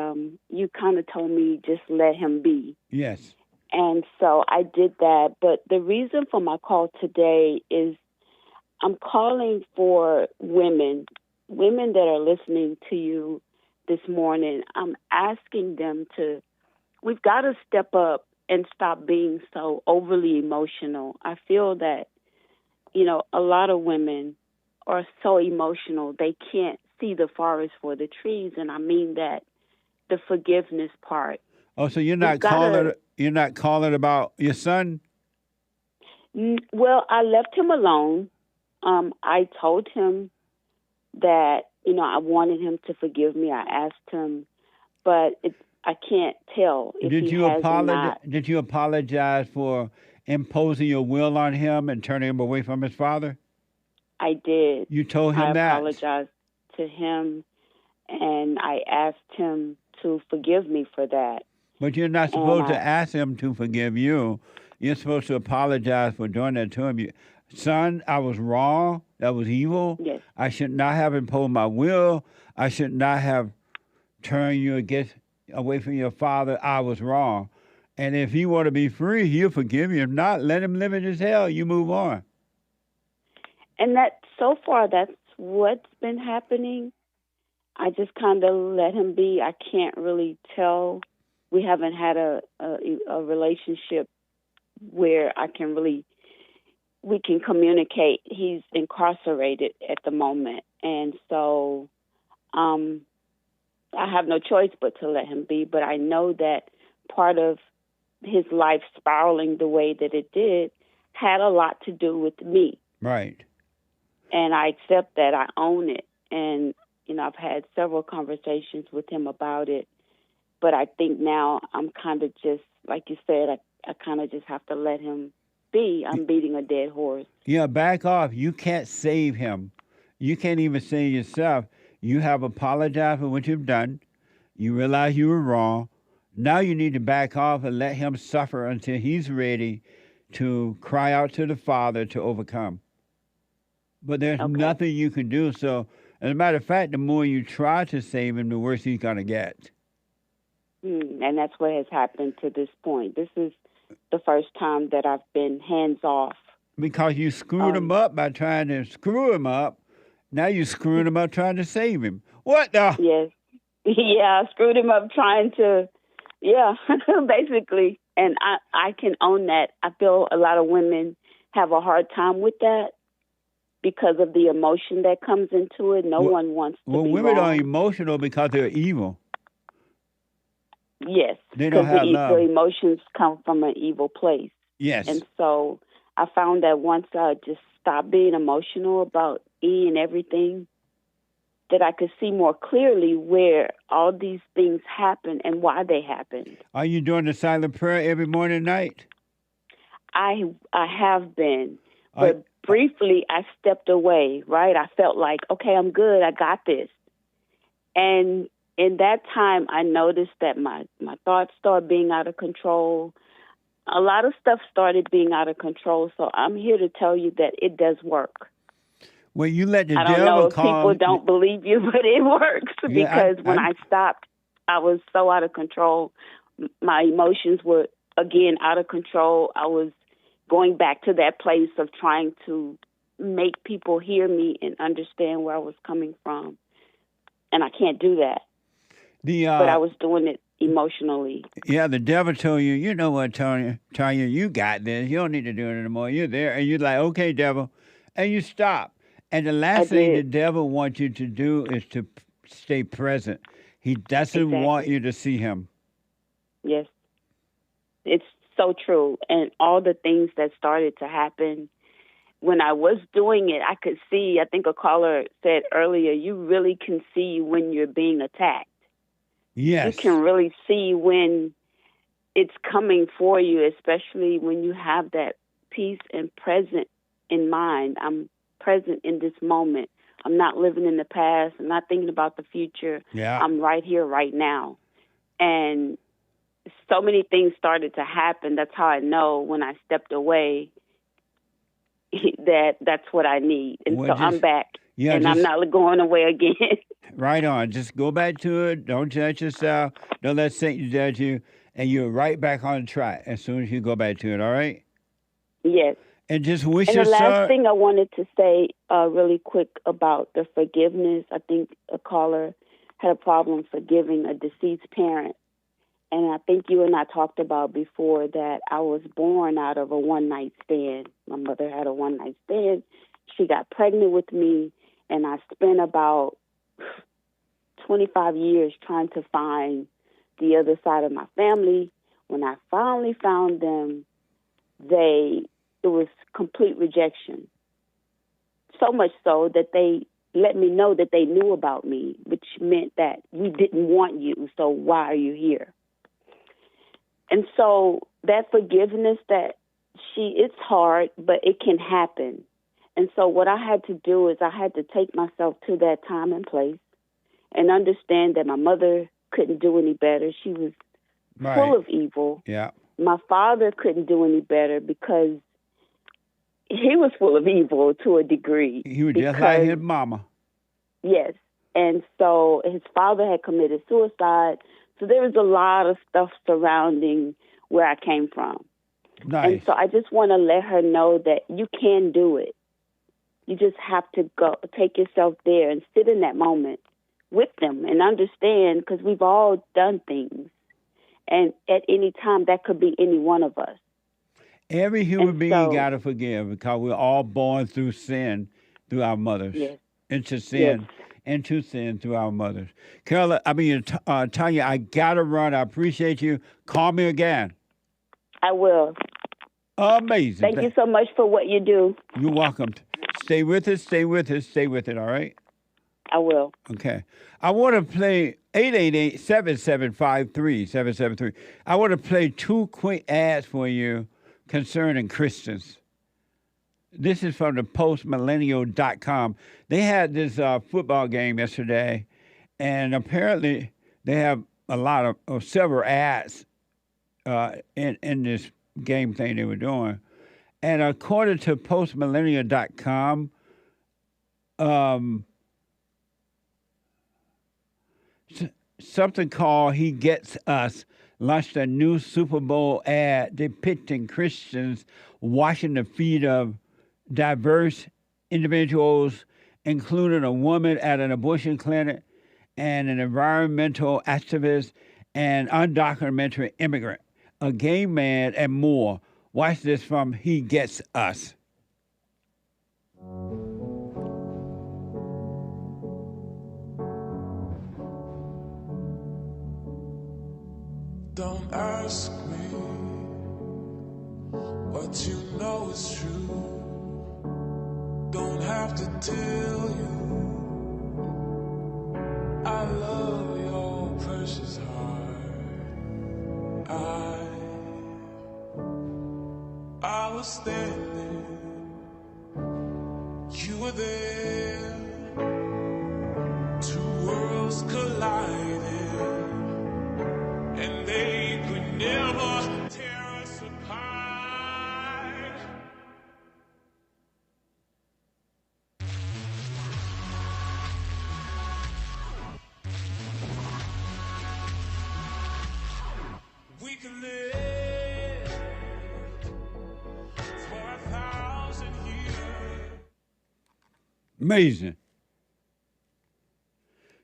you kind of told me just let him be. Yes. And so I did that. But the reason for my call today is I'm calling for women that are listening to you this morning. I'm asking them to, we've got to step up and stop being so overly emotional. I feel that, a lot of women are so emotional, they can't see the forest for the trees. And I mean that, the forgiveness part. Oh, so you're not calling about your son? Well, I left him alone. I told him that, I wanted him to forgive me. I asked him, but I can't tell if Did he you has or apologize? not. Did you apologize for imposing your will on him and turning him away from his father? I did. You told him I that. apologized to him, and I asked him to forgive me for that. But you're not And supposed to ask him to forgive you. You're supposed to apologize for doing that to him. Son, I was wrong. That was evil. Yes. I should not have imposed my will. I should not have turned you away from your father. I was wrong. And if you want to be free, he'll forgive you. If not, let him live in his hell. You move on. And that so far, that's what's been happening. I just kind of let him be. I can't really tell. We haven't had a relationship where we can communicate. He's incarcerated at the moment. And so I have no choice but to let him be. But I know that part of his life spiraling the way that it did had a lot to do with me. Right. And I accept that. I own it. And, I've had several conversations with him about it. But I think now I'm kind of just, like you said, I kind of just have to let him be. I'm beating a dead horse. Yeah, back off. You can't save him. You can't even save yourself. You have apologized for what you've done. You realize you were wrong. Now you need to back off and let him suffer until he's ready to cry out to the Father to overcome. But there's nothing you can do. So, as a matter of fact, the more you try to save him, the worse he's going to get. And that's what has happened to this point. This is the first time that I've been hands off. Because you screwed him up by trying to screw him up. Now you're screwing him up trying to save him. What the? Yes. Yeah, I screwed him up trying to, basically. And I can own that. I feel a lot of women have a hard time with that because of the emotion that comes into it. No one wants to be women wrong. are emotional because they're evil. Yes, They don't have love. the emotions come from an evil place. Yes. And so I found that once I just stopped being emotional about and everything, that I could see more clearly where all these things happen and why they happen. Are you doing the silent prayer every morning and night? I have been, but briefly I stepped away, right? I felt like, okay, I'm good, I got this. And in that time, I noticed that my thoughts started being out of control. A lot of stuff started being out of control, so I'm here to tell you that it does work. Well, you let the I devil don't know if calm. people don't believe you, but it works because when I stopped, I was so out of control. My emotions were, again, out of control. I was going back to that place of trying to make people hear me and understand where I was coming from. And I can't do that. But I was doing it emotionally. Yeah, the devil told you, you know what, Tanya, you got this. You don't need to do it anymore. You're there. And you're like, okay, devil. And you stop. And the last thing the devil wants you to do is to stay present. He doesn't want you to see him. Yes. It's so true. And all the things that started to happen, when I was doing it, I could see, I think a caller said earlier, you really can see when you're being attacked. Yes. You can really see when it's coming for you, especially when you have that peace and present in mind. I'm present in this moment. I'm not living in the past. I'm not thinking about the future. Yeah. I'm right here, right now. And so many things started to happen. That's how I know when I stepped away that's what I need. And so I'm back. And I'm not going away again. Right on. Just go back to it. Don't judge yourself. Don't let Satan judge you. And you're right back on track as soon as you go back to it, all right? Yes. And just wish and your the last son... thing I wanted to say really quick about the forgiveness, I think a caller had a problem forgiving a deceased parent. And I think you and I talked about before that I was born out of a one-night stand. My mother had a one-night stand. She got pregnant with me, and I spent about 25 years trying to find the other side of my family. When I finally found them, it was complete rejection. So much so that they let me know that they knew about me, which meant that we didn't want you, so why are you here? And so that forgiveness it's hard, but it can happen. And so what I had to do is I had to take myself to that time and place and understand that my mother couldn't do any better. She was full of evil. Yeah. My father couldn't do any better because he was full of evil to a degree. He was just like his mama. Yes. And so his father had committed suicide. So there was a lot of stuff surrounding where I came from. Nice. And so I just want to let her know that you can do it. You just have to go, take yourself there and sit in that moment with them and understand, because we've all done things. And at any time, that could be any one of us. Every human being got to forgive, because we're all born through sin through our mothers. Yes. Into sin. Yes. Into sin through our mothers. Tanya, I got to run. I appreciate you. Call me again. I will. Amazing. Thank you so much for what you do. You're welcome. Stay with us, stay with us, stay with it, all right? I will. Okay. I want to play 888-7753-773. I want to play 2 quick ads for you concerning Christians. This is from the postmillennial.com. They had this football game yesterday, and apparently they have a lot of several ads in this game thing they were doing. And according to postmillennial.com, something called He Gets Us launched a new Super Bowl ad depicting Christians washing the feet of diverse individuals, including a woman at an abortion clinic and an environmental activist and undocumented immigrant, a gay man, and more. Watch this from He Gets Us. Don't ask me what you know is true. Don't have to tell you I love your precious heart. I was standing, you were there, 2 worlds collided, and they could never tear us apart. We could live for 1,000 years. Amazing.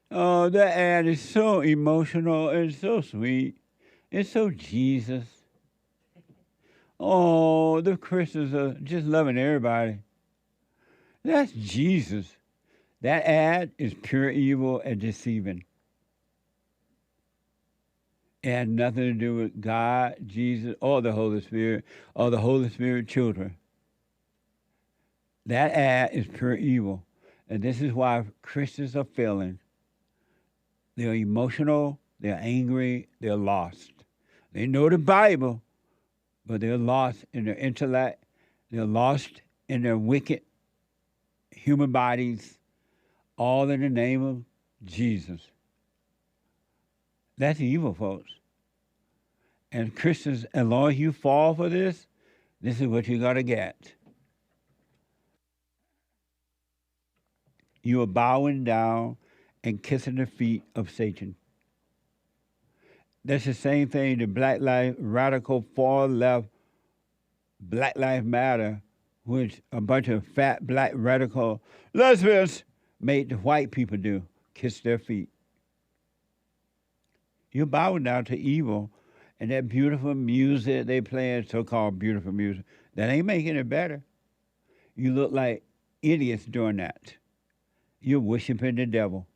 Oh, that ad is so emotional and so sweet. It's so Jesus. Oh, the Christians are just loving everybody. That's Jesus. That ad is pure evil and deceiving. It had nothing to do with God, Jesus, or the Holy Spirit, or the Holy Spirit children. That ad is pure evil. And this is why Christians are failing. They're emotional, they're angry, they're lost. They know the Bible, but they're lost in their intellect. They're lost in their wicked human bodies, all in the name of Jesus. That's evil, folks. And Christians, as long as you fall for this is what you got to get. You are bowing down and kissing the feet of Satan. That's the same thing the Black Lives Radical far left Black Lives Matter, which a bunch of fat black radical lesbians made the white people do, kiss their feet. You're bowing down to evil, and that beautiful music they playing, so-called beautiful music, that ain't making it better. You look like idiots doing that. You're worshiping the devil.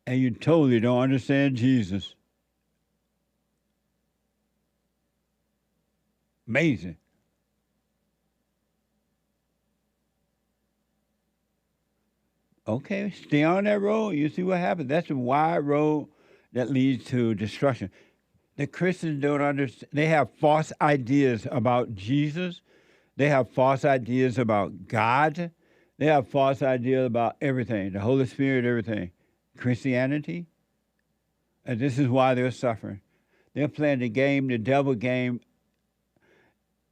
And you totally don't understand Jesus. Amazing. Okay, stay on that road. You see what happens. That's a wide road that leads to destruction. The Christians don't understand. They have false ideas about Jesus. They have false ideas about God. They have false ideas about everything, the Holy Spirit, everything. Christianity. And this is why they're suffering. They're playing the game, the devil game.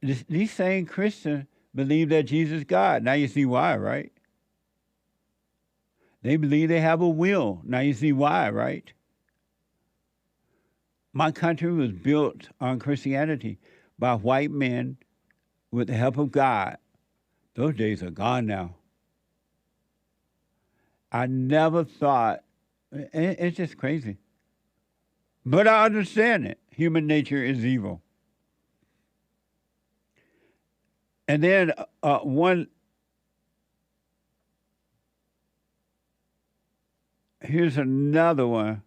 These same Christians believe that Jesus is God. Now you see why, right? They believe they have a will. Now you see why, right? My country was built on Christianity by white men with the help of God. Those days are gone now. I never thought, it's just crazy. But I understand it. Human nature is evil. And then here's another one.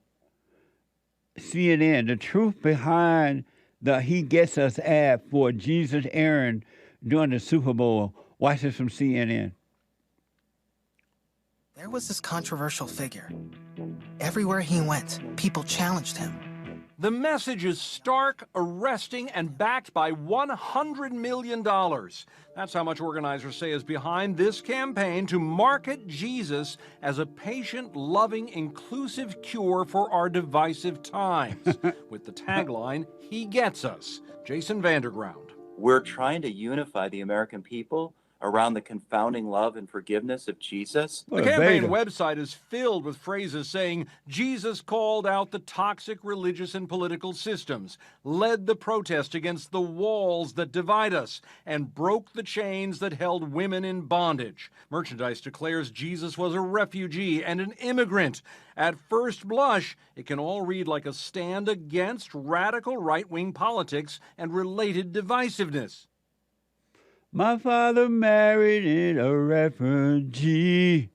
CNN, the truth behind the He Gets Us ad for Jesus Aaron during the Super Bowl. Watch this from CNN. There was this controversial figure. Everywhere he went, people challenged him. The message is stark, arresting, and backed by $100 million. That's how much organizers say is behind this campaign to market Jesus as a patient, loving, inclusive cure for our divisive times. With the tagline, He Gets Us. Jason Vanderground. We're trying to unify the American people around the confounding love and forgiveness of Jesus. The campaign website is filled with phrases saying Jesus called out the toxic religious and political systems, led the protest against the walls that divide us, and broke the chains that held women in bondage. Merchandise declares Jesus was a refugee and an immigrant. At first blush, it can all read like a stand against radical right-wing politics and related divisiveness. My father married a refugee.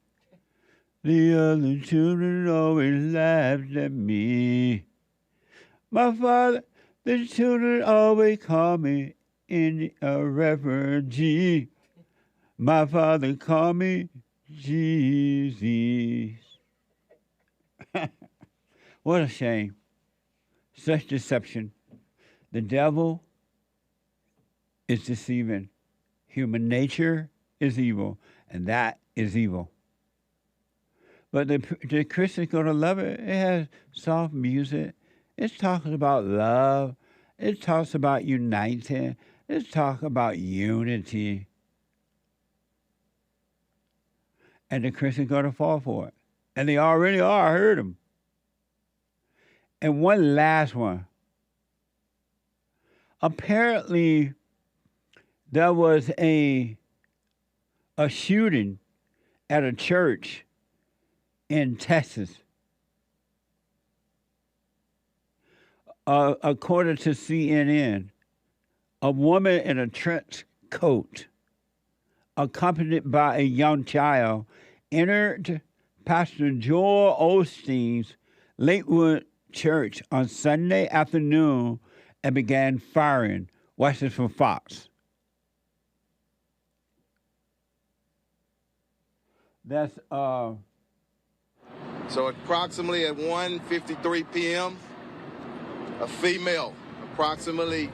The other children always laughed at me. The children always call me a refugee. My father called me Jesus. What a shame. Such deception. The devil is deceiving. Human nature is evil, and that is evil. But the Christian's going to love it. It has soft music. It talks about love. It talks about uniting. It talks about unity. And the Christian's going to fall for it. And they already are. I heard them. And one last one. Apparently, there was a shooting at a church in Texas. According to CNN, a woman in a trench coat, accompanied by a young child, entered Pastor Joel Ostend's Lakewood Church on Sunday afternoon and began firing. Watch this from Fox. That's So approximately at 1:53 p.m., a female, approximately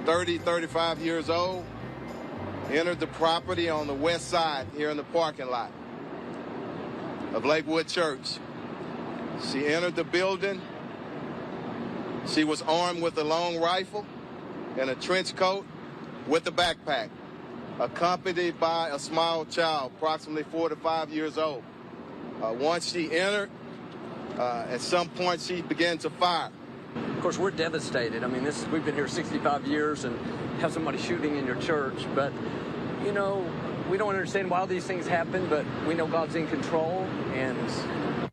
35 years old, entered the property on the west side here in the parking lot of Lakewood Church. She entered the building. She was armed with a long rifle and a trench coat with a backpack, accompanied by a small child, approximately 4 to 5 years old. Once she entered, at some point she began to fire. Of course, we're devastated. I mean, we've been here 65 years and have somebody shooting in your church. But, you know, we don't understand why these things happen, but we know God's in control. And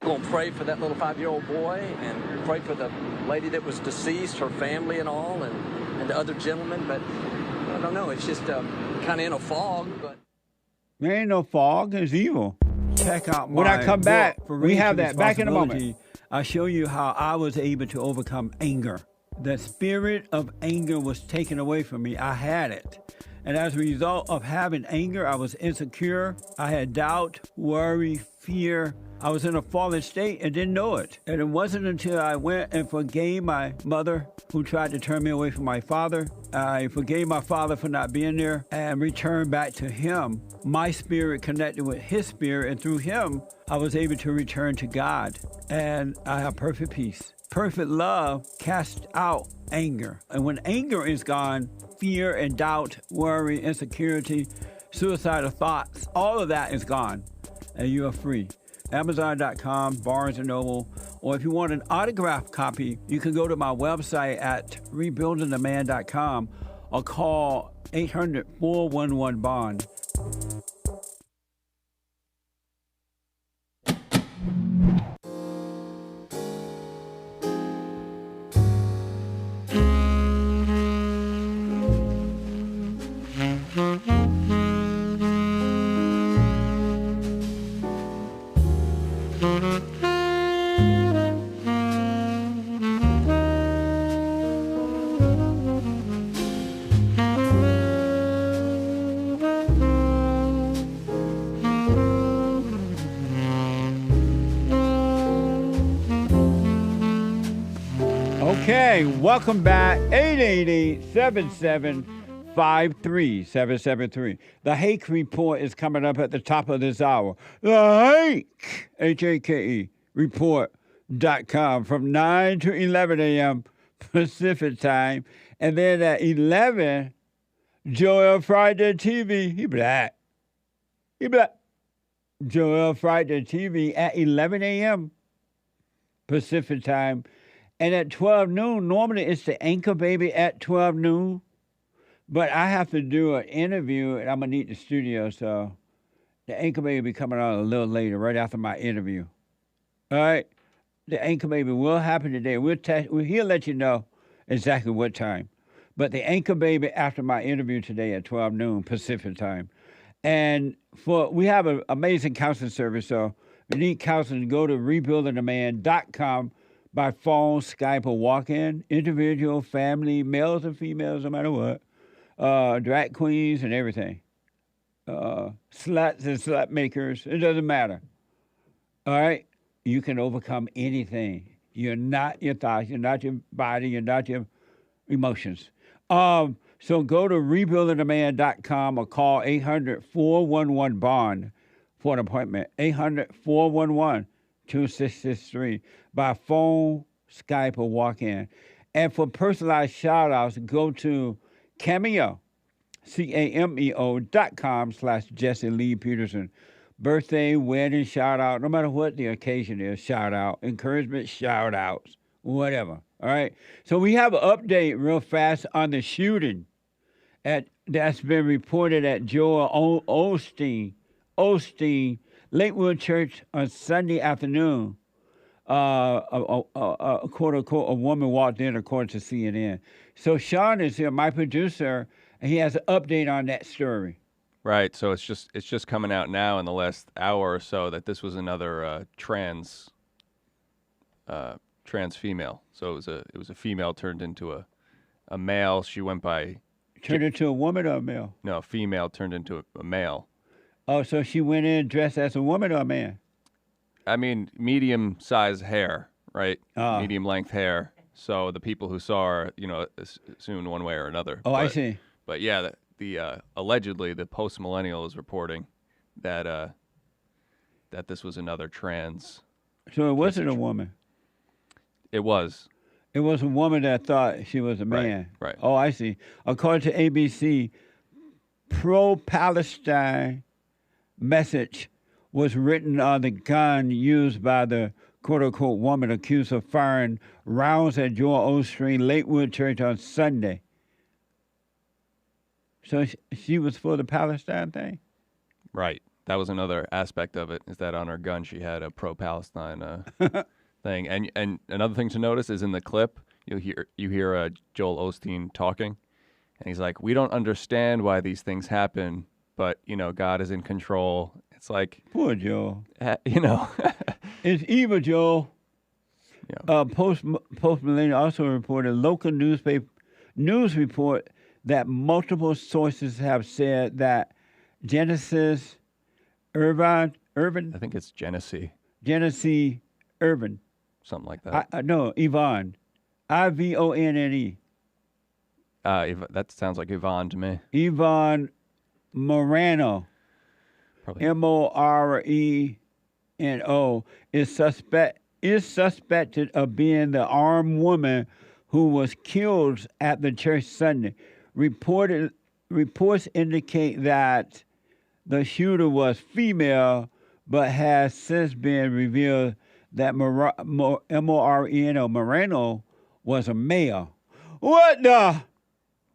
we're going to pray for that little 5-year-old boy and pray for the lady that was deceased, her family and all, and the other gentleman. But I don't know. It's just kind of in a fog. But there ain't no fog. It's evil. Check out when I come back, for we have that back in a moment. responsibility. I'll show you how I was able to overcome anger. The spirit of anger was taken away from me. I had it. And as a result of having anger, I was insecure. I had doubt, worry, fear. I was in a fallen state and didn't know it. And it wasn't until I went and forgave my mother who tried to turn me away from my father. I forgave my father for not being there and returned back to him. My spirit connected with his spirit, and through him, I was able to return to God. And I have perfect peace. Perfect love casts out anger. And when anger is gone, fear and doubt, worry, insecurity, suicidal thoughts, all of that is gone. And you are free. Amazon.com, Barnes & Noble, or if you want an autographed copy, you can go to my website at rebuildingtheman.com or call 800-411-BOND. Okay, welcome back. 888-7753-773. The Hake Report is coming up at the top of this hour. The Hake, H-A-K-E, report.com from 9 to 11 a.m. Pacific time. And then at 11, Joel Friday TV. He black. Joel Friday TV at 11 a.m. Pacific time. And at 12 noon, normally it's the Anchor Baby at 12 noon. But I have to do an interview, and I'm going to need the studio, so the Anchor Baby will be coming on a little later, right after my interview. All right? The Anchor Baby will happen today. He'll let you know exactly what time. But the Anchor Baby after my interview today at 12 noon Pacific time. And we have an amazing counseling service, so if you need counseling, go to rebuildingtheman.com. by phone, Skype, or walk-in, individual, family, males and females, no matter what, drag queens and everything, sluts and slut makers, it doesn't matter. All right? You can overcome anything. You're not your thoughts, you're not your body, you're not your emotions. So go to rebuildingtheman.com or call 800-411-BOND for an appointment, 800-411-2663. By phone, Skype, or walk-in. And for personalized shout-outs, go to Cameo, CAMEO.com/Jesse Lee Peterson. Birthday, wedding, shout-out, no matter what the occasion is, shout-out, encouragement, shout-outs, whatever. All right? So we have an update real fast on the shooting that's been reported at Joel Ostend, Lakewood Church on Sunday afternoon. Quote-unquote, a woman walked in, according to CNN. So Sean is here, my producer, and he has an update on that story. Right. So it's just coming out now in the last hour or so that this was another trans female. So it was a female turned into a male. She went by turned into a woman or a male? No, female turned into a male. Oh, so she went in dressed as a woman or a man? I mean, medium-sized hair, right? Medium-length hair. So the people who saw her, assumed one way or another. Oh, I see. But yeah, allegedly the post-millennial is reporting that this was another trans. So it wasn't a woman. It was. It was a woman that thought she was a man. Right. Oh, I see. According to ABC, pro-Palestine message was written on the gun used by the quote-unquote woman accused of firing rounds at Joel Ostend Lakewood Church on Sunday. So she was for the Palestine thing? Right. That was another aspect of it, is that on her gun she had a pro-Palestine thing. And another thing to notice is in the clip, you hear Joel Ostend talking, and he's like, "We don't understand why these things happen, but, God is in control." It's like, poor Joel. It's evil, Joel. Yeah. Post Millennial also reported local news report that multiple sources have said that Genesis Irvin? I think it's Genesee. Genesee Irvin. Something like that. No, Yvonne. Ivonne. That sounds like Yvonne to me. Yvonne Moreno. Probably. Moreno is suspected of being the armed woman who was killed at the church Sunday. Reports indicate that the shooter was female, but has since been revealed that Moreno was a male. What the?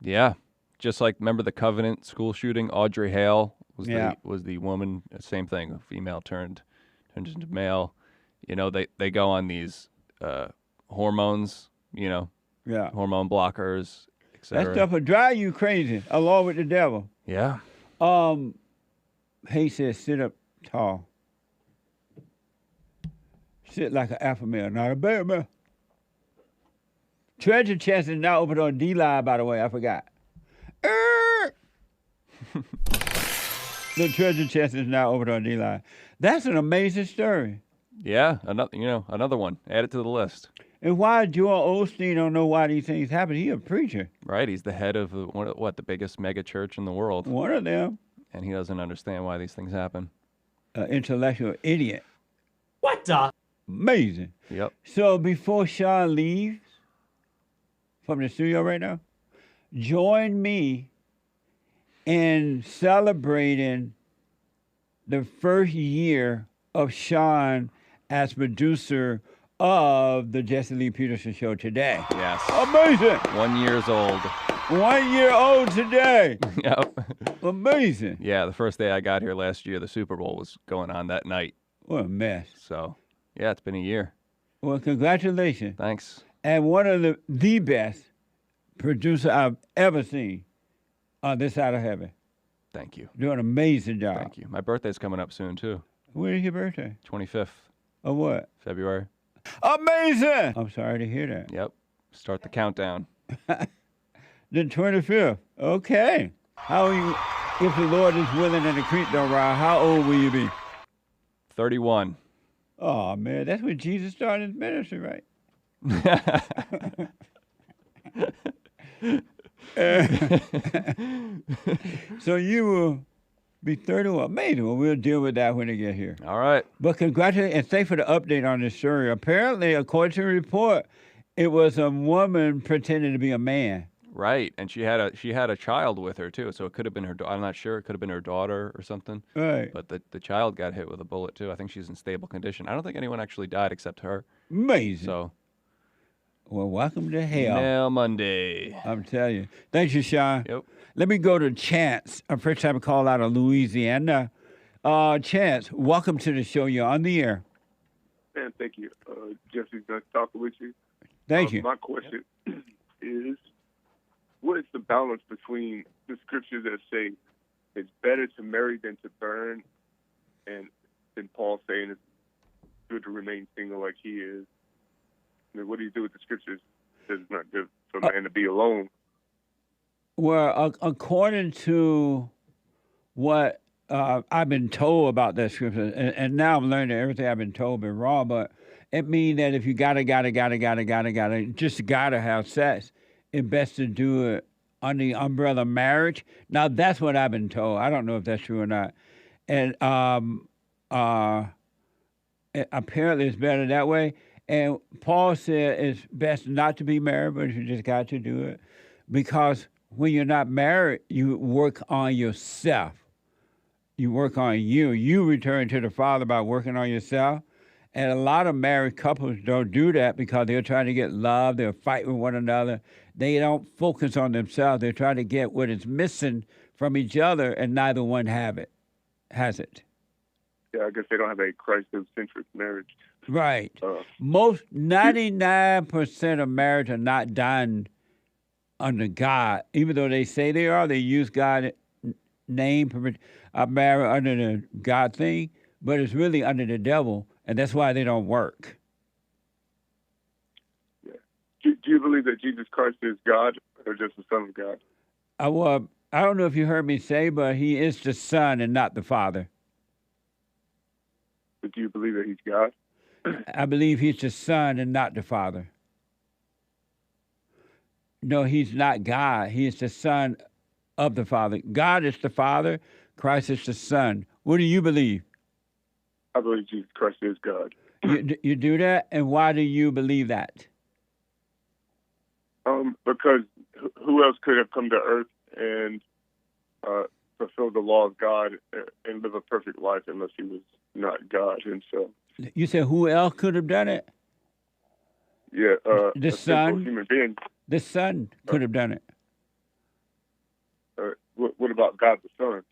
Yeah, just like remember the Covenant school shooting? Audrey Hale was Yeah. the woman. Same thing, a female turned into male. You know, they go on these hormones. You know, Yeah. hormone blockers, etc. That stuff will drive you crazy, along with the devil. Yeah. Hake says, sit up tall. Sit like an alpha male, not a beta male. Treasure chest is now open on D-Live, by the way. I forgot. The treasure chest is now open on D-Live. That's an amazing story. Yeah, another one. Add it to the list. And why Joel Osteen don't know why these things happen? He's a preacher. Right, he's the head of the biggest mega church in the world. One of them. And he doesn't understand why these things happen. Intellectual idiot. What the? Amazing. Yep. So before Sean leaves from the studio right now, join me in celebrating the first year of Sean as producer of the Jesse Lee Peterson Show today. Yes. Amazing. 1 year old. 1 year old today. Yep. Amazing. Yeah, the first day I got here last year, the Super Bowl was going on that night. What a mess. So, yeah, it's been a year. Well, congratulations. Thanks. And one of the best producer I've ever seen on this side of heaven. Thank you. Doing an amazing job. Thank you. My birthday's coming up soon, too. When is your birthday? 25th. Of what? February. Amazing! I'm sorry to hear that. Yep. Start the countdown. The 25th. Okay. How are you, if the Lord is willing and the creek don't rise, how old will you be? 31. Oh, man, that's when Jesus started his ministry, right? So you will be 31. Amazing. Well, we'll deal with that when they get here. All right. But congratulations, and thanks for the update on this story. Apparently, according to the report, it was a woman pretending to be a man. Right, and she had a child with her too, so it could have been her. I'm not sure. It could have been her daughter or something. Right. But the child got hit with a bullet too. I think she's in stable condition. I don't think anyone actually died except her. Amazing. So. Well, welcome to hell. Email Monday. I'm telling you. Thank you, Sean. Yep. Let me go to Chance, our first time call out of Louisiana. Chance, welcome to the show. You're on the air. Man, thank you. Jesse's nice talking with you. Thank you. My question is, what is the balance between the scriptures that say it's better to marry than to burn, and then Paul saying it's good to remain single like he is? I mean, what do you do with the scriptures that it's not good for a man to be alone? Well, according to what I've been told about that scripture, and now I'm learning that everything I've been told been wrong, but it means that if you gotta have sex, it's best to do it under the umbrella of marriage. Now, that's what I've been told. I don't know if that's true or not. And apparently it's better that way. And Paul said it's best not to be married, but you just got to do it. Because when you're not married, you work on yourself. You work on you. You return to the Father by working on yourself. And a lot of married couples don't do that because they're trying to get love. They're fighting with one another. They don't focus on themselves. They're trying to get what is missing from each other, and neither one has it. Yeah, I guess they don't have a Christ-centric marriage. Right. Most 99% of marriage are not done under God. Even though they say they are, they use God's name, married under the God thing, but it's really under the devil. And that's why they don't work. Yeah. Do you believe that Jesus Christ is God or just the Son of God? I don't know if you heard me say, but he is the Son and not the Father. But do you believe that he's God? I believe he's the Son and not the Father. No, he's not God. He is the Son of the Father. God is the Father. Christ is the Son. What do you believe? I believe Jesus Christ is God. You do that? And why do you believe that? Because who else could have come to earth and fulfill the law of God and live a perfect life unless he was not God himself? You said who else could have done it? Yeah, the a Son. simple human being. The Son could have done it. What about God the Son?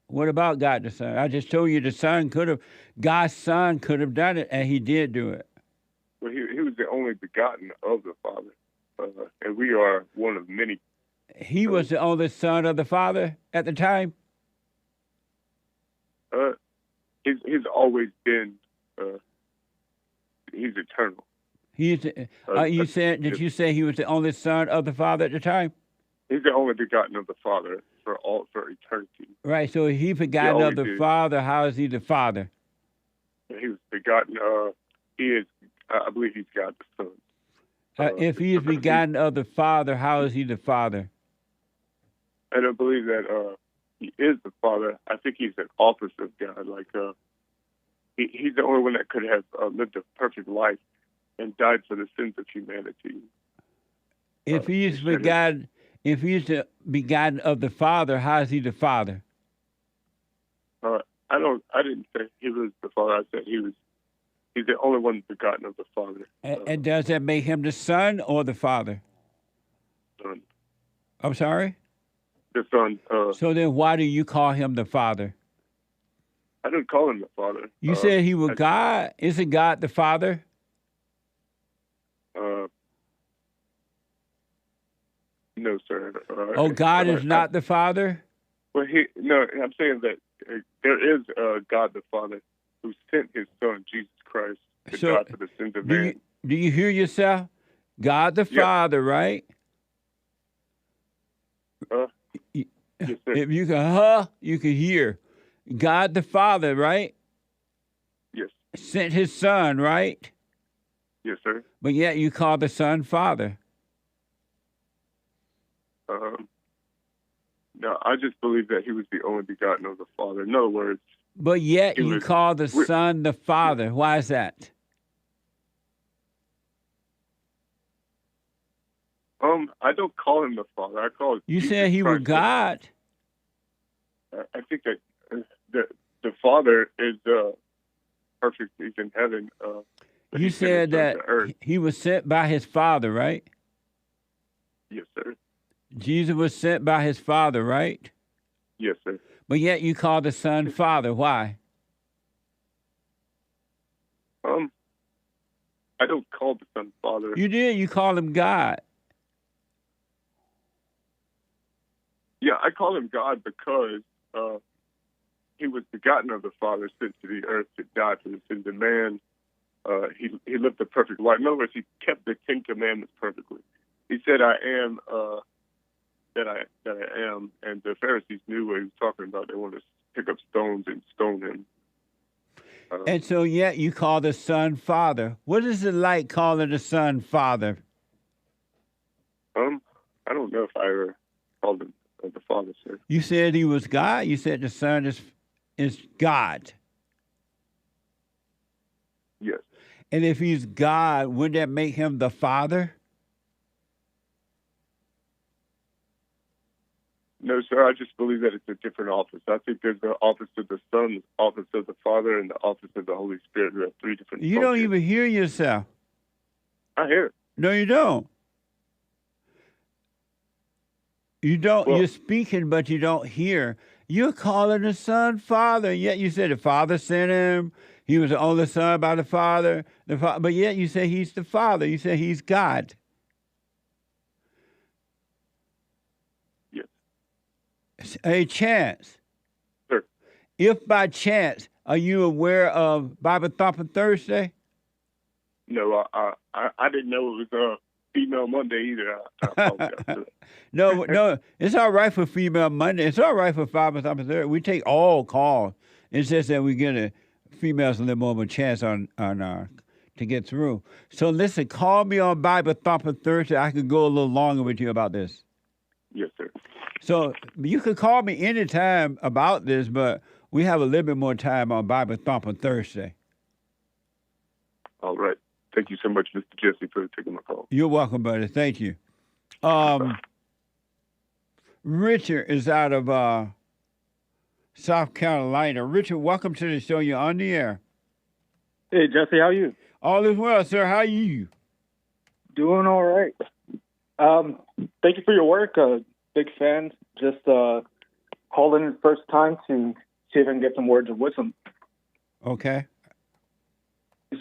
What about God the Son? I just told you the Son could have, God's Son could have done it, and he did do it. Well, he was the only begotten of the Father, and we are one of many. He was the only Son of the Father at the time? He's always been, he's eternal. He's. You said? Did you say he was the only Son of the Father at the time? He's the only begotten of the Father for eternity. Right. So if he begotten of the Father, how is he the Father? He was begotten. He is. I believe he's God the Son. If he is begotten of the Father, how is he the Father? I don't believe that he is the Father. I think he's an office of God. Like he's the only one that could have lived a perfect life and died for the sins of humanity. If he is begotten, if he's the begotten of the Father, how is he the Father? I didn't say he was the Father. I said he's the only one begotten of the Father. And does that make him the Son or the Father? Son. I'm sorry? The Son. So then why do you call him the Father? I didn't call him the Father. You said he was God. Isn't God the Father? No, sir. God is not the Father? Well, I'm saying that there is God the Father who sent his Son, Jesus Christ, to die for the sins of man. Do you hear yourself? God the Father, right? Yes, sir. If you can, you can hear. God the Father, right? Yes. Sent his Son, right? Yes, sir. But yet you call the Son Father. No, I just believe that he was the only begotten of the Father. In other words. But yet you call the Son the Father. Why is that? I don't call him the Father. I call you Jesus said he Christ was God. I think that the Father is perfect. He's in heaven. You said that he was sent by his Father, right? Yes, sir. Jesus was sent by his Father, right? Yes, sir. But yet you call the Son Father. Why? I don't call the Son Father. You did. You call him God. Yeah, I call him God because he was begotten of the Father, sent to the earth to die for the sins of man. He lived a perfect life. In other words, he kept the Ten Commandments perfectly. He said, "I am that I am," and the Pharisees knew what he was talking about. They wanted to pick up stones and stone him. And so, yet you call the Son Father. What is it like calling the Son Father? I don't know if I ever called him the Father, sir. You said he was God. You said the Son is God. Yes. And if he's God, wouldn't that make him the Father? No, sir. I just believe that it's a different office. I think there's the office of the Son, the office of the Father, and the office of the Holy Spirit. We have three different You functions. don't even hear yourself. I hear it. No, you don't. You don't. You're speaking, but you don't hear. You're calling the Son Father, yet you said the Father sent him. He was the only Son by the Father. But yet you say he's the Father. You say he's God. A chance. Sure. If by chance, are you aware of Bible Thumping Thursday? No, I didn't know it was Female Monday either. I apologize. No, it's all right for Female Monday. It's all right for 5 or 30. We take all calls. It's just that we get females a little more of a chance on to get through. So listen, call me on Bible Thumper Thursday. I could go a little longer with you about this. Yes, sir. So you could call me anytime about this, but we have a little bit more time on Bible Thumper Thursday. All right. Thank you so much, Mr. Jesse, for taking my call. You're welcome, buddy. Thank you. Richard is out of South Carolina. Richard, welcome to the show. You're on the air. Hey, Jesse, how are you? All is well, sir. How are you? Doing all right. Thank you for your work. Big fan. Just called in the first time to see if I can get some words of wisdom. Okay.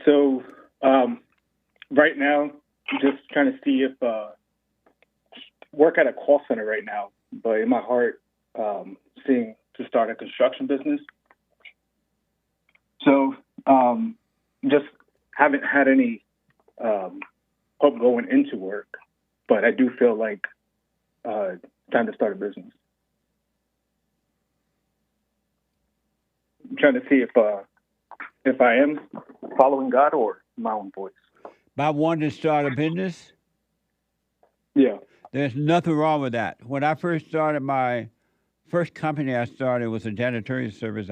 So, right now, just trying to see if work at a call center right now, but in my heart, seeing to start a construction business. So, just haven't had any hope going into work, but I do feel like time to start a business. I'm trying to see if I am following God or my own voice. By wanting to start a business? Yeah. There's nothing wrong with that. When I first started, my first company I started was a janitorial service.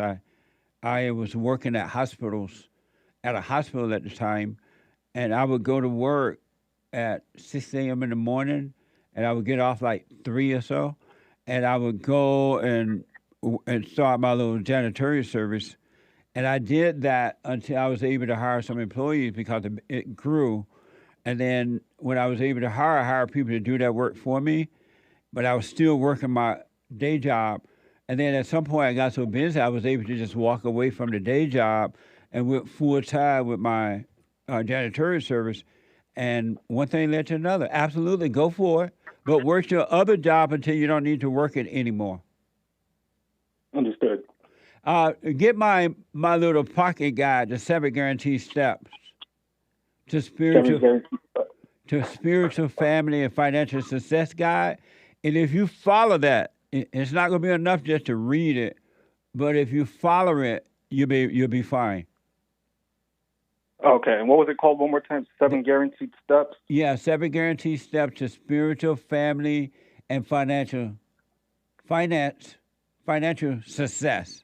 I was working at hospitals, at a hospital at the time, and I would go to work at 6 a.m. in the morning, and I would get off like 3 or so, and I would go and start my little janitorial service. And I did that until I was able to hire some employees because it grew. And then when I was able to hire people to do that work for me, but I was still working my day job. And then at some point I got so busy, I was able to just walk away from the day job and went full time with my janitorial service. And one thing led to another. Absolutely, go for it. But work your other job until you don't need to work it anymore. Understood. Get my little pocket guide, the 7 guaranteed steps to spiritual family and financial success guide. And if you follow that, it's not going to be enough just to read it, but if you follow it, you'll be fine. Okay, and what was it called one more time? 7 guaranteed steps? Yeah, 7 guaranteed steps to spiritual family and financial success.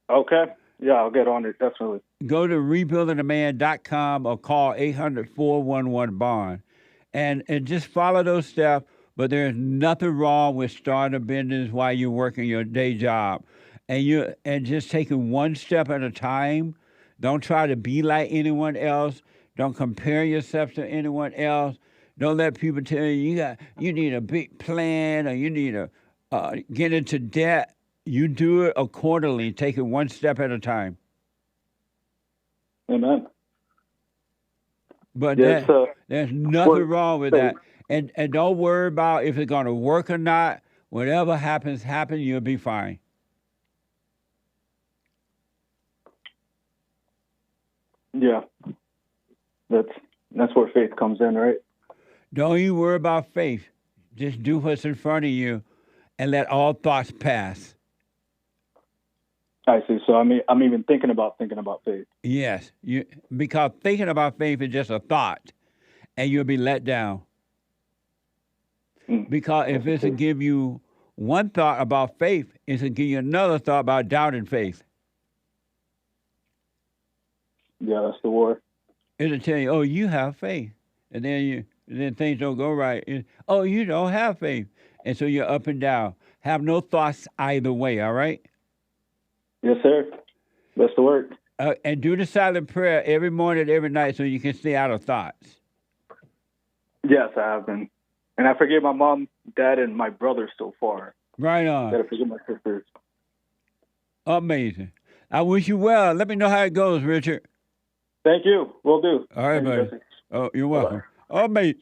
Okay. Yeah, I'll get on it, definitely. Go to rebuildingaman.com or call 800-411-BOND and just follow those steps. But there's nothing wrong with starting a business while you're working your day job. And just taking one step at a time. Don't try to be like anyone else. Don't compare yourself to anyone else. Don't let people tell you you need a big plan or you need to get into debt. You do it accordingly, take it one step at a time. Amen. But yes, there's nothing wrong with that. And don't worry about if it's going to work or not. Whatever happens, you'll be fine. Yeah. That's where faith comes in, right? Don't you worry about faith. Just do what's in front of you and let all thoughts pass. I see. So I'm even thinking about faith. Yes, because thinking about faith is just a thought, and you'll be let down. Because if it's to give you one thought about faith, it's to give you another thought about doubting faith. Yeah, that's the war. It'll tell you, oh, you have faith, and then things don't go right. Oh, you don't have faith, and so you're up and down. Have no thoughts either way. All right. Yes, sir. That's the word. And do the silent prayer every morning, every night, so you can stay out of thoughts. Yes, I have been. And I forgive my mom, dad, and my brother so far. Right on. Gotta forgive my sisters. Amazing. I wish you well. Let me know how it goes, Richard. Thank you. Will do. All right, buddy. Oh, you're welcome. Amazing.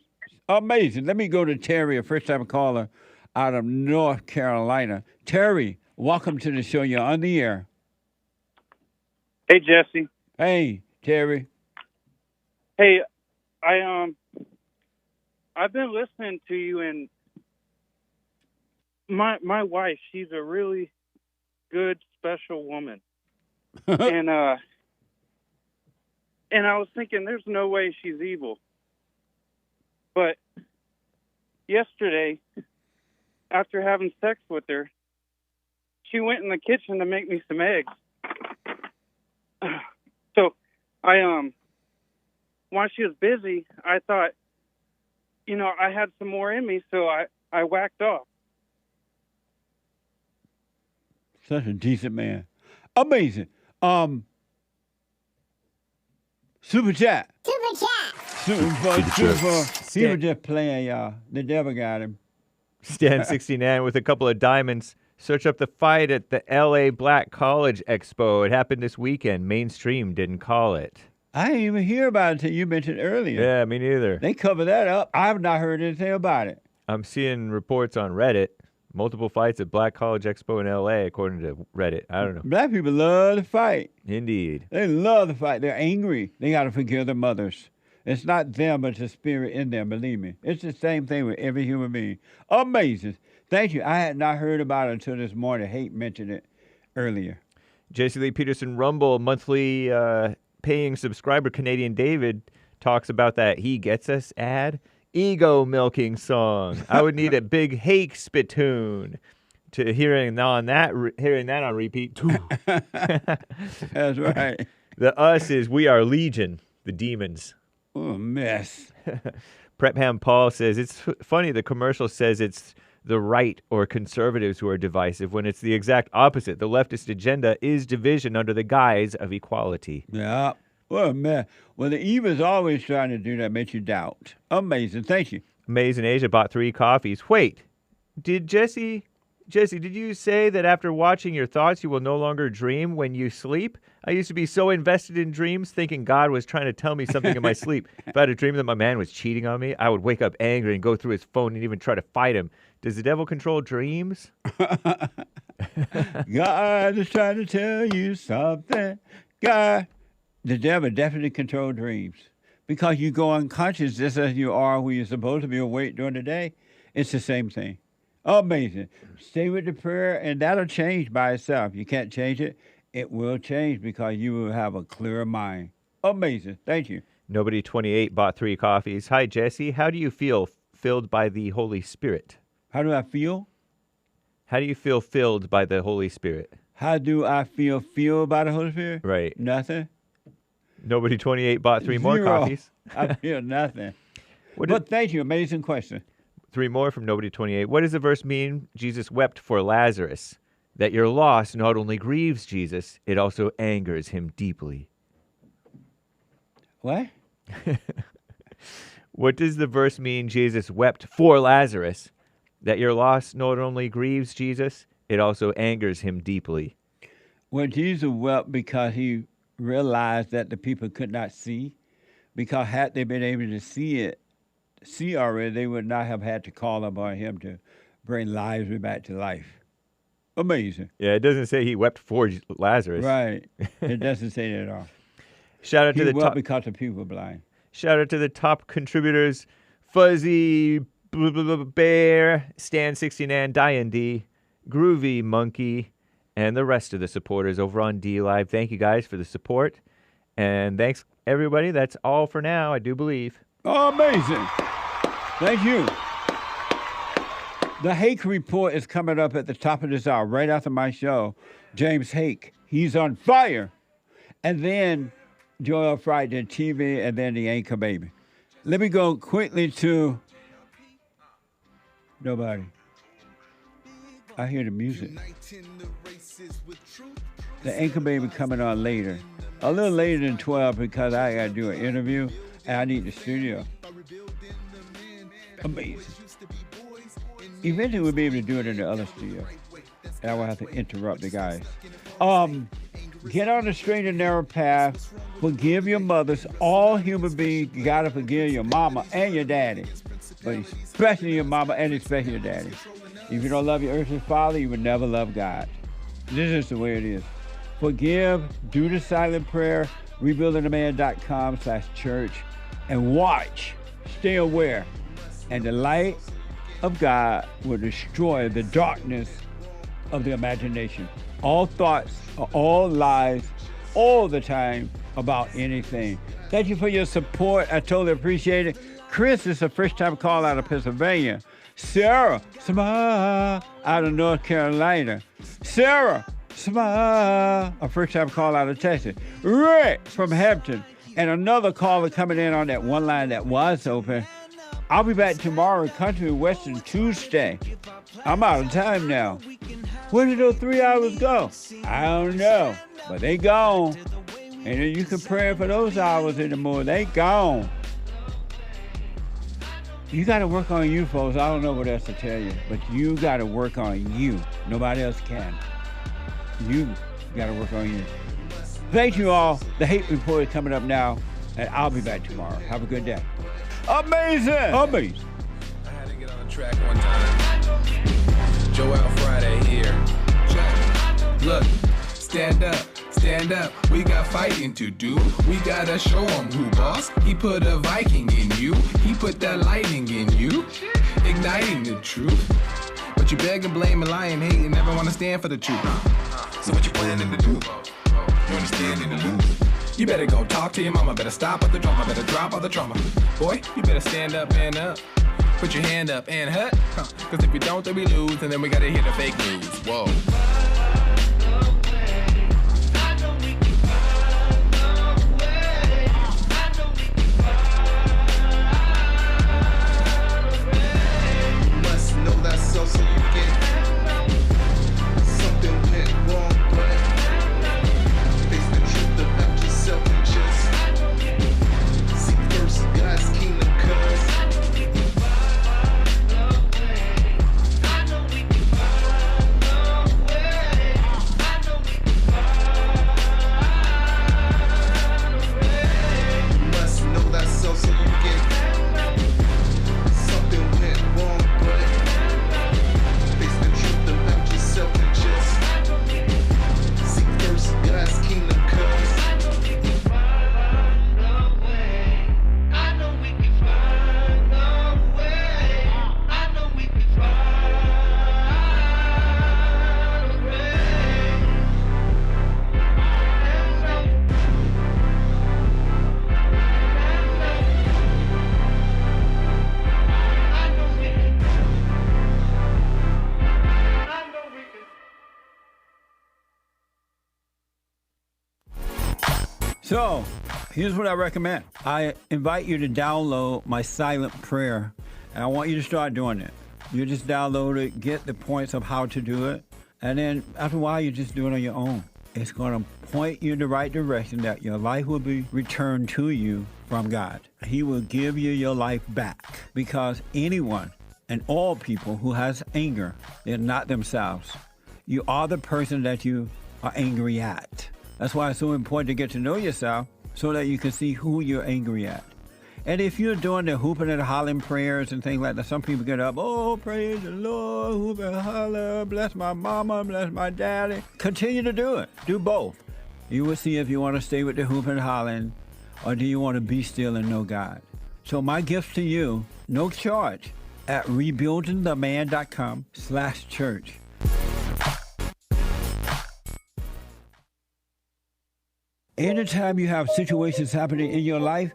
Amazing. Let me go to Terry, a first-time caller out of North Carolina. Terry, welcome to the show. You're on the air. Hey, Jesse. Hey, Terry. Hey, I've been listening to you, and my wife, she's a really good, special woman. And I was thinking, there's no way she's evil. But yesterday, after having sex with her, she went in the kitchen to make me some eggs. So while she was busy, I thought, I had some more in me, so I whacked off. Such a decent man. Amazing. Super chat. Super chat playing, y'all. The devil got him. Stan 69 with a couple of diamonds. Search up the fight at the LA Black College Expo. It happened this weekend. Mainstream didn't call it. I didn't even hear about it until you mentioned earlier. Yeah, me neither. They cover that up. I have not heard anything about it. I'm seeing reports on Reddit. Multiple fights at Black College Expo in LA, according to Reddit. I don't know. Black people love to fight. Indeed. They love to fight. They're angry. They got to forgive their mothers. It's not them, but the spirit in them, believe me. It's the same thing with every human being. Amazing. Thank you. I had not heard about it until this morning. Hake mentioned it earlier. J.C. Lee Peterson Rumble, monthly paying subscriber Canadian David, talks about that He Gets Us ad. Ego milking song. I would need a big Hake spittoon to hearing that on repeat too. That's right. The us is we are legion, the demons. Oh, a mess. Prep Ham Paul says it's funny. The commercial says it's the right or conservatives who are divisive when it's the exact opposite. The leftist agenda is division under the guise of equality. Yeah. Well, man. Well, the Eve is always trying to do that, makes you doubt. Amazing. Thank you. Amazing Asia bought 3 coffees. Wait, did Jesse, did you say that after watching your thoughts, you will no longer dream when you sleep? I used to be so invested in dreams, thinking God was trying to tell me something in my sleep. If I had a dream that my man was cheating on me, I would wake up angry and go through his phone and even try to fight him. Does the devil control dreams? God is trying to tell you something. God. The devil definitely controls dreams because you go unconscious just as you are when you're supposed to be awake during the day. It's the same thing. Amazing. Stay with the prayer, and that'll change by itself. You can't change it. It will change because you will have a clearer mind. Amazing. Thank you. Nobody 28 bought 3 coffees. Hi, Jesse. How do you feel filled by the Holy Spirit? How do I feel? How do you feel filled by the Holy Spirit? How do I feel filled by the Holy Spirit? Right. Nothing. Nobody 28 bought 3 more Zero. coffees. I feel nothing. But thank you. Amazing question. 3 more from Nobody 28. What does the verse mean? Jesus wept for Lazarus. That your loss not only grieves Jesus, it also angers him deeply. What? What does the verse mean? Jesus wept for Lazarus. That your loss not only grieves Jesus, it also angers him deeply. Well, Jesus wept because he realized that the people could not see, because had they been able to see already, they would not have had to call upon him to bring Lazarus back to life. Amazing. Yeah, it doesn't say he wept for Lazarus. Right. It doesn't say that at all. Shout out to the top because the people were blind. Shout out to the top contributors: Fuzzy Bear, Stan 69, Diane D, Groovy Monkey, and the rest of the supporters over on D Live. Thank you guys for the support. And thanks, everybody. That's all for now, I do believe. Amazing. Thank you. The Hake Report is coming up at the top of this hour, right after my show. James Hake, he's on fire. And then Joel Friday TV, and then the Anchor Baby. Let me go quickly to nobody. I hear the music. The Anchor Baby coming on later. A little later than 12 because I got to do an interview and I need the studio. Amazing. Eventually we'll be able to do it in the other studio. And I will have to interrupt the guys. Get on the straight and narrow path. Forgive your mothers. All human beings, you got to forgive your mama and your daddy. But especially your mama and especially your daddy. If you don't love your earthly father, you will never love God. This is the way it is. Forgive, do the silent prayer, rebuildingtheman.com/church, and watch. Stay aware. And the light of God will destroy the darkness of the imagination. All thoughts are all lies all the time about anything. Thank you for your support. I totally appreciate it. Chris is a first-time call out of Pennsylvania. Sarah, smile, out of North Carolina. Sarah, smile, a first-time call out of Texas. Rick from Hampton. And another caller coming in on that one line that was open. I'll be back tomorrow, Country Western Tuesday. I'm out of time now. Where did those 3 hours go? I don't know, but they gone. And then you can pray for those hours anymore. They gone. You got to work on you, folks. I don't know what else to tell you, but you got to work on you. Nobody else can. You got to work on you. Thank you all. The Hake Report is coming up now, and I'll be back tomorrow. Have a good day. Amazing! Amazing. I had to get on the track one time. Joel Friday here. Look, stand up. Stand up, we got fighting to do. We gotta show him who boss. He put a Viking in you. He put that lightning in you. Igniting the truth. But you beg and blame and lie and hate and never wanna stand for the truth. So what you planning to do? You understanding to lose? You better go talk to your mama. Better stop at the drama. Better drop all the trauma. Boy, you better stand up and up. Put your hand up and hut. Cause if you don't, then we lose. And then we gotta hear the fake news. Whoa. So you get something went wrong, but face the truth about yourself and just seek first God's kingdom, cause you must know that so you get something went wrong, but God's kingdom comes. I know we can find a way. I know we can find a way. So, here's what I recommend. I invite you to download my silent prayer, and I want you to start doing it. You just download it, get the points of how to do it, and then after a while, you just do it on your own. It's going to point you in the right direction that your life will be returned to you from God. He will give you your life back, because anyone and all people who has anger, they're not themselves. You are the person that you are angry at. That's why it's so important to get to know yourself so that you can see who you're angry at. And if you're doing the hooping and hollering prayers and things like that, some people get up, oh, praise the Lord, hoop and holler, bless my mama, bless my daddy. Continue to do it. Do both. You will see if you want to stay with the hooping and hollering or do you want to be still and know God. So my gift to you, no charge, at rebuildingtheman.com/church. Anytime you have situations happening in your life,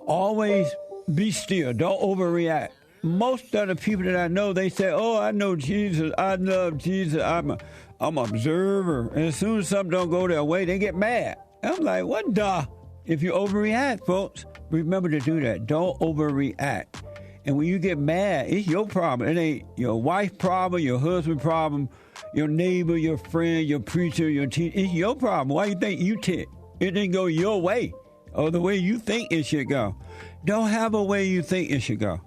always be still. Don't overreact. Most of the people that I know, they say, oh, I know Jesus. I love Jesus. I'm an observer. And as soon as something don't go their way, they get mad. I'm like, what the? If you overreact, folks, remember to do that. Don't overreact. And when you get mad, it's your problem. It ain't your wife's problem, your husband's problem, your neighbor, your friend, your preacher, your teacher. It's your problem. Why you think you tick? It didn't go your way or the way you think it should go. Don't have a way you think it should go.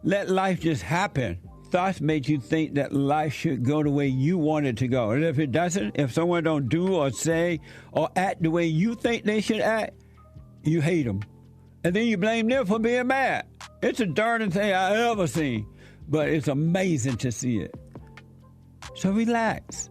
Let life just happen. Thoughts make you think that life should go the way you want it to go. And if it doesn't, if someone don't do or say or act the way you think they should act, you hate them. And then you blame them for being mad. It's the darndest thing I ever seen. But it's amazing to see it. So relax.